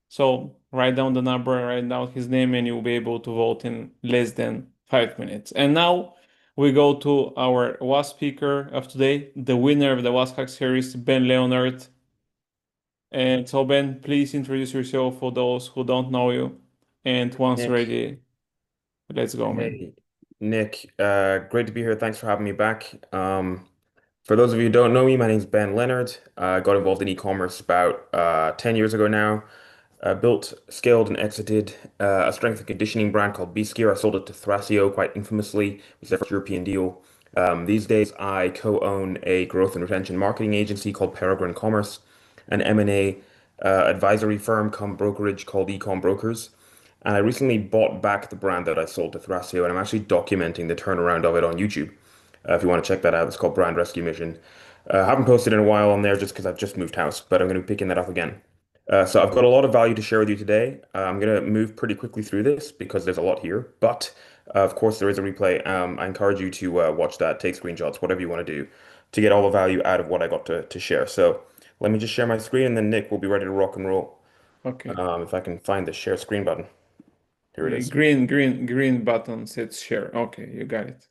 So write down the number, write down his name, and you'll be able to vote in less than 5 minutes. And now we go to our WASP speaker of today, the winner of the WASP Hack Series, Ben Leonard. And so Ben, please introduce yourself for those who don't know you. And once Nick. ready, let's go, man. Hey, Nick, great to be here. Thanks for having me back. For those of you who don't know me, my name's Ben Leonard. I got involved in e-commerce about 10 years ago now. Built, scaled, and exited a strength and conditioning brand called 𝗵𝗰𝗀𝗀. I sold it to 𝗵𝗰𝗀𝗀 quite infamously. It was their first European deal. These days, I co-own a growth and retention marketing agency called Peregrine Commerce, an M&A advisory firm come brokerage called 𝗀𝗵𝗵𝗀𝗀. And I recently bought back the brand that I sold to 𝗵𝗰𝗀𝗀, and I'm actually documenting the turnaround of it on YouTube. If you want to check that out, it's called Brand Rescue Mission. Haven't posted in a while on there just because I've just moved house, but I'm going to be picking that up again. So I've got a lot of value to share with you today. I'm going to move pretty quickly through this because there's a lot here, but of course there is a replay. I encourage you to watch that, take screenshots, whatever you want to do to get all the value out of what I got to share. So let me just share my screen, and then Nick will be ready to rock and roll. Okay. If I can find the share screen button. Here it is. Green button says share. Okay, you got it.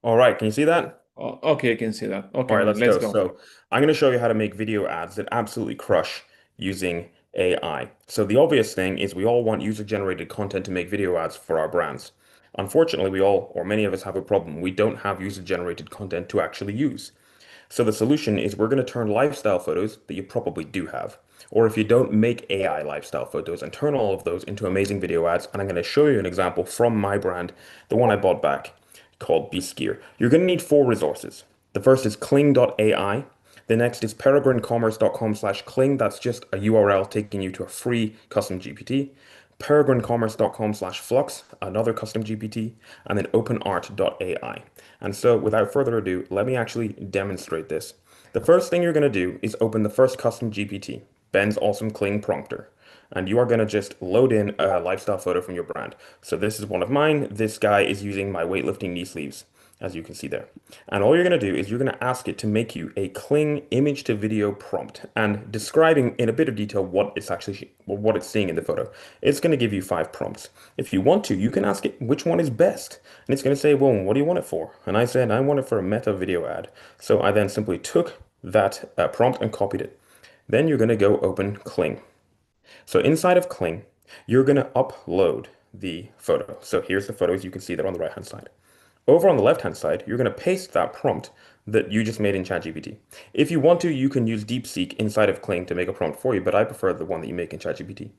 All right, can you see that? Okay, I can see that. Okay, All right, let's let's go. go. So I'm going to show you how to make video ads that absolutely crush using AI. So the obvious thing is we all want user-generated content to make video ads for our brands. Unfortunately, we all, or many of us, have a problem. We don't have user-generated content to actually use. So the solution is we're going to turn lifestyle photos that you probably do have, or if you don't, make AI lifestyle photos and turn all of those into amazing video ads. And I'm going to show you an example from my brand, the one I bought back, called 𝗵𝗰𝗀𝗀𝗀. You're going to need 4 resources. The first is kling.ai. The next is peregrinecommerce.com/kling. That's just a URL taking you to a free custom GPT. peregrinecommerce.com/flux, another custom GPT, and then openart.ai. And so without further ado, let me actually demonstrate this. The first thing you're going to do is open the first custom GPT, Ben's Awesome Kling Prompter. And you are going to just load in a lifestyle photo from your brand. So this is one of mine. This guy is using my weightlifting knee sleeves, as you can see there. And all you're going to do is you're going to ask it to make you a Kling image to video prompt and describing in a bit of detail what it's seeing in the photo. It's going to give you 5 prompts. If you want to, you can ask it which one is best. And it's going to say, well, what do you want it for? And I said, I want it for a meta video ad. So I then simply took that prompt and copied it. Then you're going to go open Kling. So inside of Kling, you're going to upload the photo. So here's the photos. You can see that on the right-hand side. Over on the left-hand side, you're going to paste that prompt that you just made in ChatGPT. If you want to, you can use DeepSeek inside of Kling to make a prompt for you, but I prefer the one that you make in ChatGPT.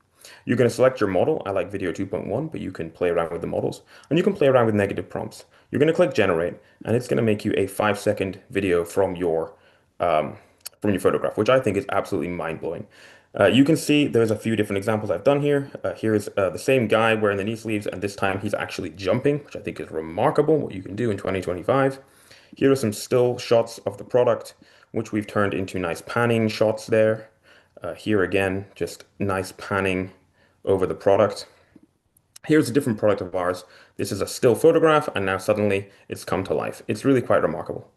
You're going to select your model. I like Video 2.1, but you can play around with the models, and you can play around with negative prompts. You're going to click Generate, and it's going to make you a 5-second video from your photograph, which I think is absolutely mind-blowing. You can see there's a few different examples I've done here. Here's the same guy wearing the knee sleeves, and this time he's actually jumping, which I think is remarkable what you can do in 2025. Here are some still shots of the product, which we've turned into nice panning shots there. Here again, just nice panning over the product. Here's a different product of ours. This is a still photograph, and now suddenly it's come to life. It's really quite remarkable.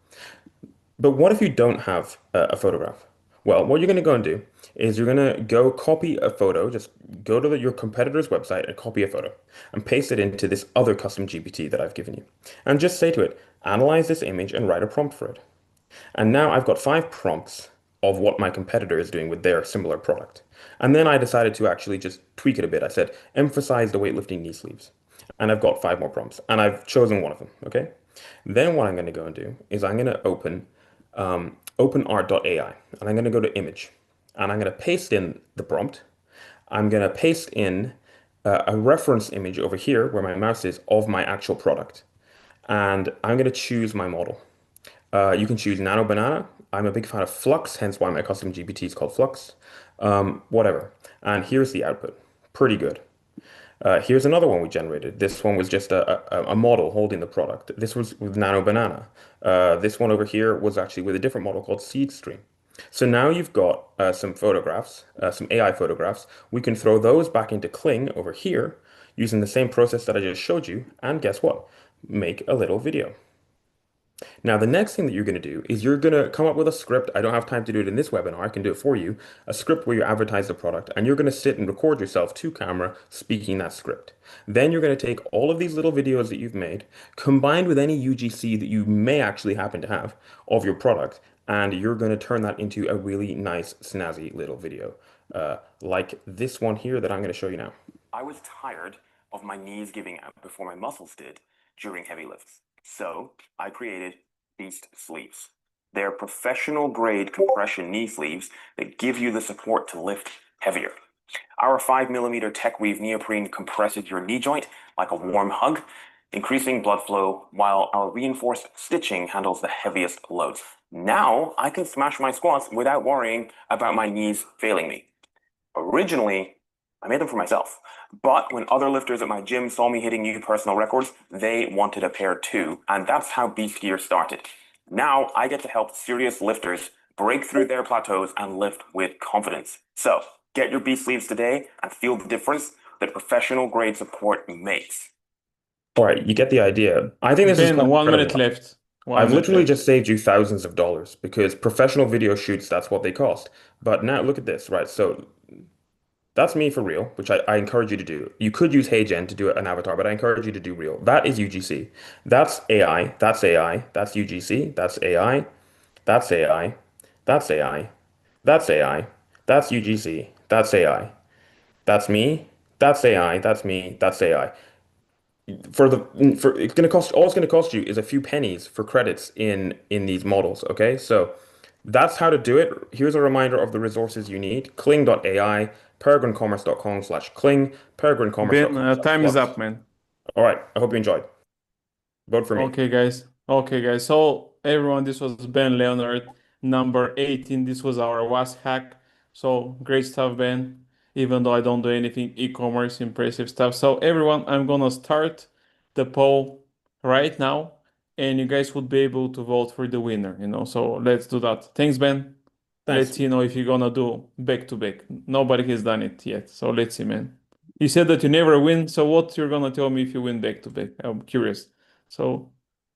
But what if you don't have a photograph? Well, what you're going to go and do is you're going to go copy a photo, just go to your competitor's website and copy a photo and paste it into this other custom GPT that I've given you. And just say to it, analyze this image and write a prompt for it. And now I've got 5 prompts of what my competitor is doing with their similar product. And then I decided to actually just tweak it a bit. I said, emphasize the weightlifting knee sleeves. And I've got 5 more prompts, and I've chosen one of them, okay? Then what I'm going to go and do is I'm going to open art.ai, and I'm going to go to image, and I'm going to paste in the prompt. I'm going to paste in a reference image over here where my mouse is of my actual product. And I'm going to choose my model. You can choose Nano Banana. I'm a big fan of Flux, hence why my custom GPT is called Flux. Whatever. And here's the output. Pretty good. Here's another one we generated. This one was just a model holding the product. This was with Nano Banana. This one over here was actually with a different model called Seed Stream. So now you've got some photographs, some AI photographs. We can throw those back into Kling over here using the same process that I just showed you. And guess what? Make a little video. Now, the next thing that you're going to do is you're going to come up with a script. I don't have time to do it in this webinar. I can do it for you. A script where you advertise the product, and you're going to sit and record yourself to camera speaking that script. Then you're going to take all of these little videos that you've made, combined with any UGC that you may actually happen to have of your product, and you're going to turn that into a really nice, snazzy little video, like this one here that I'm going to show you now. I was tired of my knees giving out before my muscles did during heavy lifts. So I created Beast Sleeves. They're professional grade compression knee sleeves that give you the support to lift heavier. Our 5mm tech weave neoprene compresses your knee joint like a warm hug, increasing blood flow, while our reinforced stitching handles the heaviest loads. Now I can smash my squats without worrying about my knees failing me. Originally, I made them for myself, but when other lifters at my gym saw me hitting new personal records, they wanted a pair too, and that's how Beast Gear started. Now I get to help serious lifters break through their plateaus and lift with confidence. So get your Beast Sleeves today and feel the difference that professional grade support makes. All right, you get the idea. I think this is Ben, 1 minute incredible. left. I've literally just saved you thousands of dollars because professional video shoots, that's what they cost. But now look at this, right? So that's me for real, which I encourage you to do. You could use HeyGen to do an avatar, but I encourage you to do real. That is UGC. That's AI. That's AI. That's UGC. That's AI. That's AI. That's AI. That's AI. That's UGC. That's AI. That's me. That's AI. That's me. That's AI. It's gonna cost, all it's gonna cost you is a few pennies for credits in these models. Okay, so that's how to do it. Here's a reminder of the resources you need: Kling.ai, peregrinecommerce.com/Kling, peregrinecommerce.com. Ben, time is up, man. All right, I hope you enjoyed. Vote for me. Okay, guys. Okay, guys. So everyone, this was Ben Leonard, number 18. This was our WASP hack. So great stuff, Ben. Even though I don't do anything e-commerce, impressive stuff. So everyone, I'm gonna start the poll right now, and you guys would be able to vote for the winner, So let's do that. Thanks, Ben. Thanks. Let's see, if you're gonna do back to back. Nobody has done it yet. So let's see, man. You said that you never win, so what you're gonna tell me if you win back to back? I'm curious. So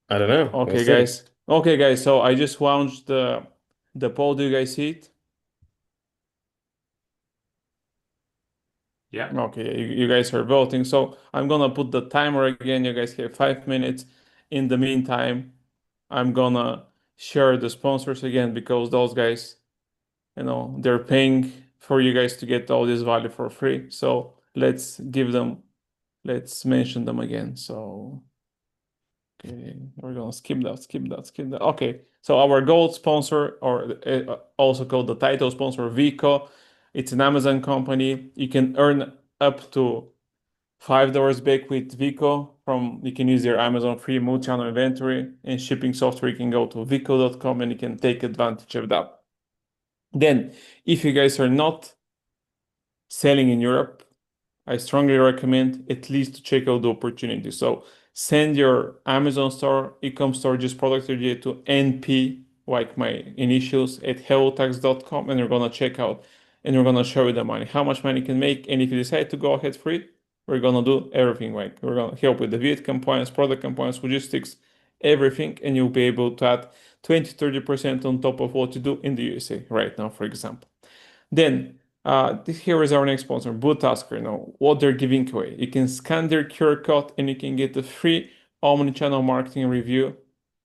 I don't know. okay, We'll see. guys. Okay, guys. So I just launched the poll. Do you guys see it? Yeah. Okay, you guys are voting. So I'm gonna put the timer again. You guys have 5 minutes. In the meantime, I'm gonna share the sponsors again because those guys, they're paying for you guys to get all this value for free. So let's mention them again. So okay, we're gonna skip that. Okay, so our gold sponsor, or also called the title sponsor, Veeqo. It's an Amazon company. You can earn up to $5 back with Veeqo. You can use your Amazon free multi-channel inventory and shipping software. You can go to veeqo.com and you can take advantage of that. Then, if you guys are not selling in Europe, I strongly recommend at least to check out the opportunity. So send your Amazon store, e-com store, just product idea to NP, like my initials, at hellotax.com, and you're gonna check out, and we're gonna show you the money, how much money you can make. And if you decide to go ahead for it, we're gonna do everything. Like we're gonna help with the VAT compliance, product compliance, logistics, everything, and you'll be able to add 20-30% on top of what you do in the USA right now, for example. Then here is our next sponsor, Boottasker. You know what they're giving away. You can scan their QR code and you can get a free omnichannel marketing review,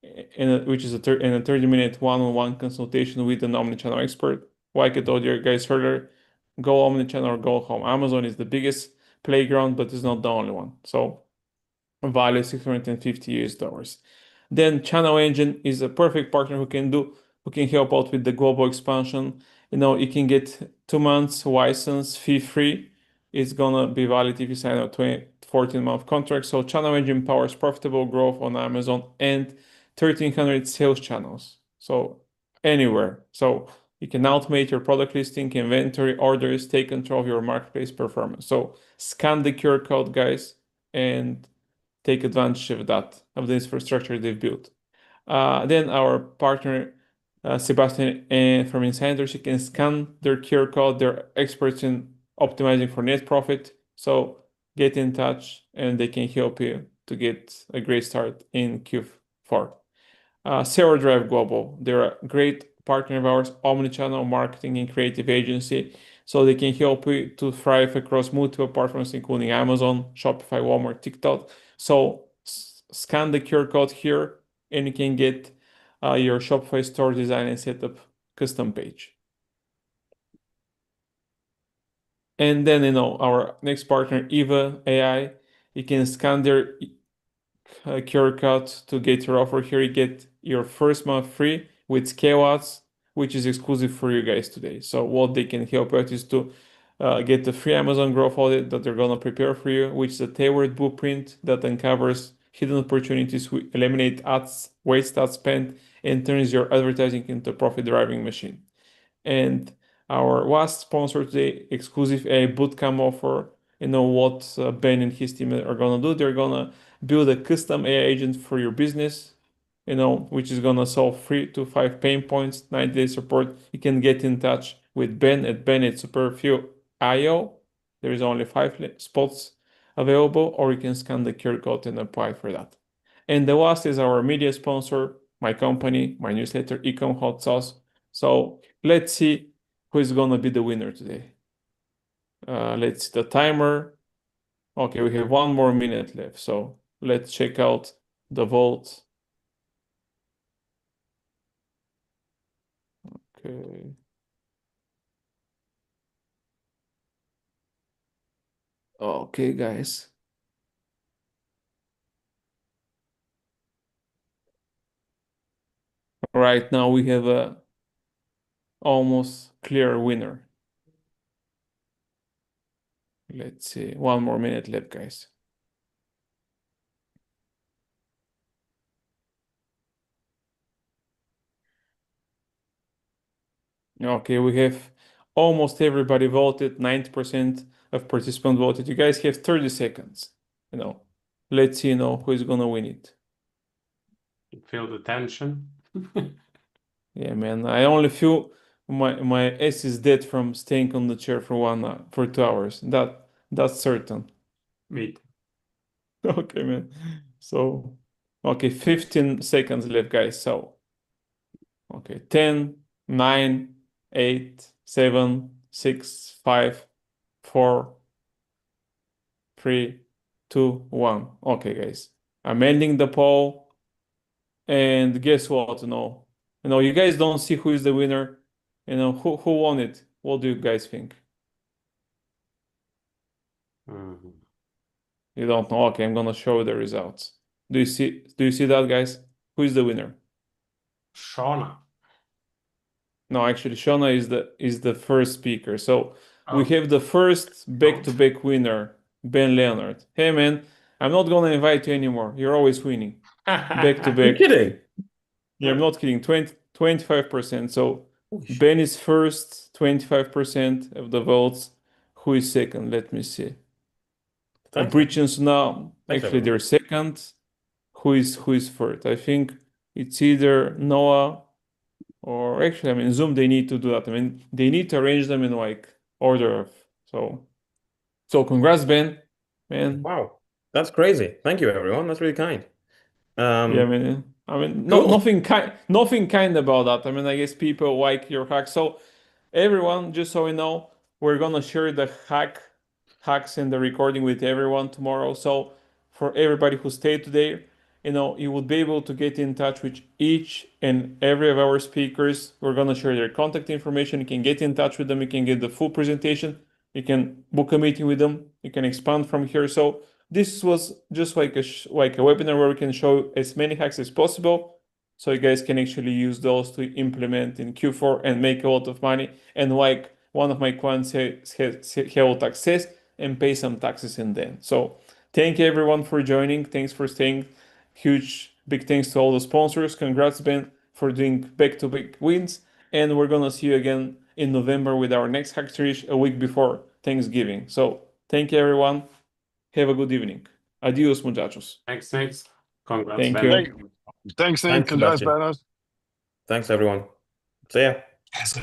which is a 30-minute one-on-one consultation with an omnichannel expert. Like I told you guys earlier, go omnichannel or go home. Amazon is the biggest playground, but it's not the only one. So value $650. Then Channel Engine is a perfect partner who can help out with the global expansion. You know, you can get 2 months license fee-free. It's gonna be valid if you sign a 14-month contract. So Channel Engine powers profitable growth on Amazon and 1,300 sales channels. So anywhere. So you can automate your product listing, inventory, orders, take control of your marketplace performance. So scan the QR code, guys, and take advantage of that, of the infrastructure they've built. Then our partner, Sebastian from Insiders, you can scan their QR code. They're experts in optimizing for net profit. So get in touch and they can help you to get a great start in Q4. Drive Global, they're a great partner of ours, omnichannel marketing and creative agency. So they can help you to thrive across multiple platforms, including Amazon, Shopify, Walmart, TikTok. So scan the QR code here and you can get your Shopify store design and set up custom page. And then, you know, our next partner, 𝗵 you can scan their QR code to get your offer here. You get your first month free with 𝗀𝗃, which is exclusive for you guys today. So what they can help out is to get the free Amazon growth audit that they're gonna prepare for you, which is a tailored blueprint that uncovers hidden opportunities, eliminate ads, waste ad spend, and turns your advertising into a profit-driving machine. And our last sponsor today, exclusive AI bootcamp offer. You know what Ben and his team are gonna do? They're gonna build a custom AI agent for your business, you know, which is gonna solve 3 to 5 pain points, 90-day support. You can get in touch with Ben at 𝗵@𝗵𝗰𝗸𝗀.io. There is only 5 spots available, or you can scan the QR code and apply for that. And the last is our media sponsor, my company, my newsletter, 𝗀𝗃. So let's see who is gonna be the winner today. Let's see the timer. Okay, we have 1 more minute left, so let's check out the votes. Okay. Okay, guys. Right now we have a almost clear winner. Let's see, 1 more minute left, guys. Okay, we have almost everybody voted, 90% of participants voted. You guys have 30 seconds, you know. Let's see, you know, who is gonna win it. You feel the tension? Yeah, man, I only feel my ass is dead from staying on the chair for 2 hours. That's certain. Me too. Okay, man. So, okay, 15 seconds left, guys. So, okay, 10, 9, 8, 7, 6, 5, 4, 3, 2, 1. Okay, guys. I'm ending the poll. And guess what? You know, you guys don't see who is the winner. You know, who won it? What do you guys think? You don't know? Okay, I'm gonna show the results. Do you see that, guys? Who is the winner? Shauna. No, actually, Shauna is the first speaker. So we Oh. have the first back-to-back winner, Ben Leonard. Hey, man, I'm not gonna invite you anymore. You're always winning. Back to Are you back. kidding? Yeah, I'm not kidding. 25%. So Ben is first, 25% of the votes. Who is second? Let me see. Thanks, Brij now. Thanks, Actually, everyone. they're second. Who is third? I think it's either Noah or actually, I mean, Zoom, they need to do that. I mean, they need to arrange them in like order of so congrats, Ben. Man. Wow, that's crazy. Thank you, everyone. That's really kind. Yeah, I mean, Cool. nothing kind about that. I mean, I guess people like your hack. So everyone, just so you know, we're gonna share the hacks in the recording with everyone tomorrow. So for everybody who stayed today, you will be able to get in touch with each and every of our speakers. We're gonna share their contact information. You can get in touch with them. You can get the full presentation. You can book a meeting with them. You can expand from here. So this was just like a webinar where we can show as many hacks as possible, so you guys can actually use those to implement in Q4 and make a lot of money. And like one of my clients 𝗕𝗃𝗧 𝗕𝗃𝗧 and pay some taxes in then. So thank you everyone for joining. Thanks for staying. Huge big thanks to all the sponsors. Congrats, Ben, for doing back-to-back wins. And we're gonna see you again in November with our next Hack Trish a week before Thanksgiving. So thank you everyone. Have a good evening. Adios, muchachos. Thanks. Congrats, Thank Ben. you. Thanks, Nick. Thanks, Congrats, Sebastian. Panos. Thanks, everyone. See ya. Yes.